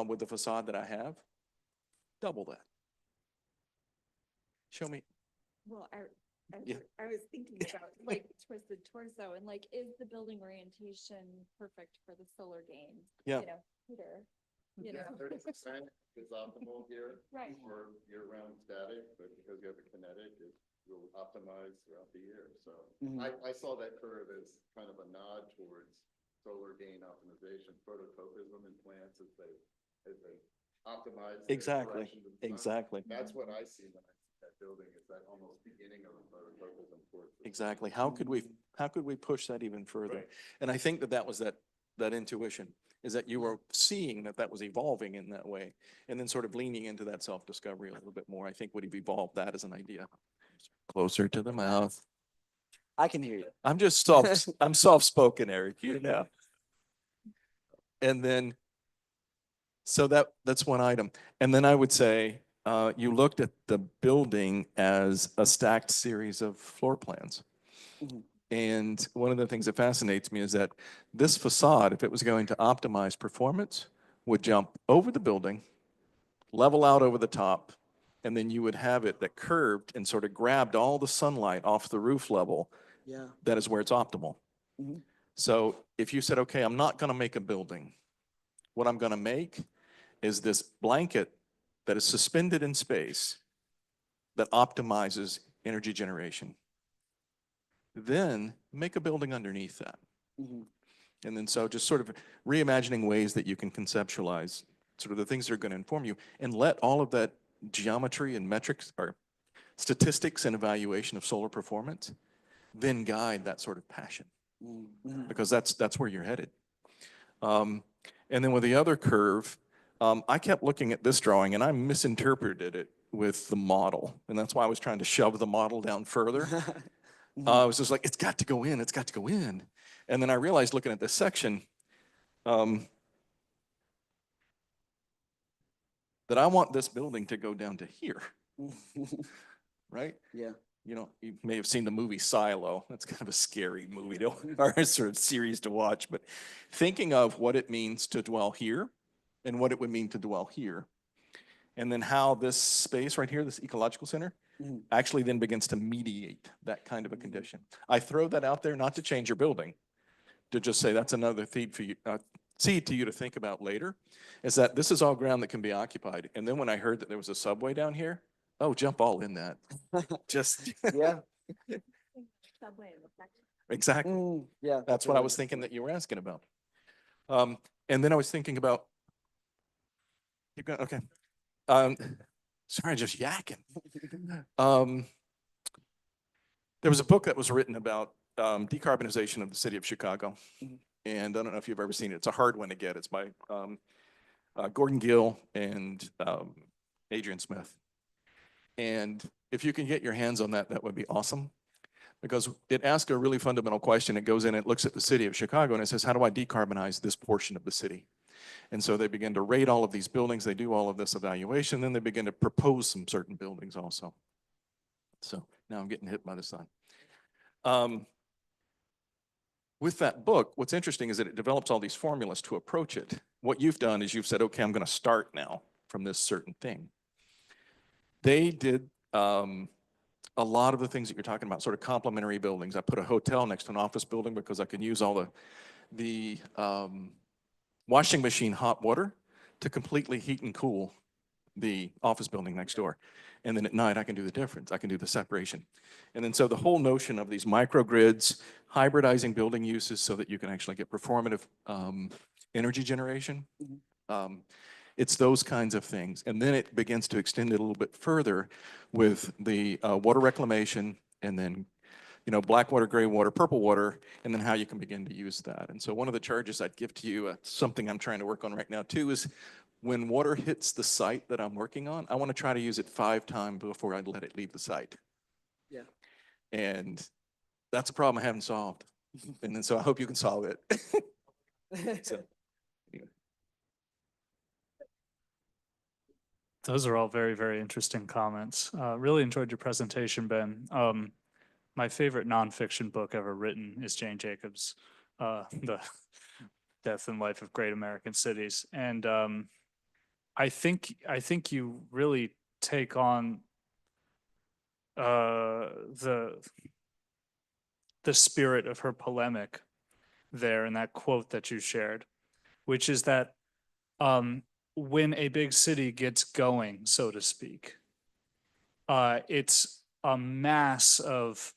with the facade that I have. double that. Show me. Well, Yeah. I was thinking about like towards the torso and like, is the building orientation perfect for the solar gain? Yeah. You know, Peter, you know. 30% is optimal here. Right. For year-round static, but because you have a kinetic, it will optimize throughout the year. So I saw that curve as kind of a nod towards solar gain optimization, phototropism in plants as they optimize. their Exactly, direction to the sun. exactly. That's what I see when I see that building, is that almost beginning of a phototropism towards. the sun. Exactly. How could we push that even further? Right. And I think that was that intuition, is that you were seeing that was evolving in that way, and then sort of leaning into that self-discovery a little bit more. I think would have evolved that as an idea. Closer to the mouth. I can hear you. I'm soft-spoken, Eric, you know. And then, so that's one item. And then I would say, you looked at the building as a stacked series of floor plans. Mhm. And one of the things that fascinates me is that this facade, if it was going to optimize performance, would jump over the building, level out over the top, and then you would have it that curved and sort of grabbed all the sunlight off the roof level. Yeah. That is where it's optimal. Mhm. So if you said, okay, I'm not going to make a building, what I'm going to make is this blanket that is suspended in space that optimizes energy generation. Then make a building underneath that. Mhm. And then so just sort of reimagining ways that you can conceptualize sort of the things that are going to inform you, and let all of that geometry and metrics or statistics and evaluation of solar performance then guide that sort of passion, Mhm. because that's where you're headed. And then with the other curve, I kept looking at this drawing and I misinterpreted it with the model. And that's why I was trying to shove the model down further. I was just like, it's got to go in, it's got to go in. And then I realized looking at this section, that I want this building to go down to here, right? Yeah. You know, you may have seen the movie Silo. That's kind of a scary movie to, or a sort of series to watch, but thinking of what it means to dwell here and what it would mean to dwell here. And then how this space right here, this ecological center, Mhm. actually then begins to mediate that kind of a condition. I throw that out there not to change your building, to just say that's another seed for you, seed to you to think about later, is that this is all ground that can be occupied. And then when I heard that there was a subway down here, oh, jump all in that. Just Yeah. Subway and reflection. exactly. Yeah. That's what I was thinking that you were asking about. And then I was thinking about, keep going, okay. Sorry, just yakking. There was a book that was written about decarbonization of the city of Chicago. Mhm. And I don't know if you've ever seen it. It's a hard one to get. It's by Gordon Gill and Adrian Smith. And if you can get your hands on that, that would be awesome. Because it asks a really fundamental question. It goes in, it looks at the city of Chicago, and it says, how do I decarbonize this portion of the city? And so they begin to rate all of these buildings. They do all of this evaluation. Then they begin to propose some certain buildings also. So now I'm getting hit by the sun. With that book, what's interesting is that it develops all these formulas to approach it. What you've done is you've said, okay, I'm going to start now from this certain thing. They did a lot of the things that you're talking about, sort of complementary buildings. I put a hotel next to an office building because I can use all the washing machine hot water to completely heat and cool the office building next door. And then at night, I can do the difference. I can do the separation. And then so the whole notion of these microgrids, hybridizing building uses so that you can actually get performative energy generation. It's those kinds of things. And then it begins to extend it a little bit further with the water reclamation, and then, you know, black water, gray water, purple water, and then how you can begin to use that. And so one of the charges I'd give to you, something I'm trying to work on right now too, is when water hits the site that I'm working on, I want to try to use it 5 times before I let it leave the site. Yeah. And that's a problem I haven't solved. And then so I hope you can solve it. So, yeah. Those are all very, very interesting comments. Really enjoyed your presentation, Ben. My favorite nonfiction book ever written is Jane Jacobs' The Death and Life of Great American Cities. And I think you really take on the spirit of her polemic there in that quote that you shared, which is that when a big city gets going, so to speak, it's a mass of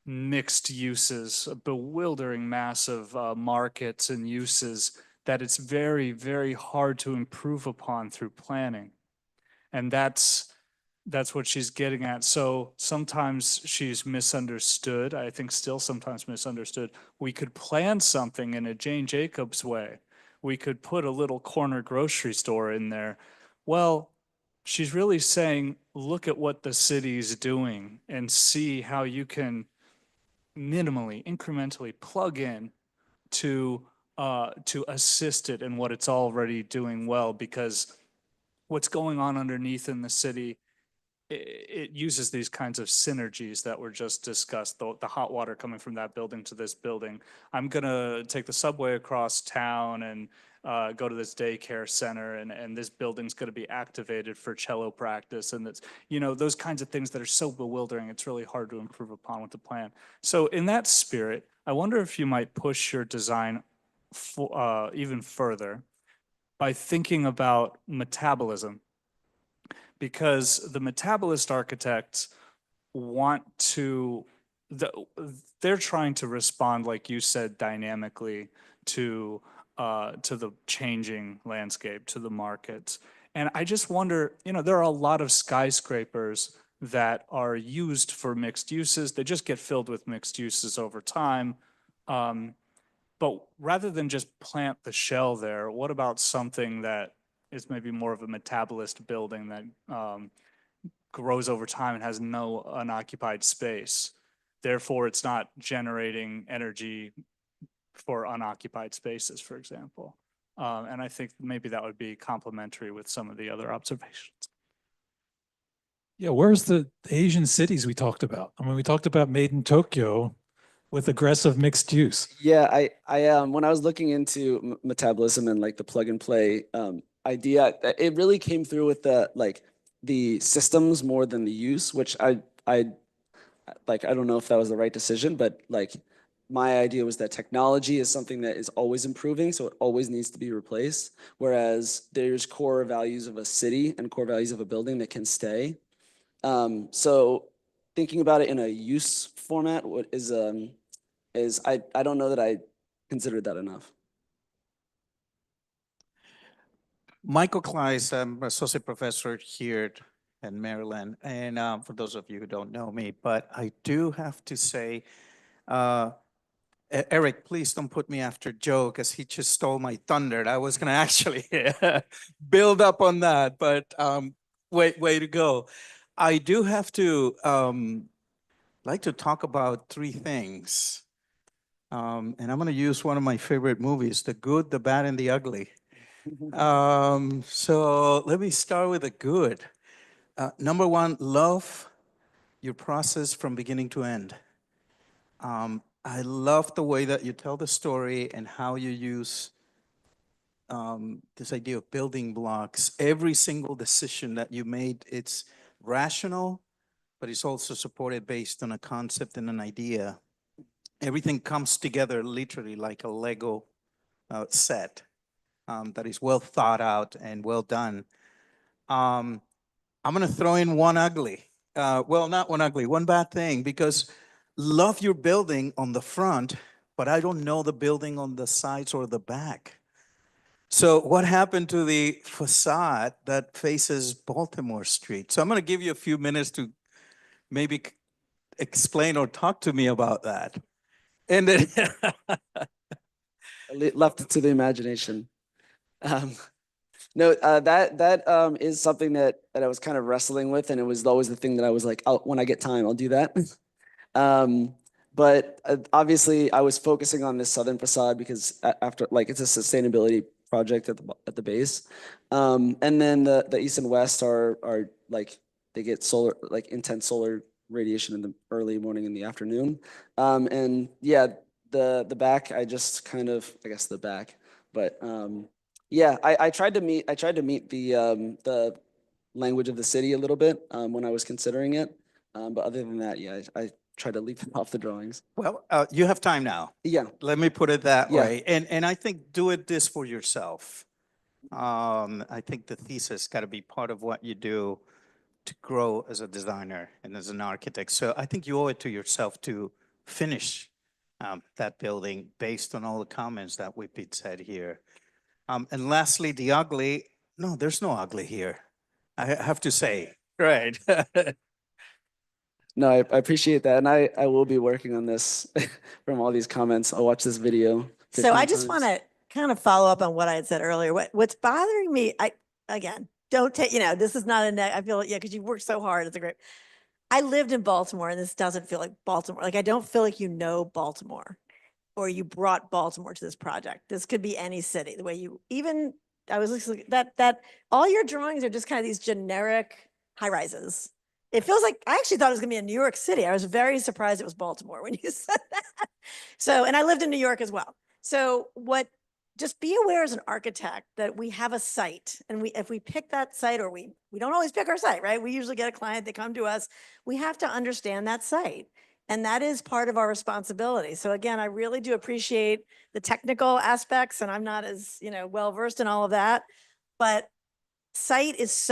mixed uses, a bewildering mass of markets and uses that it's very, very hard to improve upon through planning. And that's what she's getting at. So sometimes she's misunderstood. I think still sometimes misunderstood. We could plan something in a Jane Jacobs way. We could put a little corner grocery store in there. Well, she's really saying, look at what the city's doing and see how you can minimally, incrementally plug in to assist it in what it's already doing well, because what's going on underneath in the city, it uses these kinds of synergies that were just discussed, the hot water coming from that building to this building. I'm gonna take the subway across town and go to this daycare center, and this building's gonna be activated for cello practice, and it's, those kinds of things that are so bewildering, it's really hard to improve upon with the plan. So in that spirit, I wonder if you might push your design even further by thinking about metabolism, because the metabolist architects want to, they're trying to respond, like you said, dynamically to the changing landscape, to the markets. And I just wonder, there are a lot of skyscrapers that are used for mixed uses. They just get filled with mixed uses over time. But rather than just plant the shell there, what about something that is maybe more of a metabolist building that grows over time and has no unoccupied space? Therefore, it's not generating energy for unoccupied spaces, for example. And I think maybe that would be complementary with some of the other observations. Yeah, where's the Asian cities we talked about? I mean, we talked about Made in Tokyo with aggressive mixed use. Yeah, I when I was looking into metabolism and like the plug and play idea, it really came through with the systems more than the use, which I don't know if that was the right decision, but like my idea was that technology is something that is always improving, so it always needs to be replaced. Whereas there's core values of a city and core values of a building that can stay. So thinking about it in a use format, I don't know that I considered that enough. Michael Kleiss, I'm associate professor here in Maryland. And for those of you who don't know me, but I do have to say, Eric, please don't put me after Joe because he just stole my thunder. I was going to actually build up on that, but way to go. I do have to like to talk about three things. And I'm going to use one of my favorite movies, The Good, the Bad, and the Ugly. So let me start with the good. Number one, love your process from beginning to end. I love the way that you tell the story and how you use this idea of building blocks. Every single decision that you made, it's rational, but it's also supported based on a concept and an idea. Everything comes together literally like a Lego set that is well thought out and well done. I'm going to throw in one ugly. Well, not one ugly, one bad thing, because love your building on the front, but I don't know the building on the sides or the back. So what happened to the facade that faces Baltimore Street? So I'm going to give you a few minutes to maybe explain or talk to me about that. And then Left it to the imagination. No, that is something that I was kind of wrestling with, and it was always the thing that I was like, when I get time, I'll do that. But obviously, I was focusing on this southern facade because after it's a sustainability project at the base, and then the east and west are like they get solar intense solar radiation in the early morning and the afternoon, and yeah, the back I just kind of I guess the back, but Yeah, I tried to meet the language of the city a little bit when I was considering it. But other than that, yeah, I tried to leave it off the drawings. Well, you have time now. Yeah, Let me put it that Yeah. way. And I think do it this for yourself. I think the thesis got to be part of what you do to grow as a designer and as an architect. So I think you owe it to yourself to finish that building based on all the comments that we've been said here. And lastly, the ugly, no, there's no ugly here. I have to say, right. No, I appreciate that. And I will be working on this from all these comments. I'll watch this video. So 15 I just times. want to kind of follow up on what I had said earlier. What's bothering me, again, don't take, this is not I feel, yeah, because you worked so hard. It's a great, I lived in Baltimore and this doesn't feel like Baltimore. Like, I don't feel like you know Baltimore or you brought Baltimore to this project. This could be any city, the way you, even, I was listening, that all your drawings are just kind of these generic high rises. It feels like, I actually thought it was gonna be in New York City. I was very surprised it was Baltimore when you said that. So, and I lived in New York as well. So just be aware as an architect that we have a site and if we pick that site, or we don't always pick our site, right? We usually get a client, they come to us, we have to understand that site. And that is part of our responsibility. So again, I really do appreciate the technical aspects, and I'm not as, well-versed in all of that, but site is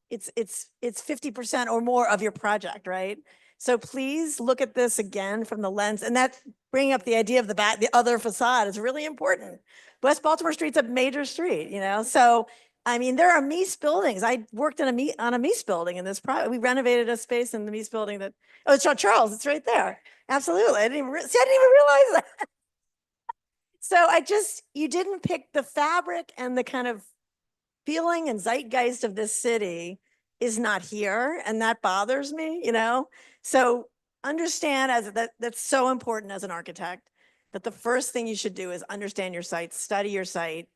it's 50% or more of your project, right? So please look at this again from the lens, and that bringing up the idea of the other facade is really important. West Baltimore Street's a major street, so I mean, there are Mies buildings. I worked on a Mies building in this project. We renovated a space in the Mies building it's Charles, it's right there. Absolutely. I didn't even realize that. So you didn't pick the fabric, and the kind of feeling and zeitgeist of this city is not here. And that bothers me, So understand that's so important as an architect, that the first thing you should do is understand your site, study your site,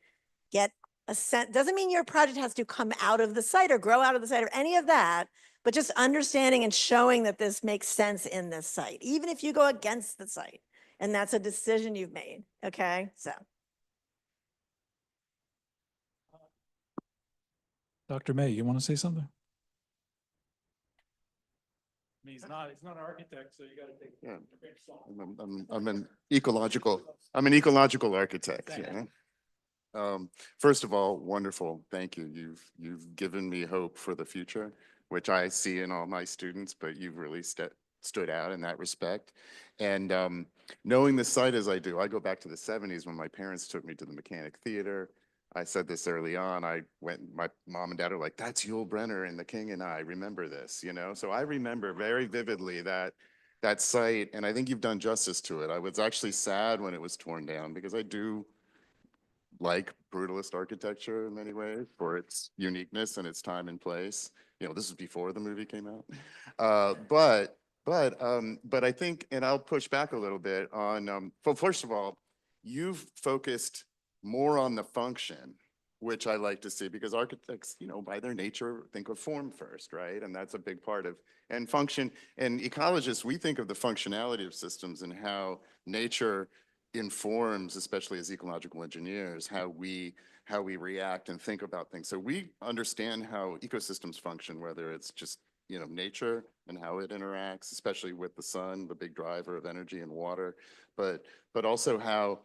get a sense. Doesn't mean your project has to come out of the site or grow out of the site or any of that, but just understanding and showing that this makes sense in this site, even if you go against the site. And that's a decision you've made. Okay. So. Dr. May, you want to say something? He's not an architect, so you got to take. Yeah. I'm an ecological architect. First of all, wonderful. Thank you. You've given me hope for the future, which I see in all my students, but you've really stood out in that respect. And knowing the site as I do, I go back to the 70s when my parents took me to the Mechanic Theater. I said this early on. My mom and dad are like, that's Yul Brynner and the King and I remember this, So I remember very vividly that site, and I think you've done justice to it. I was actually sad when it was torn down because I do like brutalist architecture in many ways for its uniqueness and its time and place. This is before the movie came out. But I think, and I'll push back a little bit on, well, first of all, you've focused more on the function, which I like to see, because architects, by their nature, think of form first, right? And that's a big part of, and function, and ecologists, we think of the functionality of systems and how nature informs, especially as ecological engineers, how we react and think about things. So we understand how ecosystems function, whether it's just, nature and how it interacts, especially with the sun, the big driver of energy and water, but also how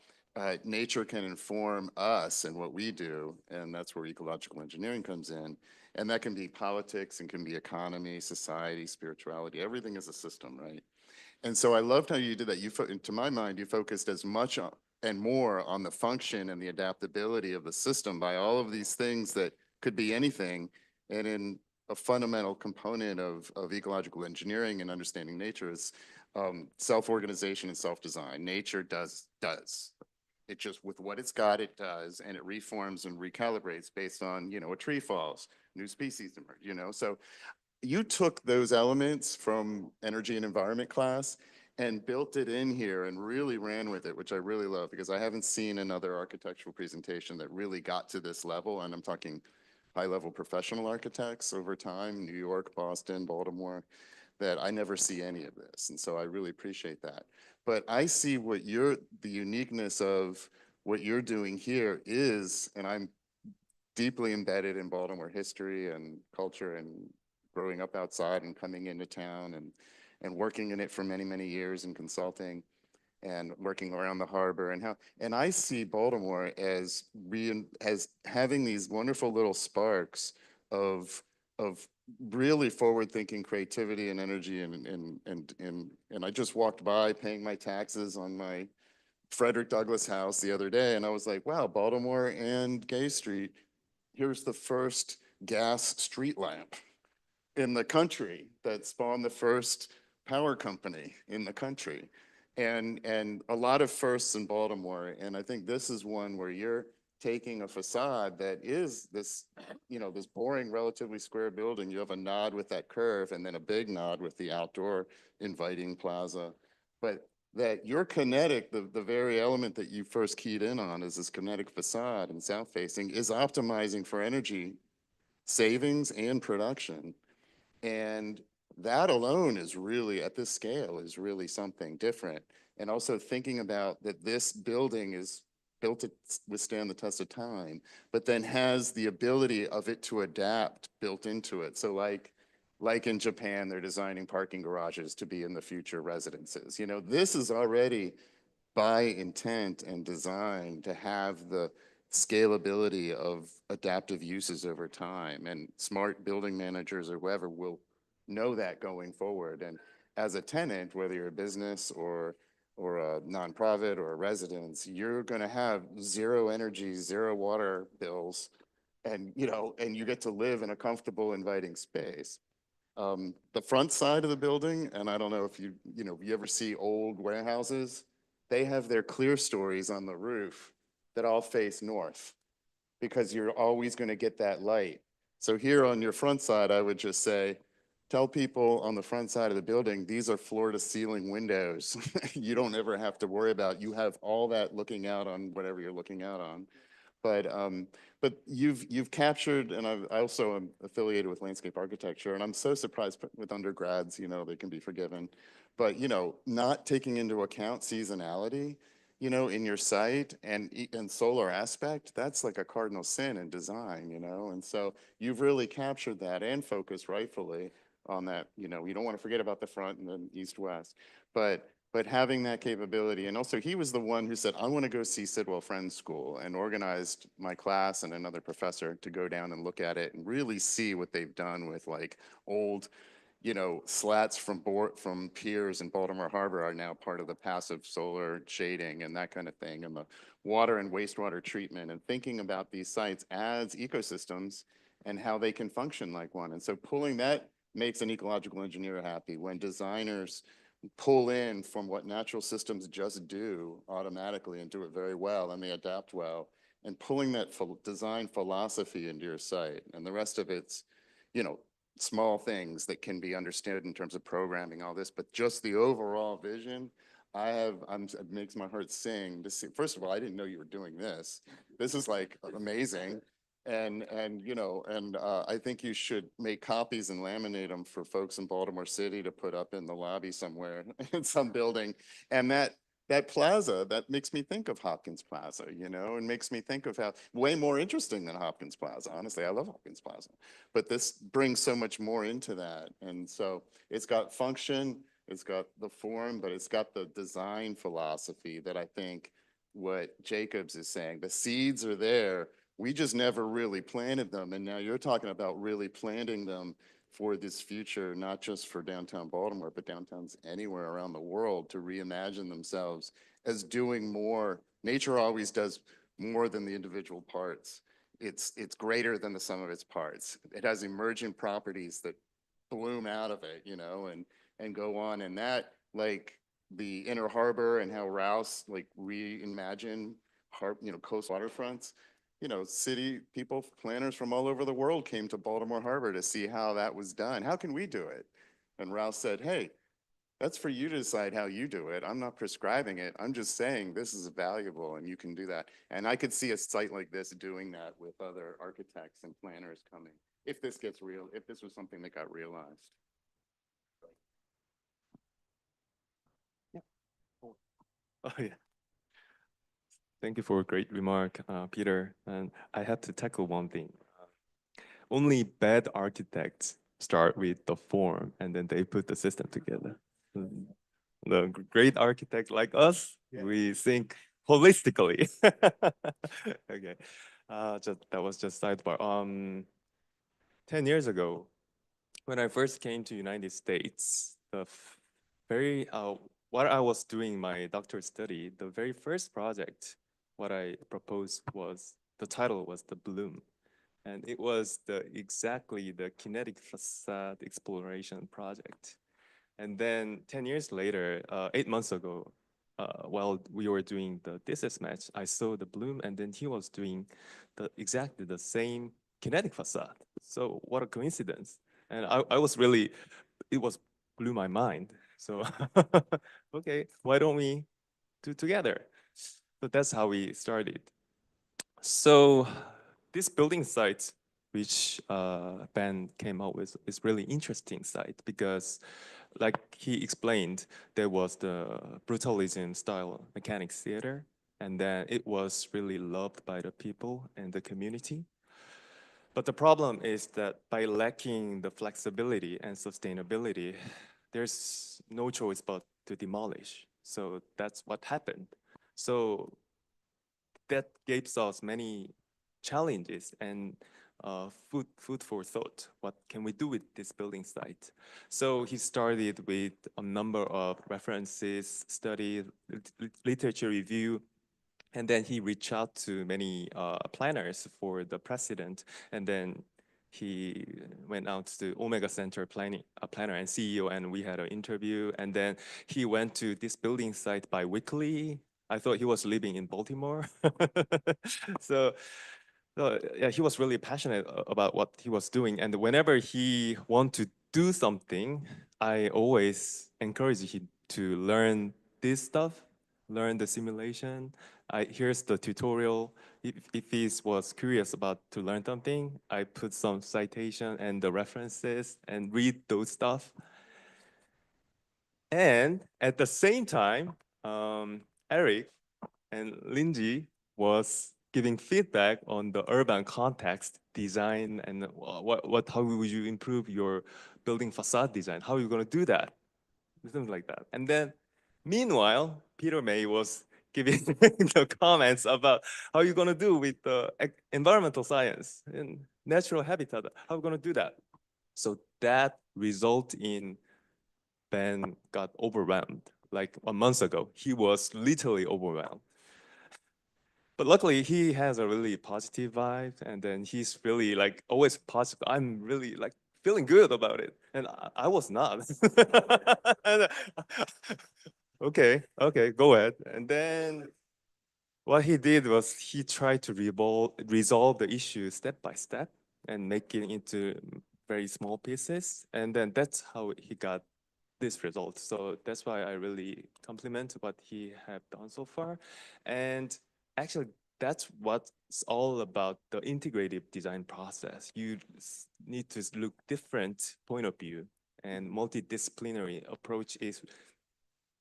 nature can inform us and what we do, and that's where ecological engineering comes in. And that can be politics and can be economy, society, spirituality, everything is a system, right? And so I loved how you did that. To my mind, you focused as much and more on the function and the adaptability of the system by all of these things that could be anything. And in a fundamental component of ecological engineering and understanding nature is self-organization and self-design. Nature does. It just, with what it's got, it does, and it reforms and recalibrates based on, a tree falls, new species emerge, So you took those elements from energy and environment class and built it in here and really ran with it, which I really love, because I haven't seen another architectural presentation that really got to this level. And I'm talking high-level professional architects over time, New York, Boston, Baltimore, that I never see any of this. And so I really appreciate that. But I see the uniqueness of what you're doing here is, and I'm deeply embedded in Baltimore history and culture and growing up outside and coming into town and working in it for many, many years and consulting and working around the harbor and I see Baltimore as having these wonderful little sparks of really forward-thinking creativity and energy and I just walked by paying my taxes on my Frederick Douglass house the other day, and I was like, wow, Baltimore and Gay Street, here's the first gas street lamp in the country that spawned the first power company in the country. And a lot of firsts in Baltimore. And I think this is one where you're taking a facade that is this, this boring, relatively square building. You have a nod with that curve and then a big nod with the outdoor inviting plaza. But that your kinetic, the very element that you first keyed in on is this kinetic facade and south facing is optimizing for energy savings and production. And that alone is really, at this scale, is really something different. And also thinking about that this building is built to withstand the test of time, but then has the ability of it to adapt built into it. So like in Japan, they're designing parking garages to be in the future residences. This is already by intent and design to have the scalability of adaptive uses over time, and smart building managers or whoever will know that going forward. And as a tenant, whether you're a business or a nonprofit or a residence, you're going to have zero energy, zero water bills, and you get to live in a comfortable, inviting space. The front side of the building, and I don't know if you ever see old warehouses, they have their clear stories on the roof that all face north because you're always going to get that light. So here on your front side, I would just say, tell people on the front side of the building, these are floor to ceiling windows. You don't ever have to worry about, you have all that looking out on whatever you're looking out on. But you've captured, and I also am affiliated with landscape architecture, and I'm so surprised with undergrads, they can be forgiven, but not taking into account seasonality, in your site and solar aspect, that's like a cardinal sin in design, and so you've really captured that and focused rightfully on that. You don't want to forget about the front and then east-west, but having that capability. And also he was the one who said, I want to go see Sidwell Friends School, and organized my class and another professor to go down and look at it and really see what they've done with like old, slats from piers in Baltimore Harbor are now part of the passive solar shading and that kind of thing, and the water and wastewater treatment, and thinking about these sites as ecosystems and how they can function like one. And so pulling that makes an ecological engineer happy when designers pull in from what natural systems just do automatically and do it very well, and they adapt well, and pulling that design philosophy into your site. And the rest of it's, small things that can be understood in terms of programming, all this, but just the overall vision, it makes my heart sing to see. First of all, I didn't know you were doing this. This is like amazing. And I think you should make copies and laminate them for folks in Baltimore City to put up in the lobby somewhere in some building. And that plaza, that makes me think of Hopkins Plaza, and makes me think of how way more interesting than Hopkins Plaza. Honestly, I love Hopkins Plaza, but this brings so much more into that. And so it's got function, it's got the form, but it's got the design philosophy that I think what Jacobs is saying, the seeds are there. We just never really planted them. And now you're talking about really planting them for this future, not just for downtown Baltimore, but downtowns anywhere around the world, to reimagine themselves as doing more. Nature always does more than the individual parts. It's greater than the sum of its parts. It has emergent properties that bloom out of it, and go on. And that, like the inner harbor and how Rouse reimagined coast waterfronts, city people, planners from all over the world came to Baltimore Harbor to see how that was done. How can we do it? And Rouse said, hey, that's for you to decide how you do it. I'm not prescribing it. I'm just saying this is valuable and you can do that. And I could see a site like this doing that with other architects and planners coming, if this gets real, if this was something that got realized. Oh, yeah. Thank you for a great remark, Peter. And I have to tackle one thing. Only bad architects start with the form and then they put the system together. The great architect like us, we think holistically. Okay, that was just sidebar. 10 years ago, when I first came to United States, what I was doing my doctorate study, the very first project, what I proposed was, the title was the Bloom. And it was exactly the kinetic facade exploration project. And then 10 years later, 8 months ago, while we were doing the thesis match, I saw the Bloom, and then he was doing exactly the same kinetic facade. So what a coincidence. And I was really, it was blew my mind. So, okay, why don't we do together? So that's how we started. So this building site, which Ben came up with, is really interesting site because, like he explained, there was the brutalism style mechanics theater, and then it was really loved by the people and the community. But the problem is that by lacking the flexibility and sustainability, there's no choice but to demolish. So that's what happened. So that gives us many challenges and food for thought. What can we do with this building site? So he started with a number of references, study, literature review, and then he reached out to many planners for the president, and then he went out to Omega Center planner and CEO, and we had an interview, and then he went to this building site bi-weekly. I thought he was living in Baltimore. So yeah, he was really passionate about what he was doing. And whenever he wanted to do something, I always encourage him to learn this stuff, learn the simulation. Here's the tutorial. If he was curious about to learn something, I put some citation and the references and read those stuff. And at the same time, Eric and Lindsay was giving feedback on the urban context design and how would you improve your building facade design? How are you going to do that? Something like that. And then meanwhile, Peter May was giving the comments about how you're going to do with the environmental science and natural habitat. How are we going to do that? So that result in Ben got overwhelmed. Like a month ago, he was literally overwhelmed. But luckily, he has a really positive vibe, and then he's really like always positive. I'm really like feeling good about it, and I was not. Okay, go ahead. And then what he did was he tried to resolve the issue step by step and make it into very small pieces, and then that's how he got this result. So that's why I really compliment what he have done so far. And actually, that's what's all about the integrative design process. You need to look different point of view, and multidisciplinary approach is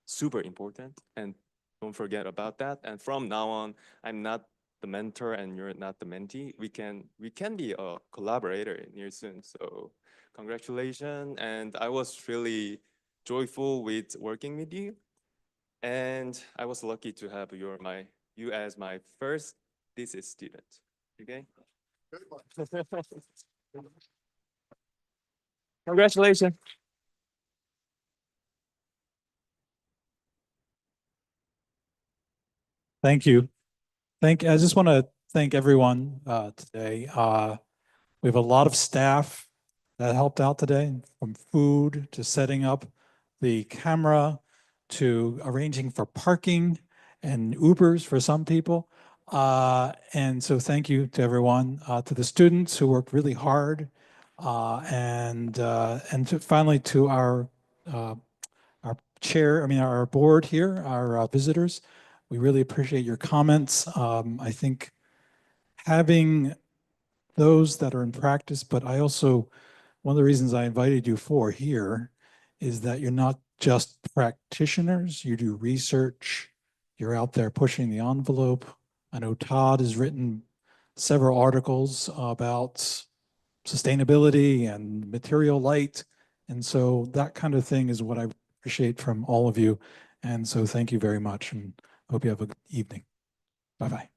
super important. And don't forget about that. And from now on, I'm not the mentor and you're not the mentee. We can be a collaborator near soon. So congratulations. And I was really joyful with working with you. And I was lucky to have you as my first thesis student. Okay? Congratulations. Thank you. I just want to thank everyone today. We have a lot of staff that helped out today, from food to setting up the camera to arranging for parking and Ubers for some people. And so thank you to everyone, to the students who worked really hard, and finally to our our board here, our visitors. We really appreciate your comments. I think having those that are in practice, but one of the reasons I invited you for here is that you're not just practitioners, you do research, you're out there pushing the envelope, I know Todd has written several articles about sustainability and material light. And so that kind of thing is what I appreciate from all of you. And so thank you very much, and hope you have a good evening. Bye-bye.